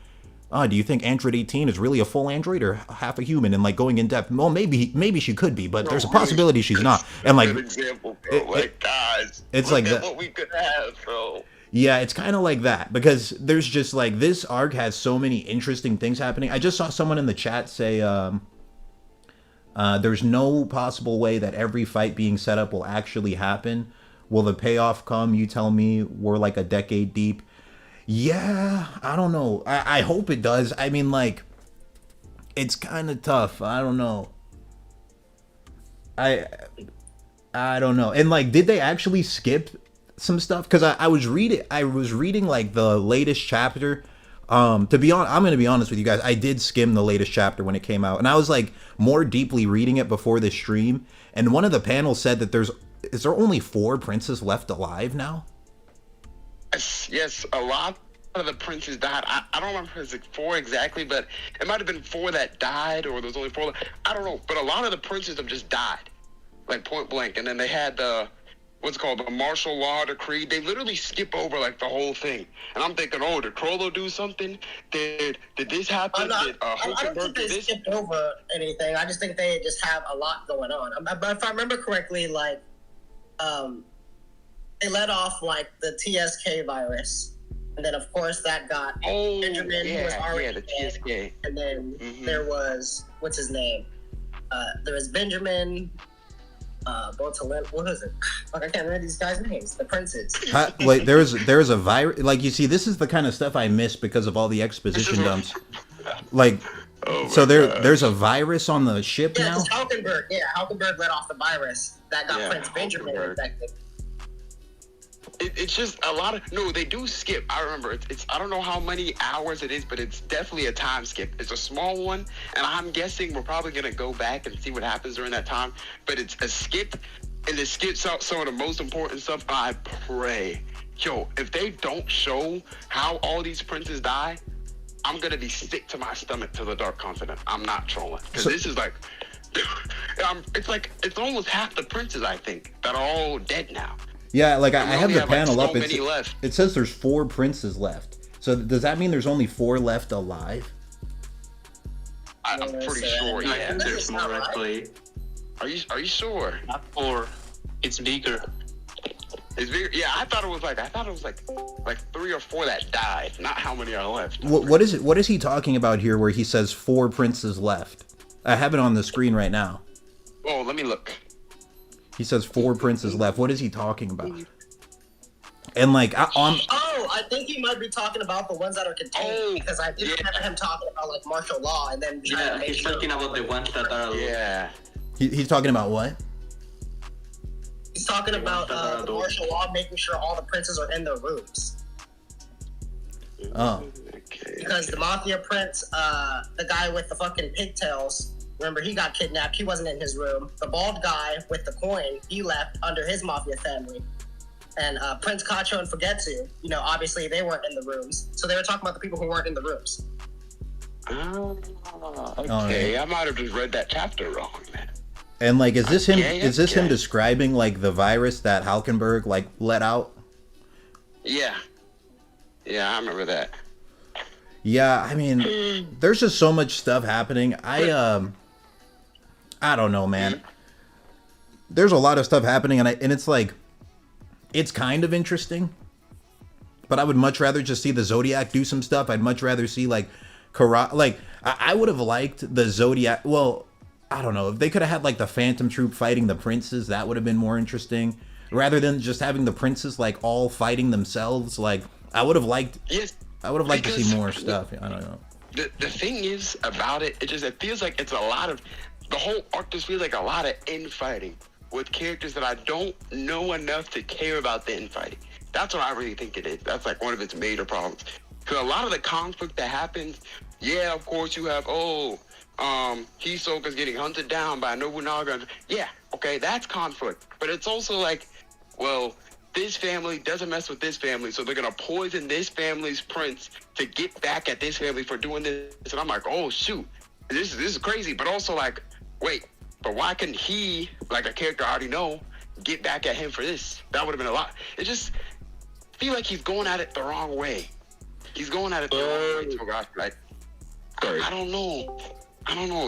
oh, do you think Android 18 is really a full android or half a human? And like going in depth, well, maybe she could be, but there's a possibility she's not. And like, example, bro. Guys, it's look like at what we could have, bro. Yeah, it's kind of like that because there's just like this arc has so many interesting things happening. I just saw someone in the chat say, there's no possible way that every fight being set up will actually happen. Will the payoff come? You tell me. We're like a decade deep. Yeah, I don't know. I hope it does. I mean, like, it's kind of tough. I don't know. I don't know. And like, did they actually skip some stuff? Because I was reading like the latest chapter. To be honest, I'm gonna be honest with you guys. I did skim the latest chapter when it came out, and I was like more deeply reading it before the stream. And one of the panels said that is there only 4 princes left alive now? Yes, a lot of the princes died. I don't remember if it was like 4 exactly, but it might have been 4 that died, or there's only 4. I don't know, but a lot of the princes have just died, like point blank. And then they had the martial law decree. They literally skip over like the whole thing. And I'm thinking, oh, did Crollo do something? Did this happen? Did I don't think they skipped over anything. I just think they just have a lot going on. But if I remember correctly, like, they let off like the TSK virus, and then of course that got Benjamin, who was already dead. TSK. And then there was what's his name? There was Benjamin. What is it? Like, I can't remember these guys' names. The princes. Like there's a virus. Like, you see, this is the kind of stuff I miss because of all the exposition dumps. Like, so there's a virus on the ship now. It's Hülkenberg. Yeah, Hülkenberg let off the virus that got Prince Benjamin infected. It's just a lot of they do skip. I remember it's I don't know how many hours it is, but it's definitely a time skip. It's a small one, and I'm guessing we're probably gonna go back and see what happens during that time. But it's a skip, and it skips out some of the most important stuff. I pray, if they don't show how all these princes die, I'm gonna be sick to my stomach to the Dark Continent. I'm not trolling, because this is like, it's almost half the princes I think that are all dead now. Yeah, like I have the panel up. It says there's 4 princes left. So does that mean there's only 4 left alive? I'm pretty sure. I think there's more actually. Are you sure? Not 4. It's bigger. It's bigger. Yeah, I thought it was like 3 or 4 that died. Not how many are left. What is it? What is he talking about here? Where he says 4 princes left? I have it on the screen right now. Oh, let me look. He says 4 princes left. What is he talking about? And like, I think he might be talking about the ones that are contained, because I did remember him talking about like martial law, and then he's talking about the ones that are. Yeah. He's talking about what? He's talking about the martial law, making sure all the princes are in their rooms. Oh. Because the mafia prince, the guy with the fucking pigtails. Remember, he got kidnapped. He wasn't in his room. The bald guy with the coin, he left under his mafia family. And Prince Kacho and Fugetsu, obviously they weren't in the rooms. So they were talking about the people who weren't in the rooms. Oh, okay. I might have just read that chapter wrong, man. And like, is this him? Is this him describing like the virus that Hülkenberg like let out? Yeah, I remember that. Yeah, I mean, there's just so much stuff happening. I don't know, man. There's a lot of stuff happening, and it's like, it's kind of interesting, but I would much rather just see the Zodiac do some stuff. I'd much rather see like I would have liked the Zodiac. Well, I don't know, if they could have had like the Phantom Troop fighting the princes, that would have been more interesting, rather than just having the princes like all fighting themselves. Like, I would have liked. Yes. I would have liked to see more stuff. I don't know. The thing is about it, it feels like it's a lot of, the whole arc just feels like a lot of infighting with characters that I don't know enough to care about the infighting. That's what I really think it is. That's like one of its major problems. Because a lot of the conflict that happens, yeah, of course you have, Hisoka's getting hunted down by Nobunaga. Yeah, okay, that's conflict. But it's also like, well, this family doesn't mess with this family, so they're gonna poison this family's prince to get back at this family for doing this. And I'm like, oh shoot, this is crazy. But also like, wait, but why couldn't he, like a character I already know, get back at him for this? That would have been a lot. It just feel like he's going at it the wrong way. He's going at it the wrong way. Oh gosh, like I don't know.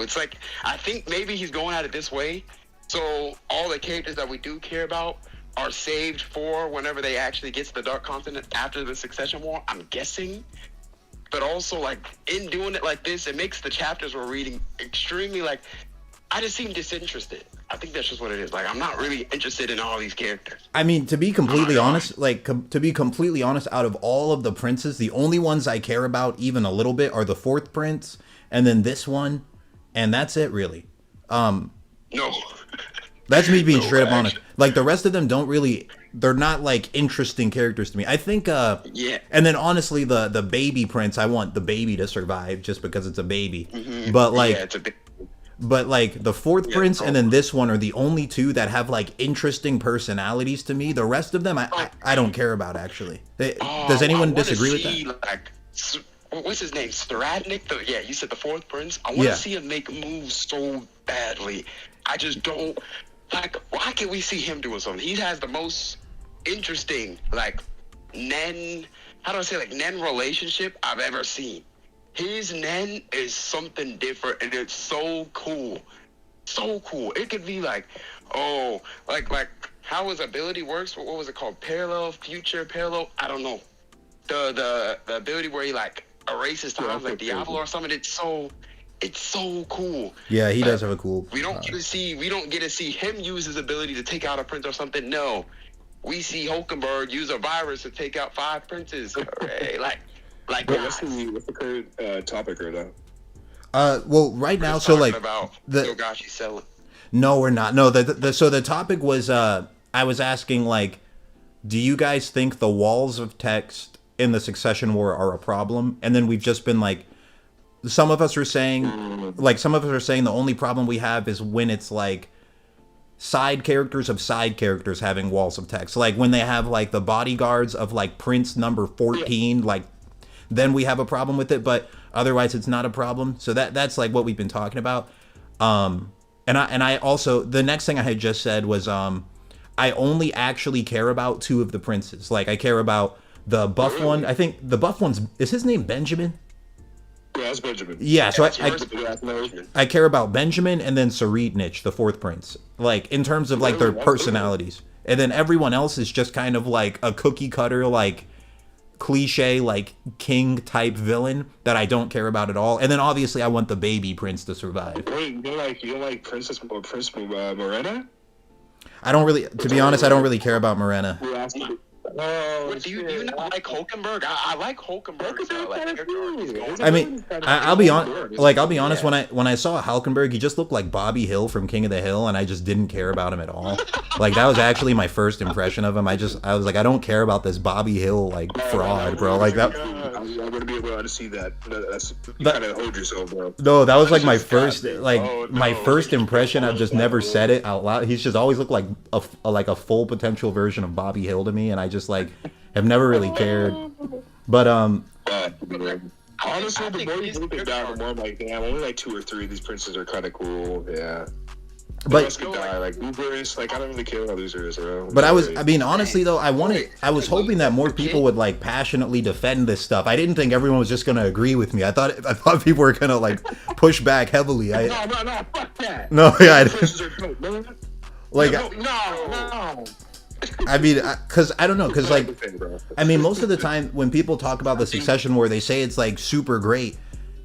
It's like I think maybe he's going at it this way, so all the characters that we do care about are saved for whenever they actually get to the Dark Continent after the Succession War, I'm guessing. But also, like, in doing it like this, it makes the chapters we're reading extremely, like, I just seem disinterested. I think that's just what it is. Like, I'm not really interested in all these characters. I mean, to be completely honest, out of all of the princes, the only ones I care about even a little bit are the fourth prince, and then this one, and that's it, really. No. That's me being straight up honest. Like, the rest of them they're not, like, interesting characters to me. I think, yeah. And then, honestly, the baby prince, I want the baby to survive just because it's a baby. Mm-hmm. But, like, yeah, it's a big... But, like, the fourth prince and then this one are the only two that have, like, interesting personalities to me. The rest of them, I don't care about, actually. Does anyone disagree with that? Like, what's his name? Stradnik? Yeah, you said the fourth prince. I want to see him make moves so badly. I just don't... Like, why can't we see him doing something? He has the most interesting, like, Nen relationship I've ever seen. His Nen is something different, and it's so cool. So cool. It could be like, oh, like how his ability works. What was it called? Parallel? I don't know. The ability where he, like, erases time, like Diablo or something. It's so cool. Yeah, he does have a cool... We don't get to see him use his ability to take out a prince or something. No. We see Hulkenberg use a virus to take out 5 princes. Hooray. Like what's the current topic right now? Well, right now, so like about Togashi selling. No, we're not. No, so the topic was I was asking, like, do you guys think the walls of text in the Succession War are a problem? And then we've just been like, some of us are saying the only problem we have is when it's like side characters having walls of text. Like when they have like the bodyguards of like Prince number 14, like then we have a problem with it, but otherwise it's not a problem. So that's like what we've been talking about. And I also, the next thing I had just said was I only actually care about 2 of the princes. Like I care about the buff one. I think the buff one's, is his name Benjamin? Yeah, that's Benjamin. Yeah, so I care about Benjamin and then Saridnich, the fourth prince. Like, in terms of, like, their personalities. And then everyone else is just kind of, like, a cookie-cutter, like, cliche, like, king-type villain that I don't care about at all. And then, obviously, I want the baby prince to survive. Wait, you don't like Princess Morena? I don't really, to be honest, I don't really care about Morena. Do you not like Hulkenberg? I like Hulkenberg. I mean, I'll be honest. When I saw Hulkenberg, he just looked like Bobby Hill from King of the Hill, and I just didn't care about him at all. Like that was actually my first impression of him. I was like, I don't care about this Bobby Hill like fraud, bro. Like that. I'm gonna be able to see that. That's you kind of hold yourself, bro. No, that was like my first, my first impression. I've just never said it out loud. He's just always looked like a full potential version of Bobby Hill to me, and I just like have never really cared. But honestly, the more you look it down, the more I'm like, damn, only like 2 or 3 of these princes are kind of cool. Yeah. But like losers, like I don't really care about losers, bro. But I mean, honestly though, I was hoping that more people would like passionately defend this stuff. I didn't think everyone was just gonna agree with me. I thought people were gonna like push back heavily. No, fuck that. No, yeah. Like no. I mean, because I don't know, because like, I mean, most of the time when people talk about the Succession War, they say it's like super great,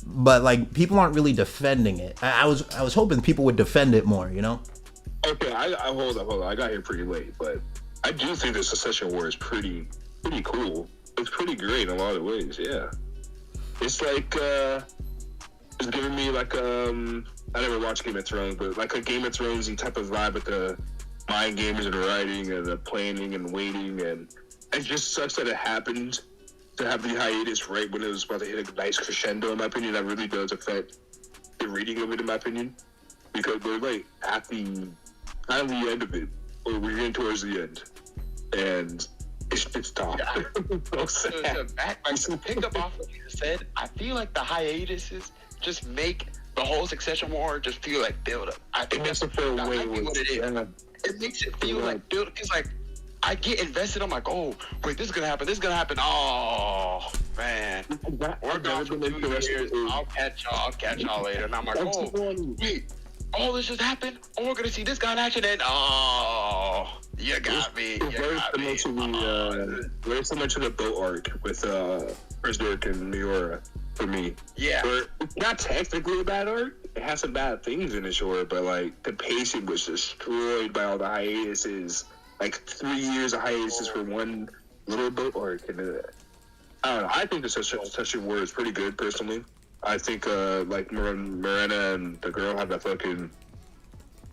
but like people aren't really defending it. I was hoping people would defend it more, you know? Okay, I hold up. I got here pretty late, but I do think the Succession War is pretty cool. It's pretty great in a lot of ways. Yeah, it's like it's giving me like I never watched Game of Thrones, but like a Game of Thronesy type of vibe with the mind gamers and the writing and the planning and waiting, and it just sucks that it happened to have the hiatus right when it was about to hit a nice crescendo. In my opinion, that really does affect the reading of it. In my opinion, because we're like at the end of it, or we're getting towards the end. and it's stopped. So So sad. back, like, to pick up off what you said, I feel like the hiatuses just make the whole Succession War just feel like build up. I think that's It makes it feel that way might be what it is. worse. It makes it feel like build because like I get invested. I'm like, oh wait, this is gonna happen. This is gonna happen. Oh man, we're gone for 2 years. I'll catch y'all later. And I'm like, oh wait, all this just happened. Oh, we're gonna see this guy in action. And oh, you got me. You got me. Very similar to the boat arc with Berserk and Miura for me. Yeah. Where it's not technically a bad arc. It has some bad things in it, sure, but like the pacing was destroyed by all the hiatuses. Like 3 years of hiatuses for one little boat arc, and I don't know. I think the Succession War is pretty good, personally. I think like Morena and the girl have that fucking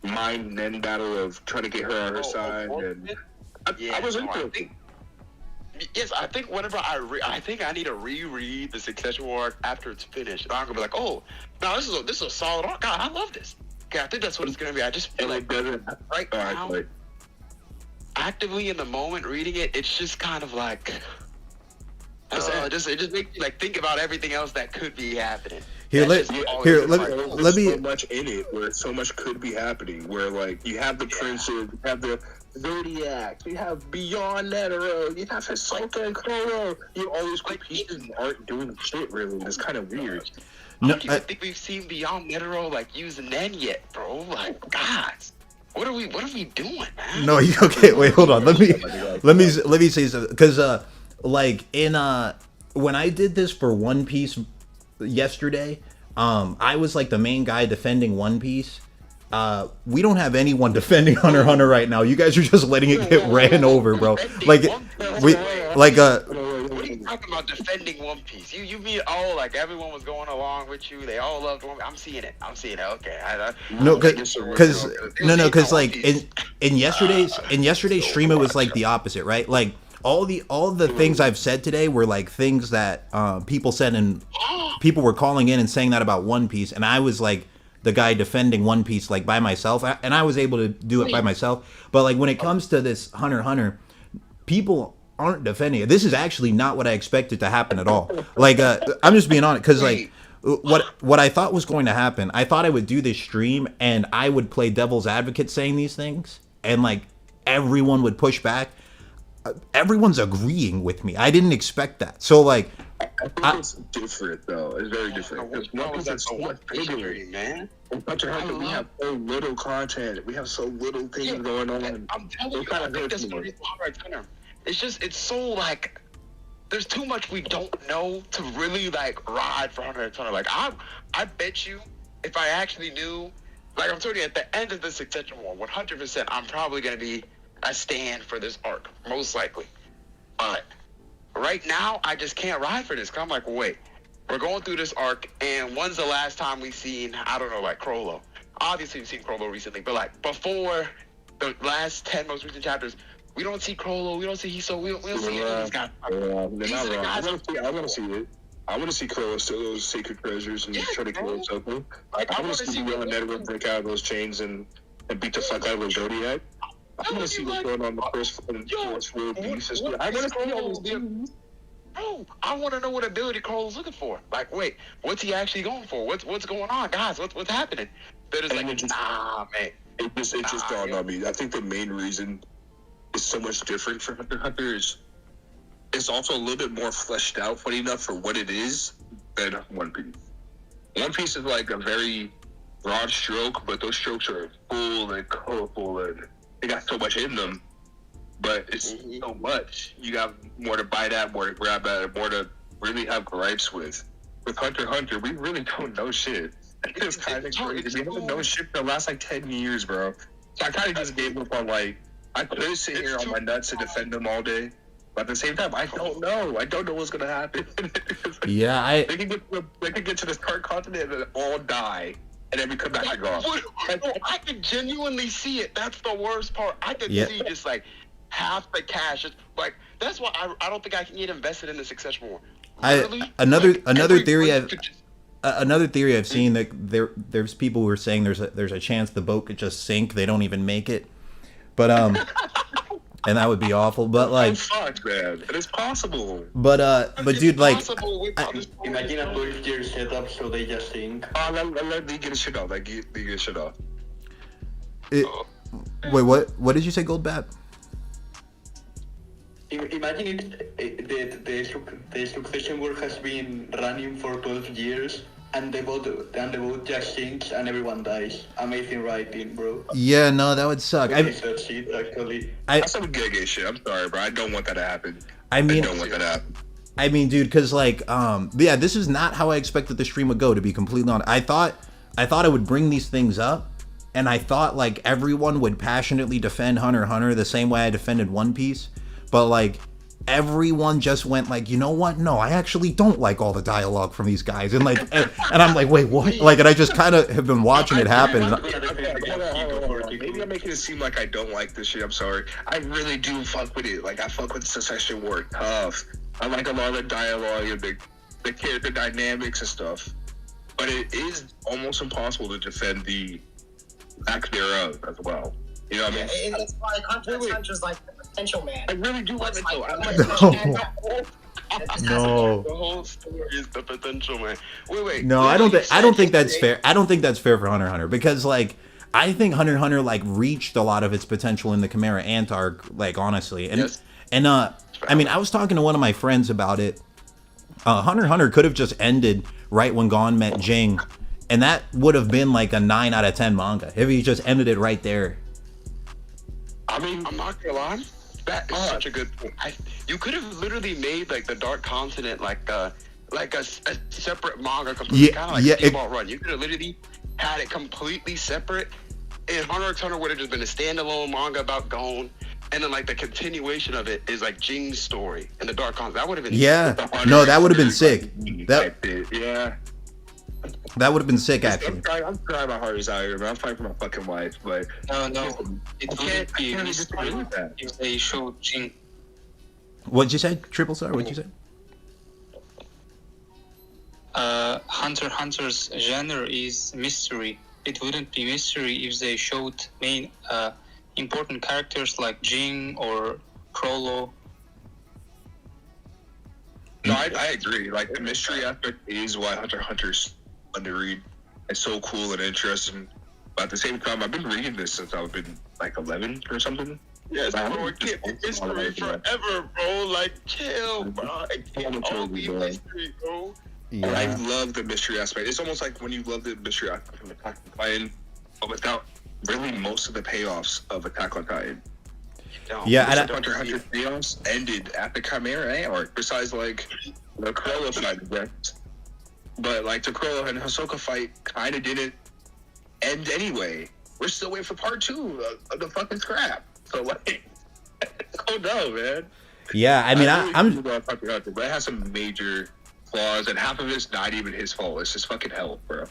mind and battle of trying to get her on her side, and I was into it. Yes, I think whenever I think I need to reread the Succession War arc after it's finished. I'm gonna be like, oh, no, this is a solid arc. God, I love this. Okay, I think that's what it's gonna be. I just feel like right now, actively in the moment reading it, it's just kind of like, it just makes you like think about everything else that could be happening. Let me so much in it where so much could be happening. Where like you have the princes, you have the Zodiac, you have Beyond Netero, you have Hisoka and Koro. You have all these pieces aren't doing shit really. It's kind of weird. I don't even think we've seen Beyond Netero like use Nen yet, bro. Like, God, what are we doing, man? No, okay. Wait, hold on. Let me say something because like in when I did this for One Piece yesterday, I was like the main guy defending One Piece. We don't have anyone defending Hunter x Hunter right now. You guys are just letting it get ran over, bro. Like what are you talking about defending One Piece? You mean like everyone was going along with you? They all loved One Piece. I'm seeing it. Okay. Because like in yesterday's stream, it was like the opposite, right? Like all the things I've said today were like things that people said, and people were calling in and saying that about One Piece, and I was like the guy defending One Piece like by myself, and I was able to do it by myself. But like when it comes to this Hunter x Hunter, people aren't defending it. This is actually not what I expected to happen at all. Like I'm just being honest, because like what I thought was going to happen, I thought I would do this stream and I would play devil's advocate saying these things, and like everyone would push back. Everyone's agreeing with me. I didn't expect that. So like I think it's different though. It's very different. Because One Piece is so much bigger, man. In Hunter x Hunter, we have so little content. We have so little things going on. I'm telling you, I think that's the reason why Hunter. It's just, it's so like, there's too much we don't know to really like ride for Hunter x Hunter. Like I bet you, if I actually knew, like I'm telling you, at the end of the Succession War, 100%, I'm probably gonna be a stand for this arc, most likely. But right now, I just can't ride for this. Cause I'm like, wait, we're going through this arc, and when's the last time we've seen, I don't know, like Crollo? Obviously, we've seen Crollo recently, but like before the last 10 most recent chapters, we don't see Crollo, we don't see Hxh, we don't see any of these guys. These are the guys I want to see it. I want to see Crollo steal those sacred treasures and try to kill himself. Like I want to see Beyond Netero break out of those chains and beat the fuck out of Zodiac. I want to see what's going on the first world beast. I want to see all these things. Bro, I want to know what ability Crollo's looking for. Like, wait, what's he actually going for? What's going on, guys? What's happening? They're just like, nah, man. It just dawned on me. I think the main reason it's so much different for Hunter x Hunter is it's also a little bit more fleshed out, funny enough, for what it is than One Piece. One Piece is like a very broad stroke, but those strokes are full and colorful and they got so much in them, but it's so much. You got more to bite at, more to grab at, more to really have gripes with. With Hunter x Hunter, we really don't know shit. It's kind of crazy. We haven't known shit for the last like 10 years, bro. So I kind of just gave up on like, I could sit here on my nuts and defend them all day, but at the same time, I don't know. I don't know what's gonna happen. Yeah, they can get to this current continent and all die. And then we come back and go. I can genuinely see it. That's the worst part. I can see just like half the cash. It's like that's why I don't think I can get invested in the Succession War. Another theory I've seen that there's people who are saying there's a chance the boat could just sink. They don't even make it. But and that would be awful. But like, I'm fucked, man. It is possible. but dude, like, Imagine a 12-year setup so they just think. Let me get his shit off. Like, get his shit off. Wait, what did you say, Goldbat? Imagine the succession war has been running for 12 years, and the vote just sinks and everyone dies. Amazing writing, bro. Yeah, no, that would suck. That's it, actually. That's some gay shit. I'm sorry, bro. I don't want that to happen. I mean, I don't want that to happen. I mean, dude, because like, yeah, this is not how I expected the stream would go. To be completely honest, I thought I would bring these things up, and I thought like everyone would passionately defend Hunter x Hunter the same way I defended One Piece, but like everyone just went like, you know what? No, I actually don't like all the dialogue from these guys, and like, and I'm like, wait, what? Like, and I just kind of have been watching it happen. Maybe I'm making it seem like I don't like this shit. I'm sorry. I really do fuck with it. Like, I fuck with Secession War tough. I like a lot of the dialogue and the character dynamics and stuff. But it is almost impossible to defend the lack thereof as well. You know what I mean? Yeah, it's like Hunter's like the potential man. I really do like it though. I like No. The whole story is the potential man. Wait. No, I don't think that's fair. I don't think that's fair for Hunter x Hunter, because like I think Hunter x Hunter like reached a lot of its potential in the Chimera Ant arc, like honestly. And Yes. I mean, I was talking to one of my friends about it. Hunter x Hunter could have just ended right when Gon met Jing, and that would have been like a 9 out of 10 manga if he just ended it right there. I mean, I'm not gonna lie. That is such a good point. You could have literally made like the Dark Continent like a separate manga, completely, kind of like Steamboat Run. You could have literally had it completely separate, and Hunter x Hunter would have just been a standalone manga about Gon, and then like the continuation of it is like Jing's story and the Dark Continent. That would have been No, that would have been sick. Yeah. That would have been sick, actually. I'm crying my heart is out here, man. I'm fighting for my fucking wife, but No, it wouldn't be I can't mystery disagree with that. if they showed Jing. What'd you say? Triple Star? What'd you say? Hunter x Hunter's genre is mystery. It wouldn't be mystery if they showed main important characters like Jing or Crollo. No, I agree. Like, the mystery aspect is why Hunter x Hunter's fun to read. It's so cool and interesting. But at the same time, I've been reading this since I've been like 11 or something. Yes, bro, it can't be mystery forever, bro. Like, chill, bro. It can't all be mystery, bro. And I love the mystery aspect. It's almost like when you love the mystery aspect from Attack on Titan, but without really most of the payoffs of Attack on Titan. Yeah, Hunter x Hunter payoffs ended at the Chimera Ant arc, besides like the Cruella fight, but like the Cruella and Hisoka fight kind of didn't end anyway. We're still waiting for part 2 of the fucking scrap. So like, oh no, man. Yeah, I mean, I'm. But it has some major flaws, and half of it's not even his fault. It's just fucking hell, bro.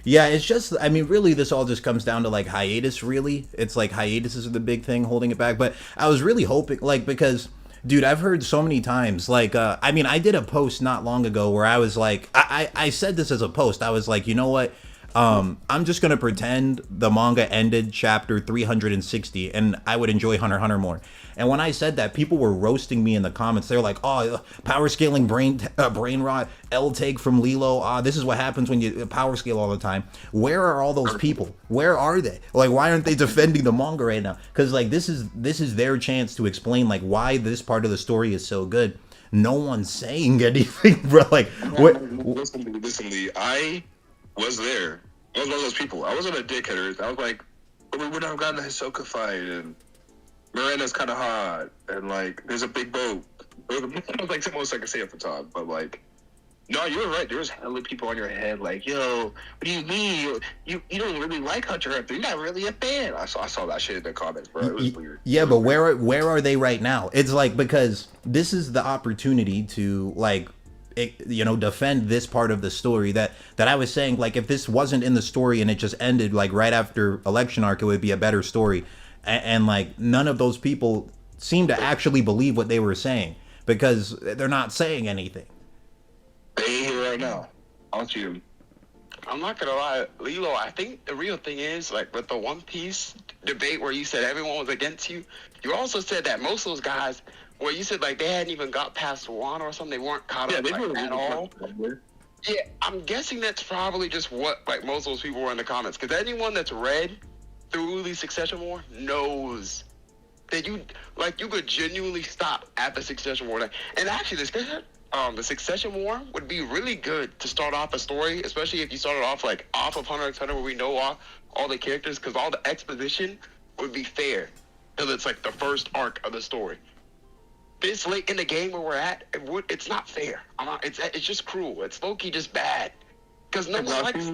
Yeah, it's just, I mean, really, this all just comes down to like hiatus, really. It's like hiatus is the big thing holding it back. But I was really hoping, like, because, dude, I've heard so many times, like, I mean, I did a post not long ago where I was like, I said this as a post. I was like, you know what? I'm just going to pretend the manga ended chapter 360 and I would enjoy Hunter x Hunter more. And when I said that, people were roasting me in the comments. They were like, oh, power scaling brain rot, L-take from Lilo. This is what happens when you power scale all the time. Where are all those people? Where are they? Like, why aren't they defending the manga right now? Because, like, this is their chance to explain, like, why this part of the story is so good. No one's saying anything, bro. Like, what? Listen, Lee, I was there. I was one of those people. I wasn't a dickheader. I was like, we're not gotten the Hisoka fight, and Miranda's kind of hot, and like, there's a big boat. It was like the most I could say at the time, but like, no, you were right. There was hella people on your head, like, yo, what do you mean? You don't really like Hunter x Hunter. You're not really a fan. I saw that shit in the comments, bro. It was weird. Yeah, but where are they right now? It's like, because this is the opportunity to like, defend this part of the story that I was saying, like, if this wasn't in the story and it just ended like right after election arc, it would be a better story. And like, none of those people seem to actually believe what they were saying because they're not saying anything. They ain't here right now. I'll see them. I'm not gonna lie, Lilo. I think the real thing is like with the One Piece debate where you said everyone was against you. You also said that most of those guys, where you said like they hadn't even got past one or something, they weren't caught up they like, were at all. Yeah, I'm guessing that's probably just what like most of those people were in the comments. Because anyone that's read through the Succession War knows that you could genuinely stop at the Succession War. And actually, the Succession War would be really good to start off a story, especially if you started off like off of Hunter x Hunter, where we know all the characters, because all the exposition would be fair till it's like the first arc of the story. This late in the game where we're at, it's not fair. It's just cruel. It's low-key just bad. Because no one likes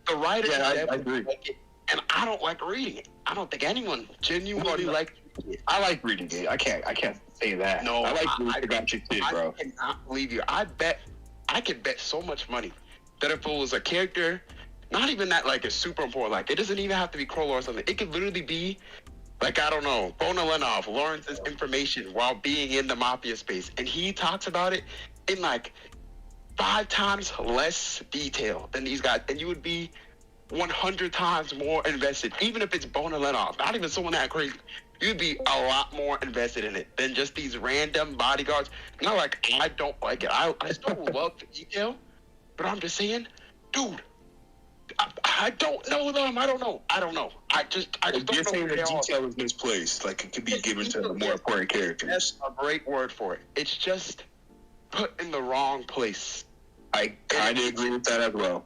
the writers. Yeah, I agree. Like it, and I don't like reading it. I don't think anyone genuinely likes it. I like reading it. I can't say that. No, I like reading about you too, bro. I cannot believe you. I could bet so much money that if it was a character, not even that like is super important, like it doesn't even have to be Krollo or something. It could literally be like, I don't know, Bona Lenov, Lawrence's information while being in the Mafia space. And he talks about it in like 5 times less detail than these guys. And you would be 100 times more invested, even if it's Bona Lenov, not even someone that crazy. You'd be a lot more invested in it than just these random bodyguards. Not like, I don't like it. I still love the detail, but I'm just saying, dude, I don't know them. I don't know. I just don't know. You're saying the who they are. detail is misplaced. Like, it could be given to the more important characters. That's a great word for it. It's just put in the wrong place. I kind of agree with that as well.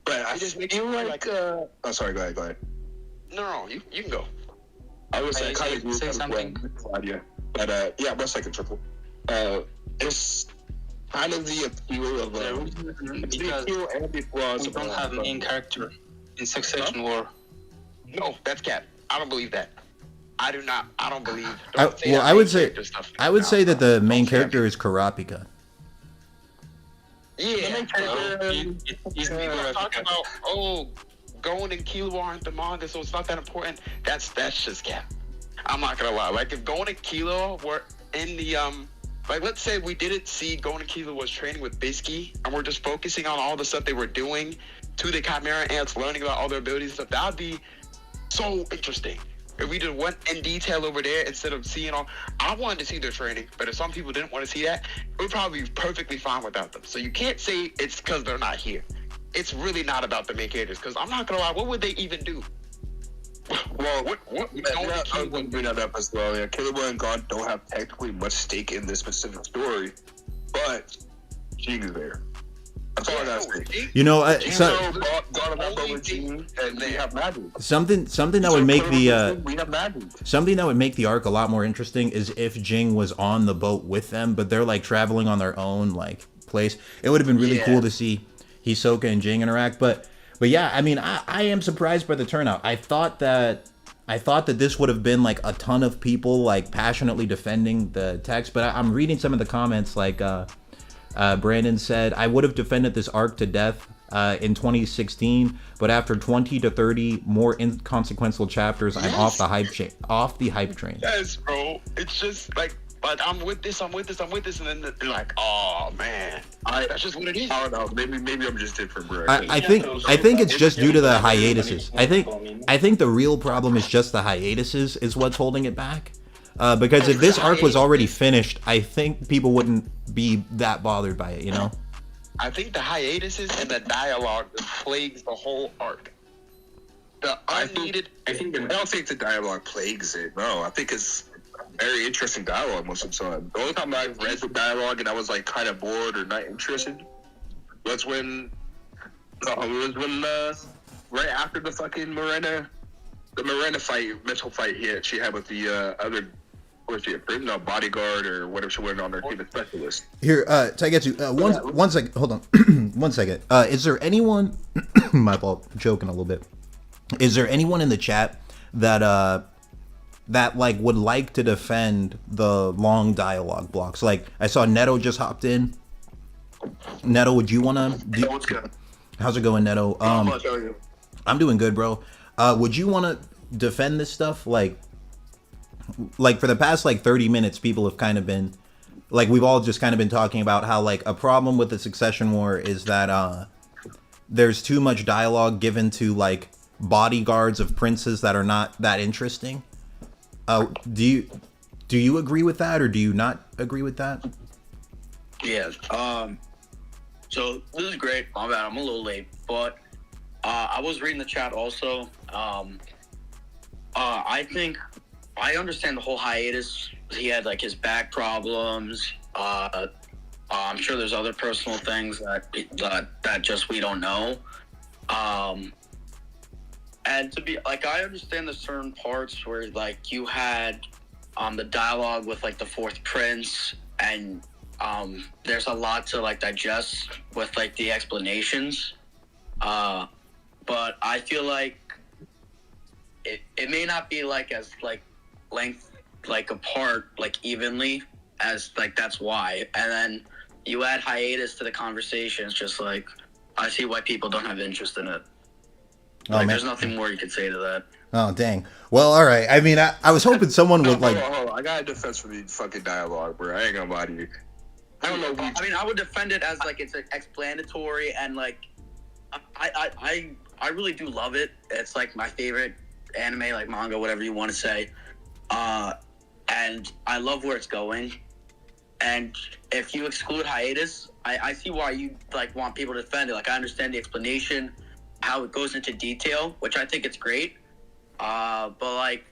But I just makes feel me like, oh, sorry, go ahead. No, you can go. I was saying, kind of agree with say that something. as well. Yeah. But, yeah, 1 second, Triple. It's kind of the appeal of, it's the Because appeal and the flaws we of, don't have main character in Succession War. No, that's cap. I don't believe that. I do not. I don't believe. I would say that the main character is Karapika. Yeah. He's People talking about Gon and Killua aren't the manga, so it's not that important. That's just cap. I'm not gonna lie. Like if Gon and Killua were in the like let's say we didn't see Gon and Killua was training with Bisky, and we're just focusing on all the stuff they were doing to the Chimera Ants, learning about all their abilities and stuff. That would be so interesting. If we just went in detail over there instead of seeing all, I wanted to see their training, but if some people didn't want to see that, it would probably be perfectly fine without them. So you can't say it's because they're not here. It's really not about the main characters, because I'm not gonna lie, what would they even do? Well, what I was going to bring that up as well. Yeah, Killua and Gon don't have technically much stake in this specific story, but Jing is there. That's all I got to say. You know, Gon and Jing, and they have magic. something that would make the we have magic. something that would make the arc a lot more interesting is if Jing was on the boat with them, but they're like traveling on their own like place. It would have been really cool to see Hisoka and Jing interact, but yeah, I mean, I am surprised by the turnout. I thought that this would have been like a ton of people like passionately defending the text, but I'm reading some of the comments. Like Brandon said, I would have defended this arc to death in 2016, but after 20 to 30 more inconsequential chapters, I'm off the hype train. Yes, bro. It's just like I'm with this, and then they're like, oh man, that's just what it is. I don't know. Maybe I'm just different, bro. I think it's just due to the hiatuses. I think the real problem is just the hiatuses is what's holding it back. Because if this arc was already finished, I think people wouldn't be that bothered by it, you know? I think the hiatuses and the dialogue plagues the whole arc. The unneeded. I don't think the dialogue plagues it. No, I think it's very interesting dialogue most of the time. The only time I read the dialogue and I was like kind of bored or not interested was when right after the fucking Miranda fight, mental fight she had with the other, was she a prisoner, bodyguard or whatever she went on her team, a specialist. Here, Tagetsu, one second, hold on, 1 second. Is there anyone, my fault, joking a little bit. Is there anyone in the chat that like would like to defend the long dialogue blocks? Like I saw Neto just hopped in. Neto, would you wanna? What's good? How's it going, Neto? I'm doing good, bro. Would you wanna defend this stuff? Like for the past like 30 minutes, people have kind of been like, we've all just kind of been talking about how like a problem with the Succession War is that there's too much dialogue given to like bodyguards of princes that are not that interesting. Do you agree with that, or do you not agree with that? Yeah. So this is great. My bad. I'm a little late, but I was reading the chat also. I think I understand the whole hiatus. He had like his back problems. I'm sure there's other personal things that just we don't know. And to be like, I understand the certain parts where like you had the dialogue with like the fourth prince, and there's a lot to like digest with like the explanations. But I feel like it may not be like as like length like apart like evenly as like that's why. And then you add hiatus to the conversation. It's just like I see why people don't have interest in it. Like there's nothing more you could say to that. Oh dang. Well, all right. I mean, I was hoping someone would like. Hold on. I got a defense for the fucking dialogue, bro. I ain't gonna lie to you. I don't know. I mean, I would defend it as like it's explanatory and like I really do love it. It's like my favorite anime, like manga, whatever you want to say. And I love where it's going. And if you exclude hiatus, I see why you like want people to defend it. Like I understand the explanation, how it goes into detail, which I think it's great. But like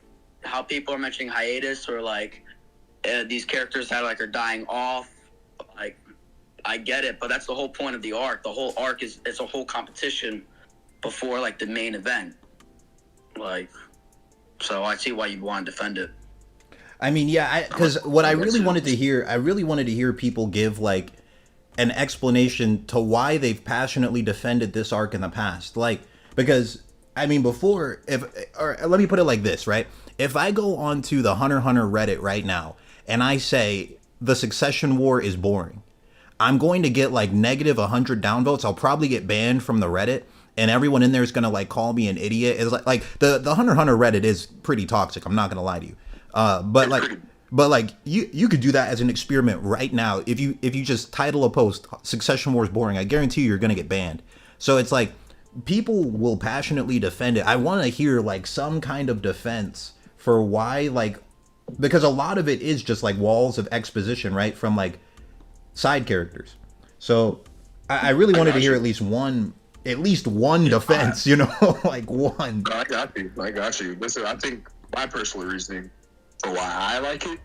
how people are mentioning hiatus or like these characters that like are dying off, like I get it, but that's the whole point of the arc. The whole arc is a whole competition before like the main event. Like, so I see why you'd want to defend it. I mean, yeah, because what I really wanted to hear people give like an explanation to why they've passionately defended this arc in the past. Like, because I mean, before, or let me put it like this, right? If I go onto the Hunter x Hunter Reddit right now and I say the Succession War is boring, I'm going to get like negative 100 downvotes. I'll probably get banned from the Reddit, and everyone in there is gonna like call me an idiot. It's like the Hunter x Hunter Reddit is pretty toxic. I'm not gonna lie to you. But like you could do that as an experiment right now. If you just title a post Succession War is boring, I guarantee you're gonna get banned. So it's like people will passionately defend it. I want to hear like some kind of defense for why, like, because a lot of it is just like walls of exposition, right, from like side characters. So I really wanted to hear at least one defense, you know, like one. I got you. Listen, I think my personal reasoning for why I like it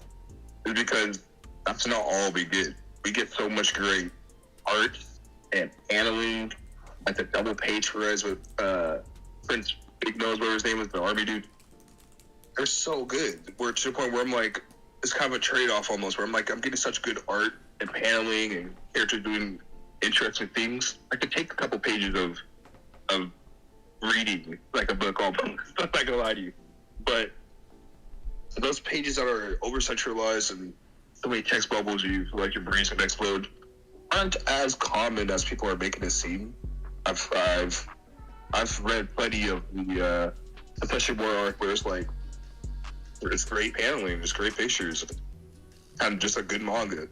is because that's not all we get. We get so much great art and paneling, like the double page spreads with Prince Big Nose, whatever his name was, the army dude. They're so good. We're to the point where I'm like, it's kind of a trade-off almost, where I'm like, I'm getting such good art and paneling and characters doing interesting things. I could take a couple pages of reading like a book almost. I'm not gonna lie to you, but those pages that are over-centralized and so many text bubbles, you feel like your brain's gonna explode, aren't as common as people are making it seem. I've read plenty of the especially more arc where it's like it's great paneling, there's great pictures, and just a good manga.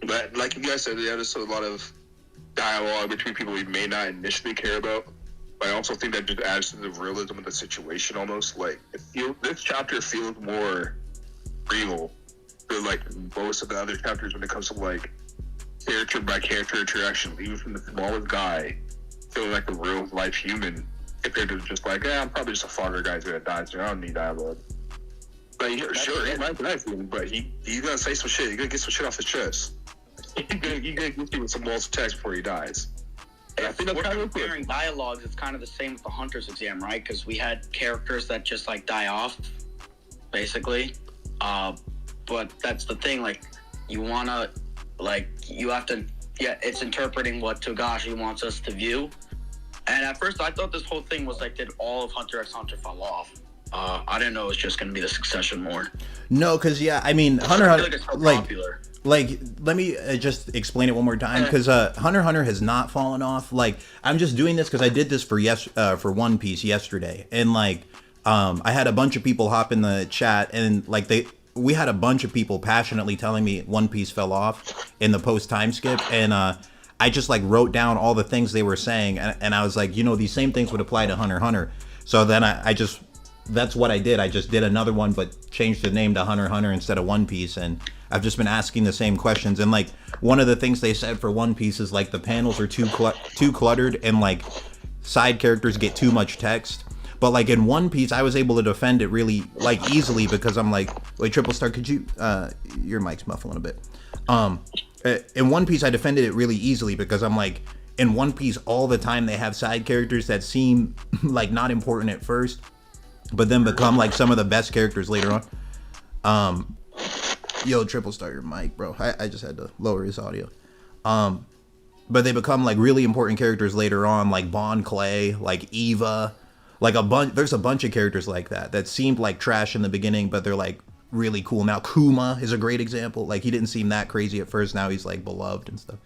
But like you guys said, yeah, there's a lot of dialogue between people we may not initially care about. But I also think that just adds to the realism of the situation almost. Like, this chapter feels more real than, like, most of the other chapters when it comes to, like, character by character interaction, even from the smallest guy feeling like a real-life human compared to just like, I'm probably just a fodder guy who's gonna die, so I don't need dialogue. Like, yeah, sure, he might die soon, but he's gonna say some shit. He's gonna get some shit off his chest. He's gonna get you with some walls of text before he dies. I think we're comparing dialogues. It's kind of the same with the Hunter's exam, right? Because we had characters that just like die off, basically. But that's the thing. Like, you wanna, like, you have to. Yeah, it's interpreting what Togashi wants us to view. And at first, I thought this whole thing was like, did all of Hunter x Hunter fall off? I didn't know it was just gonna be the Succession War. No, because I mean, Hunter x Hunter, like, it's so popular. Like, let me just explain it one more time, because Hunter x Hunter has not fallen off. Like, I'm just doing this because I did this for One Piece yesterday, and like, I had a bunch of people hop in the chat, and like we had a bunch of people passionately telling me One Piece fell off in the post time skip, and I just like wrote down all the things they were saying, and I was like, you know, these same things would apply to Hunter x Hunter. So then I just, that's what I did. I just did another one, but changed the name to Hunter x Hunter instead of One Piece, and I've just been asking the same questions. And like one of the things they said for One Piece is like the panels are too cluttered, and like side characters get too much text. But like in One Piece, I was able to defend it really like easily because I'm like, wait, Triple Star, could you your mic's muffling a bit. In One Piece, I defended it really easily because I'm like, in One Piece, all the time they have side characters that seem like not important at first, but then become like some of the best characters later on. Yo, Triple Star, your mic, bro. I just had to lower his audio. But they become like really important characters later on, like Bon Clay, like Eva, like there's a bunch of characters like that seemed like trash in the beginning, but they're like really cool now. Kuma is a great example. Like he didn't seem that crazy at first. Now he's like beloved and stuff.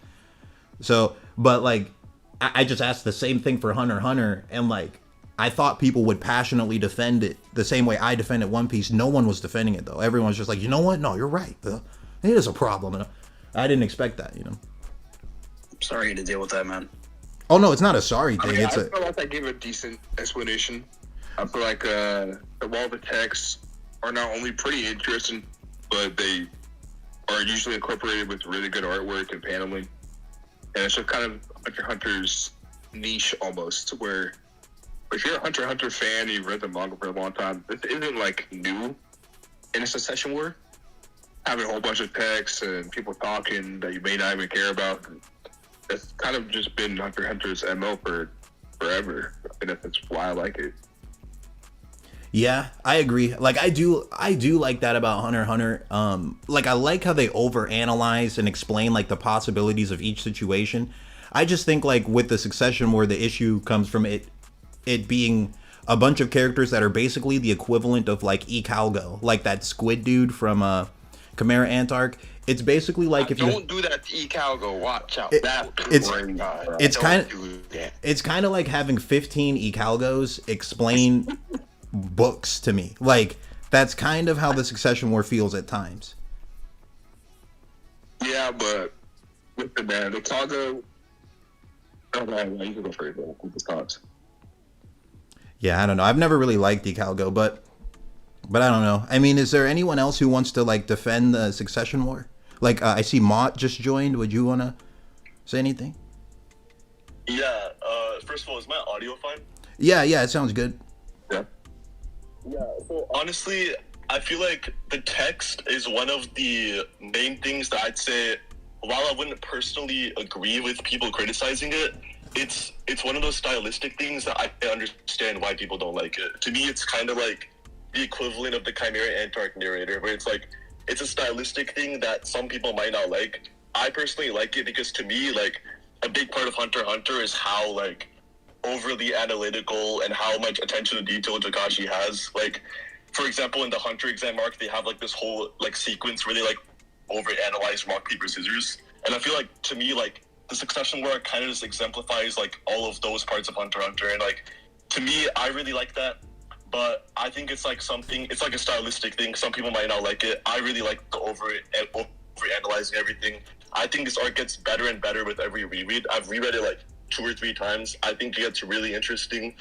So, but like, I just asked the same thing for Hunter x Hunter, and like, I thought people would passionately defend it the same way I defended One Piece. No one was defending it though. Everyone's just like, you know what? No, you're right. It is a problem. And I didn't expect that, you know. Sorry to deal with that, man. Oh no, it's not a sorry thing. I feel like I gave a decent explanation. I feel like while the texts are not only pretty interesting, but they are usually incorporated with really good artwork and paneling. And it's just kind of Hunter x Hunter's niche almost, where if you're a Hunter x Hunter fan and you've read the manga for a long time, this isn't like new in a Succession War. Having a whole bunch of texts and people talking that you may not even care about. It's kind of just been Hunter x Hunter's MO for forever. And that's why I like it. Yeah, I agree. Like I do like that about Hunter x Hunter. Like I like how they overanalyze and explain like the possibilities of each situation. I just think like with the Succession War, the issue comes from it being a bunch of characters that are basically the equivalent of like Icalgo, like that squid dude from Chimera Ant-Arc. It's basically like if you don't do that to Icalgo, watch out. It's kind of like having 15 Icalgos explain books to me. Like that's kind of how the Succession War feels at times. Yeah, but with the man, Icalgo. Oh man, you can go for it. With the thoughts. Yeah, I don't know. I've never really liked Icalgo, but I don't know. I mean, is there anyone else who wants to like defend the Succession War? Like I see Mott just joined. Would you want to say anything? Yeah. First of all, is my audio fine? Yeah, it sounds good. Yeah. Yeah. So honestly, I feel like the text is one of the main things that I'd say. While I wouldn't personally agree with people criticizing it, it's one of those stylistic things that I understand why people don't like it. To me, it's kind of like the equivalent of the Chimera Ant-Arc narrator, where it's like, it's a stylistic thing that some people might not like. I personally like it because to me, like, a big part of Hunter x Hunter is how, like, overly analytical and how much attention to detail Takashi has. Like, for example, in the Hunter exam arc, they have, like, this whole, like, sequence where they, like, overanalyze rock, paper, scissors. And I feel like, to me, like, the Succession War kind of just exemplifies, like, all of those parts of Hunter x Hunter. And, like, to me, I really like that. But I think it's like something, it's like a stylistic thing. Some people might not like it. I really like the over-analyzing everything. I think this arc gets better and better with every reread. I've reread it like 2 or 3 times. I think it gets really interesting.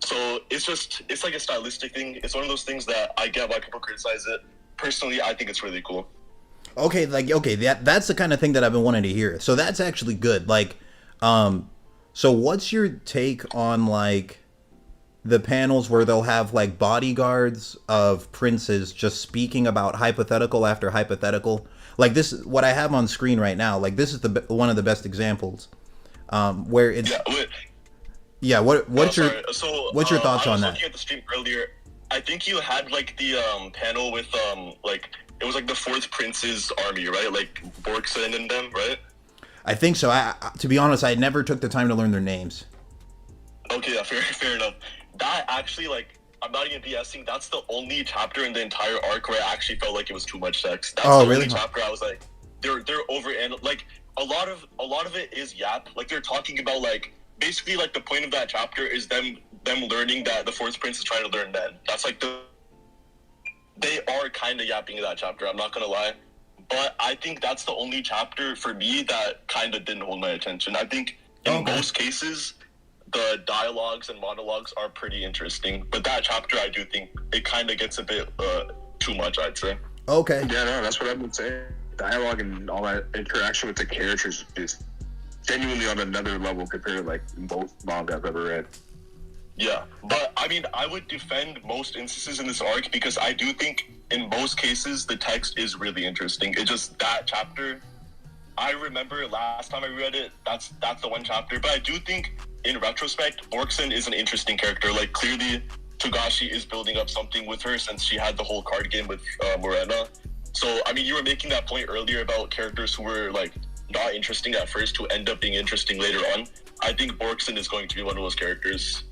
So it's like a stylistic thing. It's one of those things that I get why people criticize it. Personally, I think it's really cool. Okay, that's the kind of thing that I've been wanting to hear. So that's actually good. Like, so what's your take on like the panels where they'll have like bodyguards of princes just speaking about hypothetical after hypothetical? Like this, what I have on screen right now, like this is one of the best examples, where it's. What's your thoughts on that? I was looking at the stream earlier. I think you had like the panel with like it was like the Fourth Prince's army, right? Like Borkson and them, right? I think so. I to be honest, I never took the time to learn their names. Okay, yeah, fair enough. That actually, like, I'm not even BSing. That's the only chapter in the entire arc where I actually felt like it was too much sex. That's the only chapter I was like, they're over, and like a lot of it is yap. Like they're talking about like basically like the point of that chapter is them learning that the Fourth Prince is trying to learn men. That's like they are kind of yapping in that chapter. I'm not gonna lie, but I think that's the only chapter for me that kind of didn't hold my attention. I think in most cases, the dialogues and monologues are pretty interesting, but that chapter, I do think it kind of gets a bit too much, I'd say. Okay. Yeah, no, that's what I've been saying. Dialogue and all that interaction with the characters is genuinely on another level compared to like most manga I've ever read. Yeah, but I mean, I would defend most instances in this arc because I do think in most cases the text is really interesting. It just, that chapter, I remember last time I read it, that's the one chapter. But I do think in retrospect, Borkson is an interesting character. Like, clearly Togashi is building up something with her since she had the whole card game with Morena. So, I mean, you were making that point earlier about characters who were like not interesting at first who end up being interesting later on. I think Borkson is going to be one of those characters.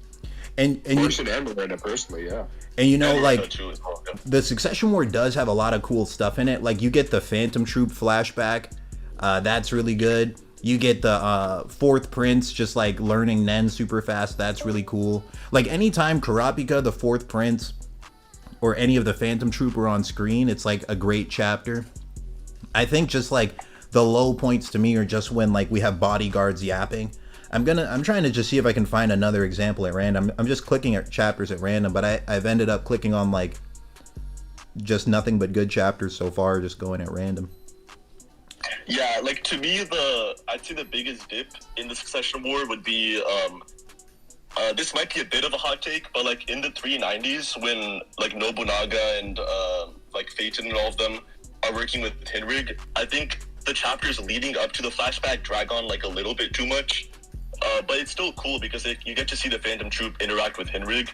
And Borkson and Morena personally, yeah. And you know, And like, Morena too as well, yeah. the Succession War does have a lot of cool stuff in it. Like, you get the Phantom Troop flashback. That's really good. You get the Fourth Prince just, like, learning Nen super fast. That's really cool. Like, anytime Kurapika, the Fourth Prince, or any of the Phantom Troop are on screen, it's, like, a great chapter. I think just, like, the low points to me are just when, like, we have bodyguards yapping. I'm trying to just see if I can find another example at random. I'm just clicking at chapters at random, but I've ended up clicking on, like, just nothing but good chapters so far, just going at random. Yeah, like, to me, I'd say the biggest dip in the Succession War would be, this might be a bit of a hot take, but, like, in the 390s, when, like, Nobunaga and, like, Phaeton and all of them are working with Hinrig, I think the chapters leading up to the flashback drag on, like, a little bit too much. But it's still cool because you get to see the Phantom Troop interact with Hinrig,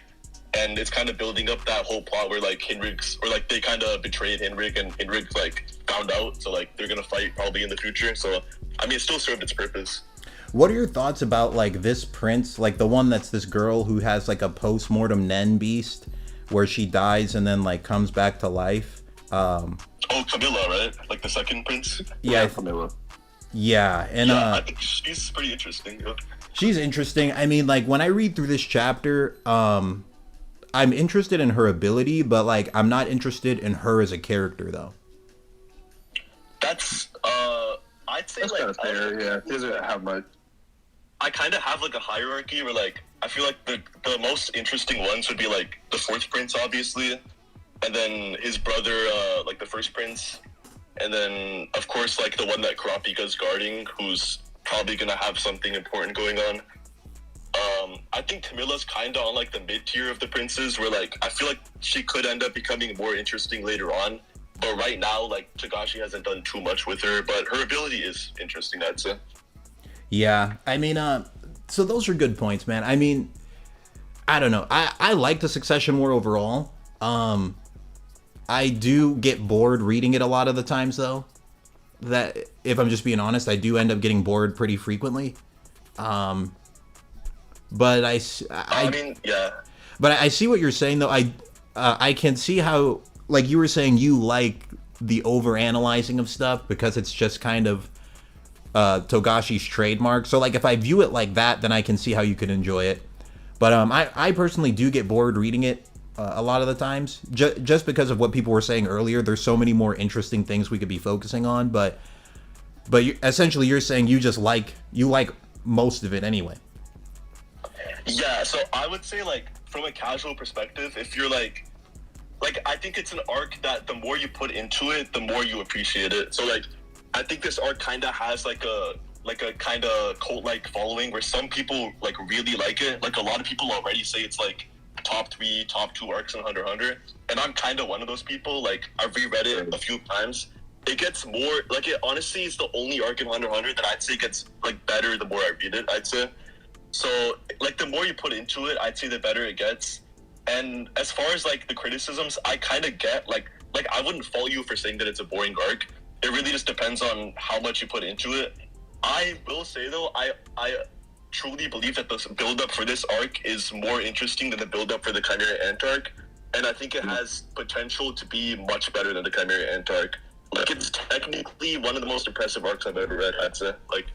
and it's kind of building up that whole plot where, like, they kind of betrayed Hinrig, and Hinrig, like, found out, so, like, they're gonna fight probably in the future. So, I mean, it still served its purpose. What are your thoughts about, like, this prince, like, the one that's this girl who has, like, a post-mortem Nen beast where she dies and then, like, comes back to life? Oh, Camilla, right? Like, the second prince? Yeah, Camilla. Yeah, and yeah, I think she's pretty interesting. Yeah. She's interesting. I mean, like, when I read through this chapter, I'm interested in her ability, but, like, I'm not interested in her as a character, though. That's, I'd say, That's like, kind of fair, yeah. She doesn't have much. I kind of have, like, a hierarchy where, like, I feel like the most interesting ones would be, like, the fourth prince, obviously, and then his brother, like, the first prince, and then, of course, like, the one that Kurapika's guarding, who's probably gonna have something important going on. I think Camilla's kind of on, like, the mid-tier of the princes, where, like, I feel like she could end up becoming more interesting later on, but right now, like, Togashi hasn't done too much with her, but her ability is interesting, I'd say. Yeah, I mean, so those are good points, man. I mean, I don't know. I like the Succession War overall. I do get bored reading it a lot of the times, though. That, if I'm just being honest, I do end up getting bored pretty frequently. But I mean, yeah. But I see what you're saying, though. I can see how, like you were saying, you like the over-analyzing of stuff because it's just kind of Togashi's trademark. So, like, if I view it like that, then I can see how you could enjoy it. But I personally do get bored reading it a lot of the times, just because of what people were saying earlier. There's so many more interesting things we could be focusing on, but essentially you're saying you like most of it anyway. Yeah, so I would say, like, from a casual perspective, if you're like I think it's an arc that the more you put into it, the more you appreciate it. So, like, I think this arc kind of has like a kind of cult-like following where some people, like, really like it. Like, a lot of people already say it's, like, top 3, top 2 arcs in Hunter x Hunter, and I'm kind of one of those people. Like, I've reread it a few times. It gets more, like, it honestly is the only arc in Hunter x Hunter that I'd say gets, like, better the more I read it, I'd say. So, like, the more you put into it, I'd say the better it gets. And as far as, like, the criticisms, I kind of get, like, I wouldn't fault you for saying that it's a boring arc. It really just depends on how much you put into it. I will say, though, I truly believe that the build-up for this arc is more interesting than the build-up for the Chimera Ant arc, and I think it has potential to be much better than the Chimera Ant arc. Like, it's technically one of the most impressive arcs I've ever read, I'd say. Like,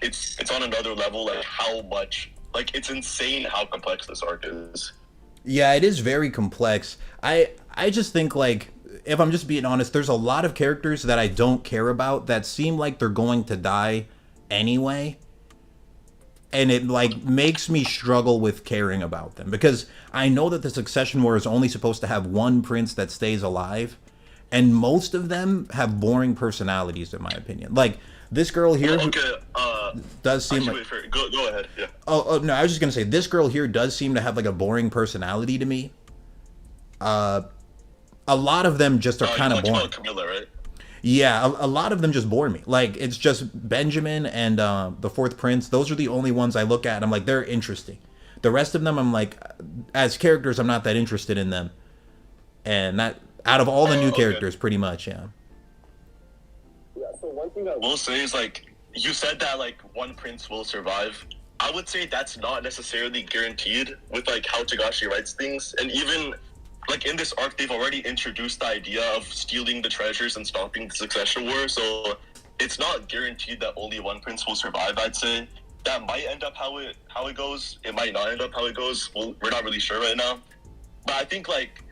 it's on another level, like, how much, like, it's insane how complex this arc is. Yeah, it is very complex. I just think, like, if I'm just being honest, there's a lot of characters that I don't care about that seem like they're going to die anyway. And it like makes me struggle with caring about them because I know that the Succession War is only supposed to have one prince that stays alive, and most of them have boring personalities in my opinion. Like this girl here does seem like go ahead. Yeah. Oh no, I was just gonna say this girl here does seem to have like a boring personality to me. A lot of them just are kind of boring. Camilla, right? Yeah, a lot of them just bore me. Like, it's just Benjamin and the Fourth Prince. Those are the only ones I look at and I'm like, they're interesting. The rest of them, I'm like, as characters, I'm not that interested in them. And that, out of all the new characters, pretty much, yeah. Yeah, so one thing I will say is, like, you said that, like, one prince will survive. I would say that's not necessarily guaranteed with, like, how Togashi writes things. And even... like, in this arc, they've already introduced the idea of stealing the treasures and stopping the Succession War, so it's not guaranteed that only one prince will survive, I'd say. That might end up how it goes. It might not end up how it goes. Well, we're not really sure right now. But I think, like,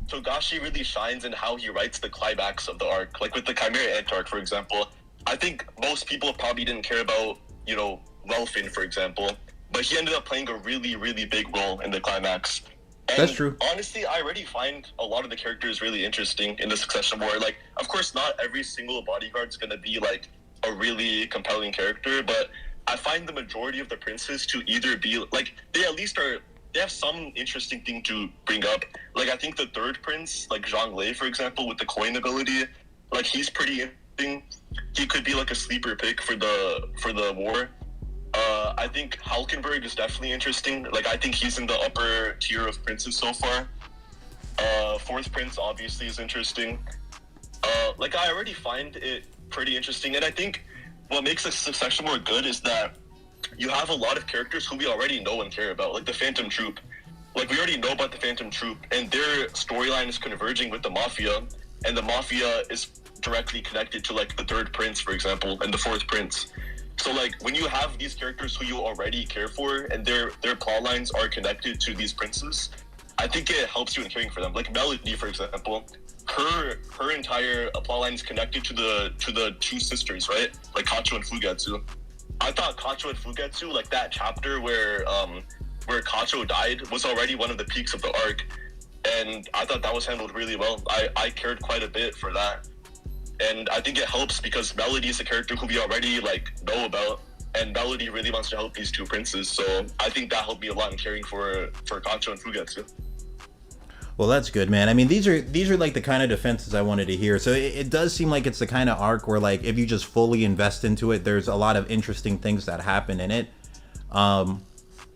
Togashi really shines in how he writes the climax of the arc. Like, with the Chimera Ant arc, for example, I think most people probably didn't care about, you know, Welfin, for example, but he ended up playing a really, really big role in the climax. And that's true. Honestly, I already find a lot of the characters really interesting in the Succession War. Like, of course, not every single bodyguard's going to be, like, a really compelling character, but I find the majority of the princes to either be, like, they at least are, they have some interesting thing to bring up. Like, I think the third prince, like Zhang for example, with the coin ability, like, he's pretty interesting. He could be, like, a sleeper pick for the war. I think Halkenberg is definitely interesting. Like, I think he's in the upper tier of princes so far. Fourth prince obviously is interesting. Like, I already find it pretty interesting, and I think what makes the Succession more good is that you have a lot of characters who we already know and care about, like the Phantom Troop. Like, we already know about the Phantom Troop, and their storyline is converging with the Mafia, and the Mafia is directly connected to, like, the third prince, for example, and the fourth prince. So, like, when you have these characters who you already care for and their plot lines are connected to these princes, I think it helps you in caring for them. Like Melody, for example, her entire plot line is connected to the two sisters, right? Like Kacho and Fugetsu. I thought Kacho and Fugetsu, like that chapter where Kacho died, was already one of the peaks of the arc, and I thought that was handled really well. I cared quite a bit for that. And I think it helps because Melody is a character who we already, like, know about, and Melody really wants to help these two princes. So I think that helped me a lot in caring for Kacho and Fugetsu. Well, that's good, man. I mean, these are like the kind of defenses I wanted to hear. So it does seem like it's the kind of arc where, like, if you just fully invest into it, there's a lot of interesting things that happen in it.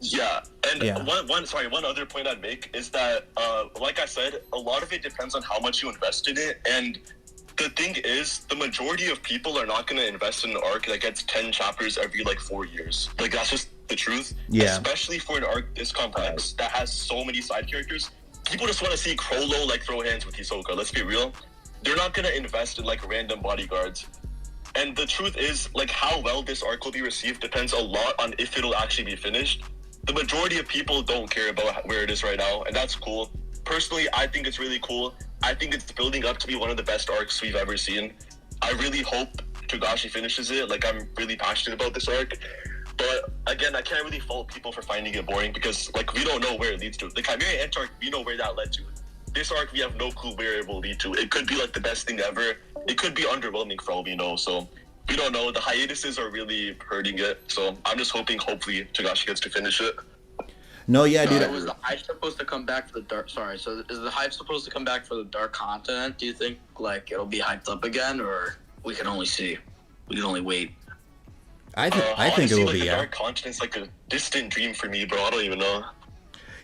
Yeah, and yeah. One other point I'd make is that, like I said, a lot of it depends on how much you invest in it, and the thing is, the majority of people are not going to invest in an arc that gets 10 chapters every, like, 4 years. Like, that's just the truth. Yeah. Especially for an arc this complex that has so many side characters. People just want to see Crollo, like, throw hands with Hisoka. Let's be real. They're not going to invest in, like, random bodyguards. And the truth is, like, how well this arc will be received depends a lot on if it'll actually be finished. The majority of people don't care about where it is right now, and that's cool. Personally, I think it's really cool. I think it's building up to be one of the best arcs we've ever seen. I really hope Togashi finishes it. Like, I'm really passionate about this arc. But, again, I can't really fault people for finding it boring because, like, we don't know where it leads to. The Chimera Ant arc, we know where that led to. This arc, we have no clue where it will lead to. It could be, like, the best thing ever. It could be underwhelming for all we know. So, we don't know. The hiatuses are really hurting it. So, I'm just hoping, hopefully, Togashi gets to finish it. No, yeah, dude. Was the hype supposed to come back for the dark? Sorry, so is the hype supposed to come back for the dark continent? Do you think, like, it'll be hyped up again, or we can only see? We can only wait. I think it will be. The dark continent's like a distant dream for me, bro. I don't even know.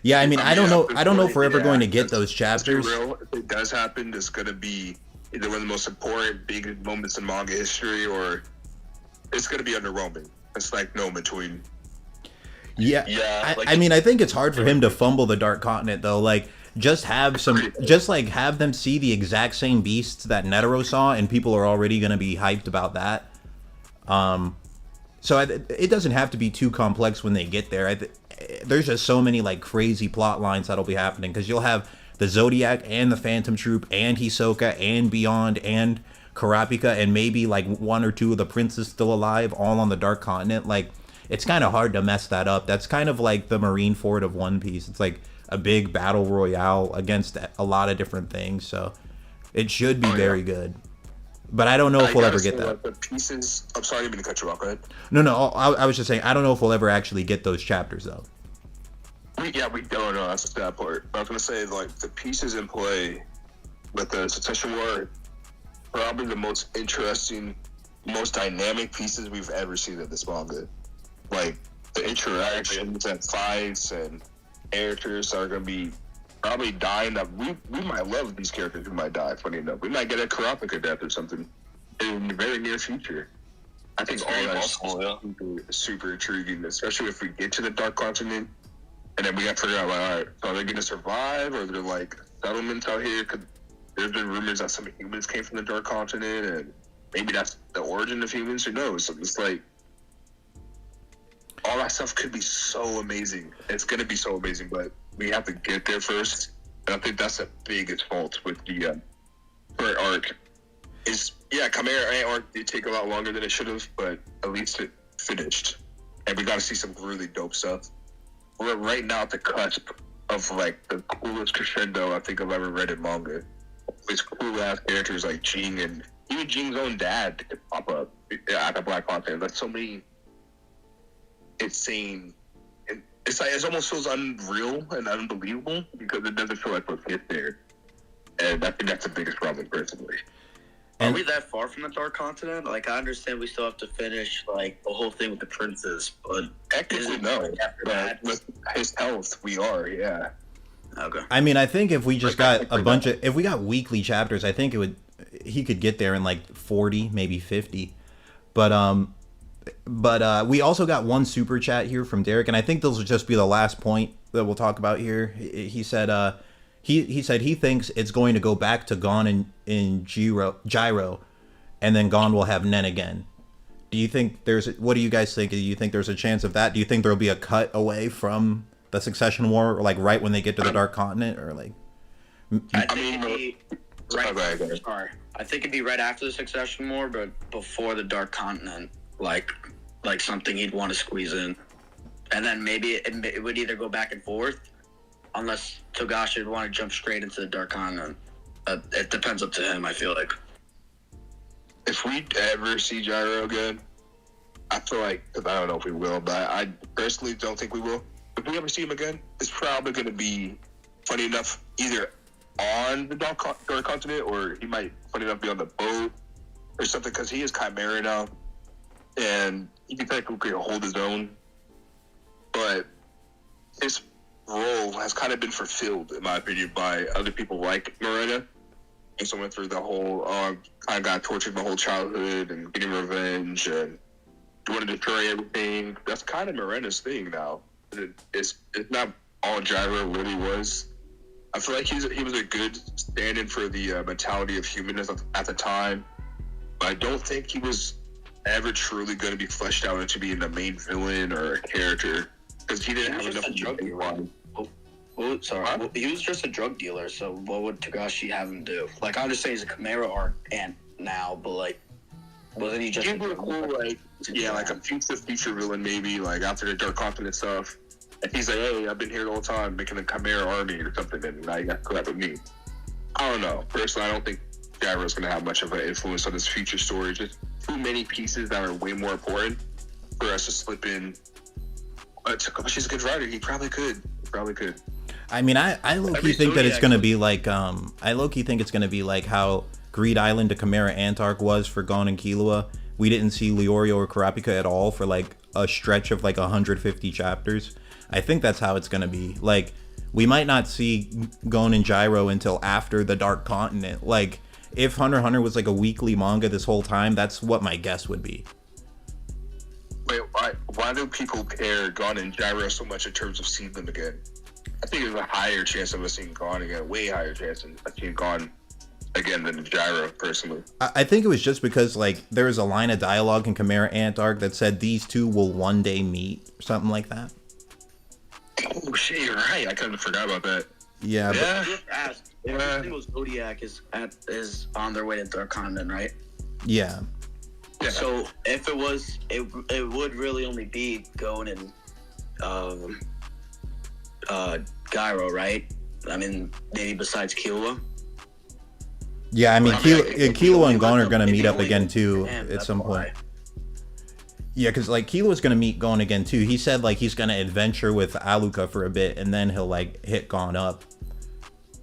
Yeah, I mean, I don't know. I don't know if we're ever going to get those chapters. Real. If it does happen, it's going to be either one of the most important big moments in manga history, or it's going to be underwhelming. It's like no in between. Yeah, I mean, I think it's hard for him to fumble the Dark Continent, though. Like, just have them see the exact same beasts that Netero saw, and people are already going to be hyped about that. So it doesn't have to be too complex when they get there. There's just so many, like, crazy plot lines that'll be happening, because you'll have the Zodiac and the Phantom Troop and Hisoka and Beyond and Kurapika and maybe like one or two of the princes still alive, all on the Dark Continent. Like, it's kind of hard to mess that up. That's kind of like the Marineford of One Piece. It's like a big battle royale against a lot of different things. So it should be very good. But I don't know if we'll ever get that. The pieces. I'm sorry, I didn't mean to cut you off. Go ahead. No. I was just saying, I don't know if we'll ever actually get those chapters though. We don't know. That's the sad part. But I was gonna say, like, the pieces in play with the Succession War, probably the most interesting, most dynamic pieces we've ever seen in this manga. Like, the interactions and fights and characters are gonna be probably dying. That we might love these characters who might die. Funny enough, we might get a Kurapika death or something in the very near future. I think all that's super intriguing, especially if we get to the Dark Continent. And then we got to figure out, like, all right, so are they going to survive? Or are there, like, settlements out here? Because there's been rumors that some humans came from the Dark Continent, and maybe that's the origin of humans. Who knows? So it's like, all that stuff could be so amazing. It's going to be so amazing, but we have to get there first. And I think that's the biggest fault with the current arc. Chimera Ant arc did take a lot longer than it should have, but at least it finished. And we got to see some really dope stuff. We're right now at the cusp of, like, the coolest crescendo I think I've ever read in manga. These cool ass characters like Jing, and even Jing's own dad could pop up at the Black Continent. That's so many insane. It's like, it almost feels unreal and unbelievable because it doesn't feel like we're hit there. And I think that's the biggest problem personally. Are we that far from the Dark Continent? Like, I understand we still have to finish, like, the whole thing with the princes, but technically no. But with his health, we are, yeah. Okay. I mean, I think if we just got a bunch of, if we got weekly chapters, I think he could get there in like 40, maybe 50. But we also got one super chat here from Derek, and I think this will just be the last point that we'll talk about here. He said, he said he thinks it's going to go back to Gon in Gyro, and then Gon will have Nen again. Do you think what do you guys think? Do you think there's a chance of that? Do you think there'll be a cut away from the Succession War, or like right when they get to the Dark Continent, or like? I think it'd be right after the Succession War, but before the Dark Continent, like something he'd want to squeeze in, and then maybe it would either go back and forth. Unless Togashi would want to jump straight into the Dark Continent. It depends up to him, I feel like. If we ever see Gyro again, I feel like, because I don't know if we will, but I personally don't think we will. If we ever see him again, it's probably going to be, funny enough, either on the Dark Continent, or he might, funny enough, be on the boat or something, because he is Chimera now, and he can technically hold his own. But his role has kind of been fulfilled, in my opinion, by other people like Morena. And so went through the whole, kind of got tortured my whole childhood and getting revenge and want to destroy everything. That's kind of Morena's thing now. It's not all Gyro really was. I feel like he was a good stand-in for the mentality of humanness at the time. But I don't think he was ever truly going to be fleshed out into being the main villain or a character. Because he didn't have enough drug dealer. He was just a drug dealer, so what would Togashi have him do? Like, I understand he's a Chimera arc and now, but like, wasn't he just a cool, like a future villain maybe, like after the Dark Continent stuff. And he's like, hey, I've been here the whole time making a Chimera army or something, and now you got to collab with me. I don't know. Personally, I don't think Gyro's going to have much of an influence on this future story. Just too many pieces that are way more important for us to slip in. She's a good writer. He probably could. I mean, I low-key think that it's going to be like, I low-key think it's going to be like how Greed Island to Chimera Ant arc was for Gon and Killua. We didn't see Leorio or Kurapika at all for like a stretch of like 150 chapters. I think that's how it's going to be. Like, we might not see Gon and Gyro until after the Dark Continent. Like, if Hunter x Hunter was like a weekly manga this whole time, that's what my guess would be. Wait, why do people care Gon and Gyro so much in terms of seeing them again? I think there's a higher chance of us seeing Gon again, way higher chance of seeing Gon again than Gyro, personally. I think it was just because, like, there was a line of dialogue in Chimera Ant arc that said these two will one day meet, or something like that. Oh, shit, you're right. I kind of forgot about that. Yeah, Yeah. Just ask. Every single Zodiac is on their way to Dark Continent, right? yeah. So if it was, it would really only be Gon and Gyro, right? I mean, maybe besides Killua. Yeah, I mean, Killua and Gon are going to If meet you up only again went too to him, at that's some why. point. Yeah, because like Killua's going to meet Gon again too. He said like he's going to adventure with Aluka for a bit and then he'll like hit Gon up.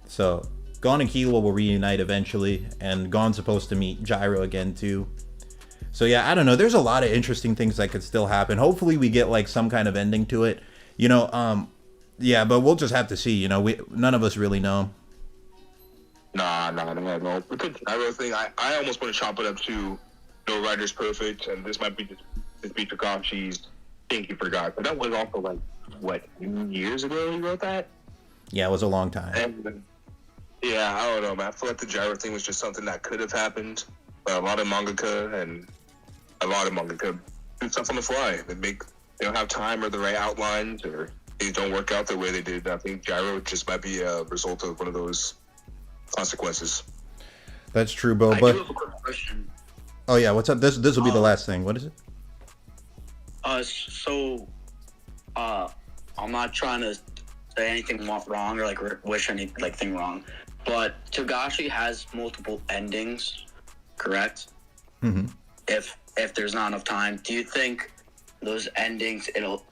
So Gon and Killua will reunite eventually, and Gon's supposed to meet Gyro again too. So yeah, I don't know. There's a lot of interesting things that could still happen. Hopefully we get like some kind of ending to it. You know, yeah, but we'll just have to see. You know, none of us really know. No. With the Gyro thing, I almost want to chop it up to no writer's perfect, and this might be just be Takashi's think he forgot. But that was also like what, years ago he wrote that? Yeah, it was a long time. And yeah, I don't know, man. I feel like the Gyro thing was just something that could have happened. But a lot of mangaka do stuff on the fly. They don't have time or the right outlines, or things don't work out the way they did. I think Gyro just might be a result of one of those consequences. That's true, Bo. I But do have a quick question. oh yeah, what's up? This will be the last thing. What is it? I'm not trying to say anything wrong or like wish anything wrong, but Togashi has multiple endings, correct? Mm-hmm. If there's not enough time, do you think those endings it'll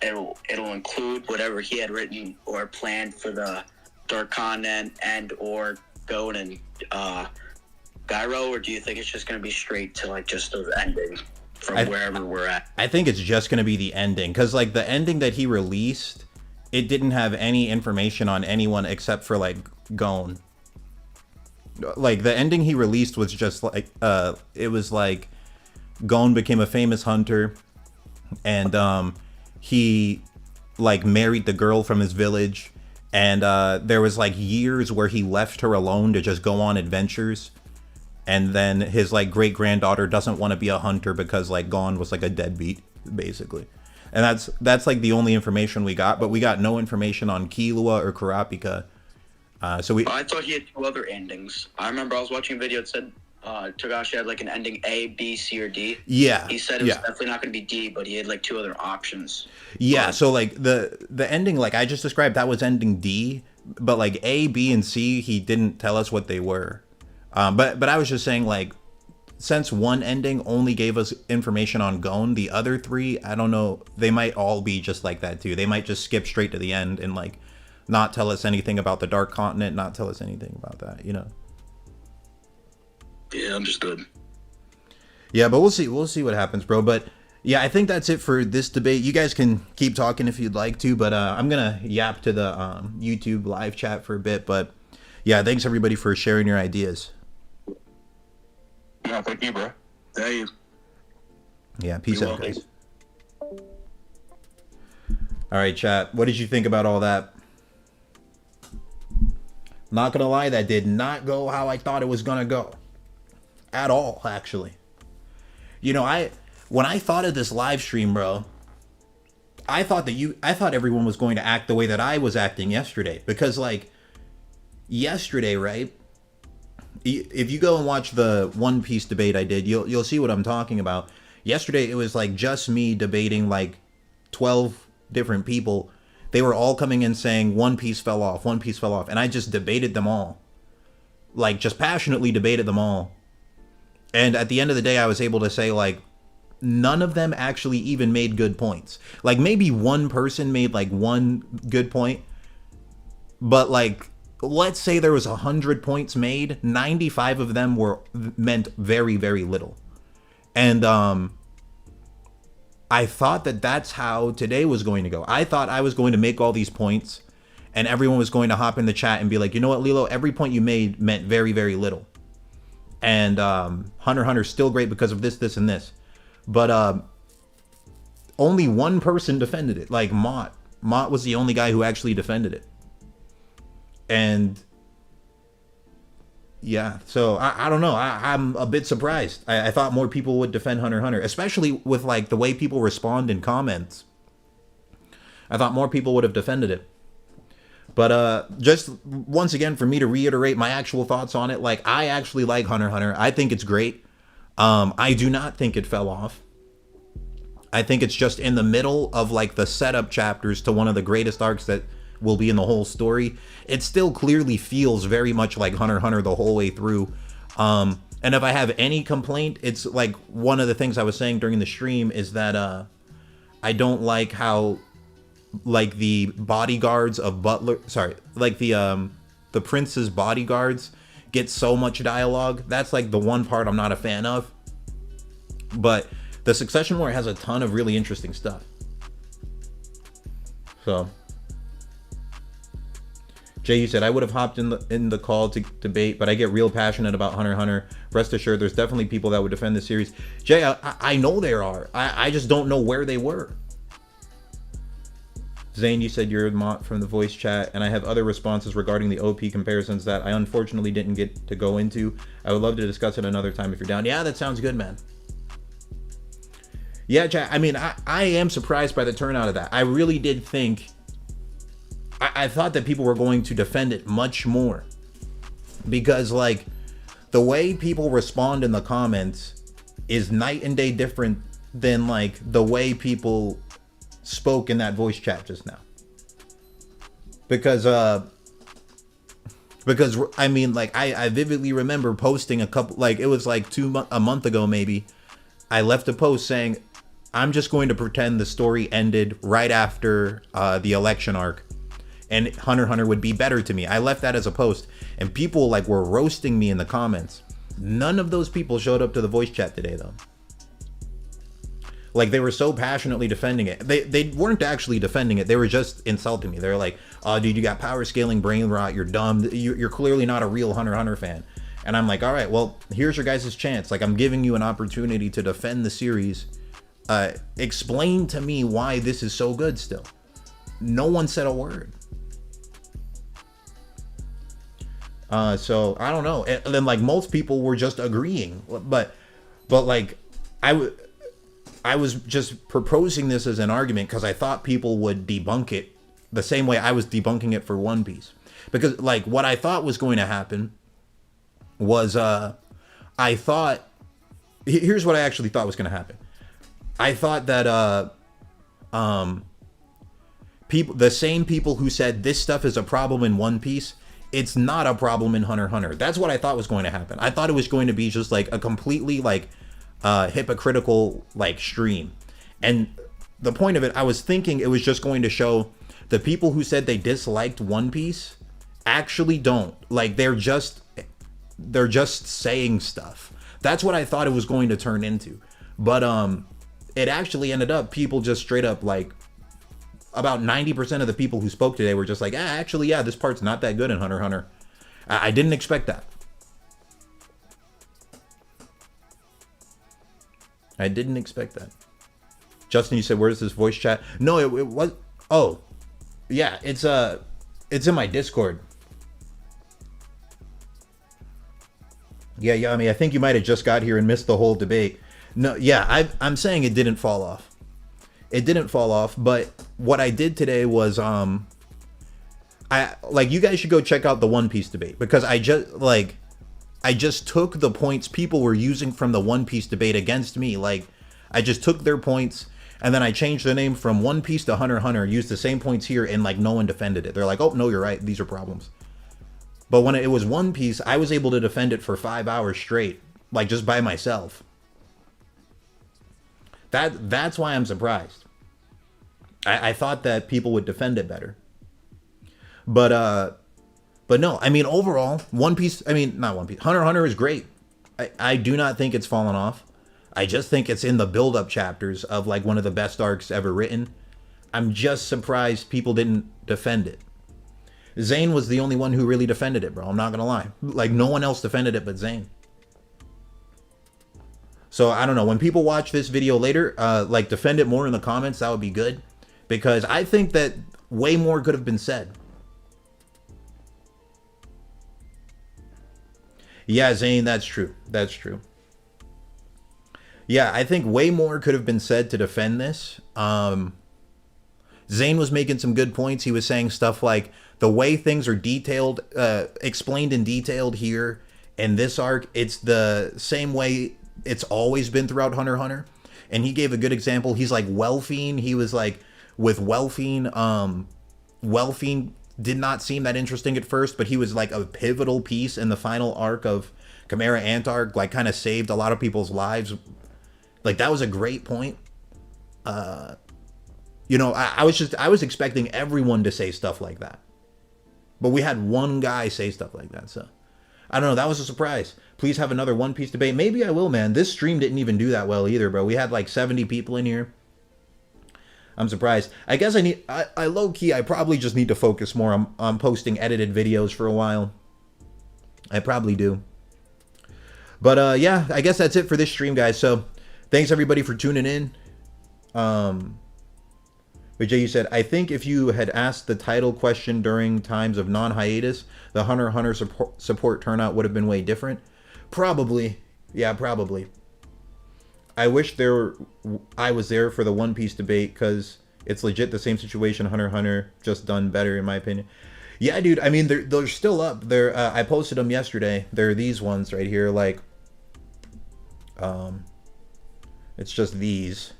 include whatever he had written or planned for the Dark Continent and or Gon and Gyro, or do you think it's just going to be straight to like just those endings from wherever we're at? I think it's just going to be the ending, because like the ending that he released, it didn't have any information on anyone except for like Gon. Like the ending he released was just like it was like Gon became a famous hunter, and he like married the girl from his village, and there was like years where he left her alone to just go on adventures. And then his like great granddaughter doesn't want to be a hunter because like Gon was like a deadbeat, basically. And that's like the only information we got, but we got no information on Killua or Kurapika. I thought he had two other endings. I remember I was watching a video that said Togashi had like an ending A, B, C, or D. Yeah. He said it was definitely not going to be D, but he had like two other options. Yeah, so like the ending like I just described, that was ending D, but like A, B, and C, he didn't tell us what they were. But I was just saying, like, since one ending only gave us information on Gon, the other three, I don't know, they might all be just like that too. They might just skip straight to the end and like not tell us anything about the Dark Continent, not tell us anything about that, you know. Yeah, understood. Yeah, but we'll see what happens, bro. But yeah, I think that's it for this debate. You guys can keep talking if you'd like to, but I'm gonna yap to the YouTube live chat for a bit. But yeah, thanks everybody for sharing your ideas. Yeah, thank you, bro. Thank you. Yeah, peace out, guys. All right, chat. What did you think about all that? Not gonna lie, that did not go how I thought it was gonna go. At all, actually. You know, when I thought of this live stream, bro, I thought everyone was going to act the way that I was acting yesterday. Because like yesterday, right? If you go and watch the One Piece debate I did, you'll see what I'm talking about. Yesterday, it was like just me debating like 12 different people. They were all coming in saying One Piece fell off, One Piece fell off. And I just debated them all. Like, just passionately debated them all. And at the end of the day, I was able to say, like, none of them actually even made good points. Like, maybe one person made, like, one good point. But, like, let's say there was 100 points made, 95 of them meant very, very little. And I thought that that's how today was going to go. I thought I was going to make all these points and everyone was going to hop in the chat and be like, you know what, Lilo, every point you made meant very, very little. And Hunter x Hunter's still great because of this, this, and this. But only one person defended it, like Mott. Mott was the only guy who actually defended it. And yeah, so I don't know. I'm a bit surprised. I thought more people would defend Hunter x Hunter, especially with like the way people respond in comments. I thought more people would have defended it. But just once again, for me to reiterate my actual thoughts on it, like, I actually like Hunter x Hunter. I think it's great. I do not think it fell off. I think it's just in the middle of like the setup chapters to one of the greatest arcs that will be in the whole story. It still clearly feels very much like Hunter x Hunter the whole way through. And if I have any complaint, it's like one of the things I was saying during the stream is that I don't like how like the bodyguards of Butler, sorry, like the prince's bodyguards get so much dialogue. That's like the one part I'm not a fan of. But the Succession War has a ton of really interesting stuff. So Jay, you said I would have hopped in the call to debate, but I get real passionate about Hunter x Hunter. Rest assured, there's definitely people that would defend the series. Jay, I know there are. I just don't know where they were. Zane, you said you're a mod from the voice chat, and I have other responses regarding the OP comparisons that I unfortunately didn't get to go into. I would love to discuss it another time if you're down. Yeah, that sounds good, man. Yeah, chat. I mean, I am surprised by the turnout of that. I really did think... I thought that people were going to defend it much more. Because, like, the way people respond in the comments is night and day different than, like, the way people spoke in that voice chat just now. Because I mean, like, I vividly remember posting a couple, like, it was like a month ago maybe, I left a post saying, I'm just going to pretend the story ended right after the election arc, and Hunter x Hunter would be better to me. I left that as a post, and people like were roasting me in the comments. None of those people showed up to the voice chat today though. Like, they were so passionately defending it. They weren't actually defending it. They were just insulting me. They were like, oh, dude, you got power scaling brain rot. You're dumb. You're clearly not a real Hunter x Hunter fan. And I'm like, all right, well, here's your guys' chance. Like, I'm giving you an opportunity to defend the series. Explain to me why this is so good still. No one said a word. So, I don't know. And then, like, most people were just agreeing. But like, I was just proposing this as an argument because I thought people would debunk it the same way I was debunking it for One Piece. Because, like, what I thought was going to happen was, I thought, here's what I actually thought was going to happen. I thought that, the same people who said this stuff is a problem in One Piece, it's not a problem in Hunter x Hunter. That's what I thought was going to happen. I thought it was going to be just like a completely like, hypocritical like stream. And the point of it, I was thinking it was just going to show the people who said they disliked One Piece actually don't. Like, they're just saying stuff. That's what I thought it was going to turn into. But it actually ended up people just straight up, like, about 90% of the people who spoke today were just like, actually, yeah, this part's not that good in Hunter x Hunter. I didn't expect that. I didn't expect that. Justin, you said, where's this voice chat? No, it was, oh, yeah, it's in my Discord. Yeah, I mean, I think you might have just got here and missed the whole debate. No, yeah, I'm saying it didn't fall off. It didn't fall off, but what I did today was, you guys should go check out the One Piece debate, because I just took the points people were using from the One Piece debate against me. Like, I just took their points, and then I changed the name from One Piece to Hunter x Hunter, used the same points here, and, like, no one defended it. They're like, oh, no, you're right, these are problems. But when it was One Piece, I was able to defend it for 5 hours straight, like, just by myself. That's why I'm surprised. I thought that people would defend it better. But no, I mean, overall, One Piece, I mean, not One Piece, Hunter x Hunter is great. I do not think it's fallen off. I just think it's in the build-up chapters of, like, one of the best arcs ever written. I'm just surprised people didn't defend it. Zane was the only one who really defended it, bro. I'm not gonna lie. Like, no one else defended it but Zane. So, I don't know. When people watch this video later, like, defend it more in the comments. That would be good. Because I think that way more could have been said. Yeah, Zane, that's true. That's true. Yeah, I think way more could have been said to defend this. Zane was making some good points. He was saying stuff like the way things are detailed, explained and detailed here in this arc, it's the same way it's always been throughout Hunter x Hunter. And he gave a good example. He's like Welfine. He was like, with Welfine, Welfine did not seem that interesting at first, but he was like a pivotal piece in the final arc of Chimera Ant-Arc, like kind of saved a lot of people's lives. Like that was a great point. You know, I was expecting everyone to say stuff like that. But we had one guy say stuff like that, so I don't know, that was a surprise. Please have another One Piece debate. Maybe I will, man. This stream didn't even do that well either, bro. We had like 70 people in here. I'm surprised. I guess I low-key, I probably just need to focus more on posting edited videos for a while. I probably do. But yeah, I guess that's it for this stream, guys. So thanks everybody for tuning in. But Jay, you said, I think if you had asked the title question during times of non-hiatus, the Hunter x Hunter support turnout would have been way different. Probably. Yeah, probably. I wish I was there for the One Piece debate, because it's legit the same situation, Hunter x Hunter, just done better in my opinion. Yeah, dude, I mean, they're still up. I posted them yesterday. They're these ones right here, like, it's just these.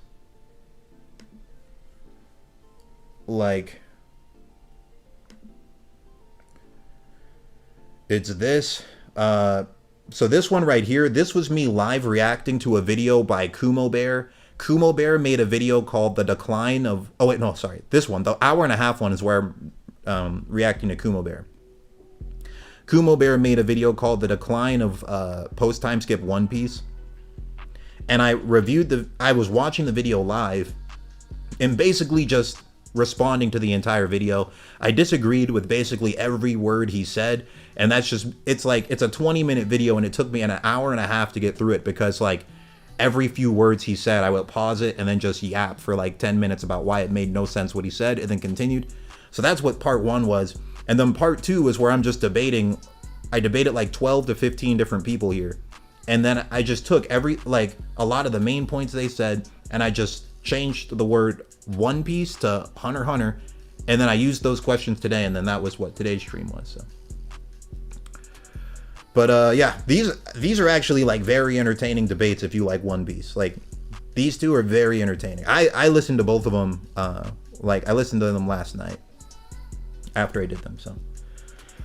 Like, it's this. So this one right here, this was me live reacting to a video by Kumo Bear. Kumo Bear made a video called The Decline of... Oh, wait, no, sorry. This one, the hour-and-a-half one is where I'm reacting to Kumo Bear. Kumo Bear made a video called The Decline of Post-Time Skip One Piece. And I was watching the video live and basically just responding to the entire video. I disagreed with basically every word he said, and that's just, it's like, it's a 20-minute video and it took me an hour and a half to get through it, because like every few words he said, I would pause it and then just yap for like 10 minutes about why it made no sense what he said, and then continued. So that's what part one was. And then part two is where I'm just debating. I debated like 12 to 15 different people here, and then I just took a lot of the main points they said, and I just changed the word One Piece to Hunter x Hunter, and then I used those questions today, and then that was what today's stream was. So, but yeah, these are actually like very entertaining debates if you like One Piece. Like, these two are very entertaining. I listened to both of them. Like, I listened to them last night after I did them. So,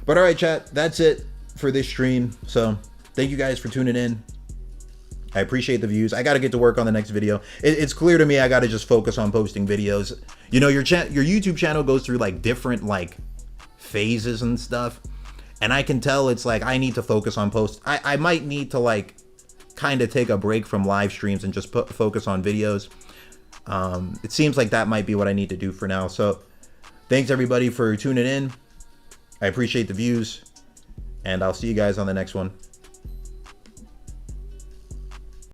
but all right, chat, that's it for this stream. So thank you guys for tuning in. I appreciate the views. I got to get to work on the next video. It's clear to me I got to just focus on posting videos. You know, your YouTube channel goes through like different like phases and stuff, and I can tell it's like I need to focus on post. I might need to like kind of take a break from live streams and just focus on videos. It seems like that might be what I need to do for now. So thanks everybody for tuning in. I appreciate the views, and I'll see you guys on the next one.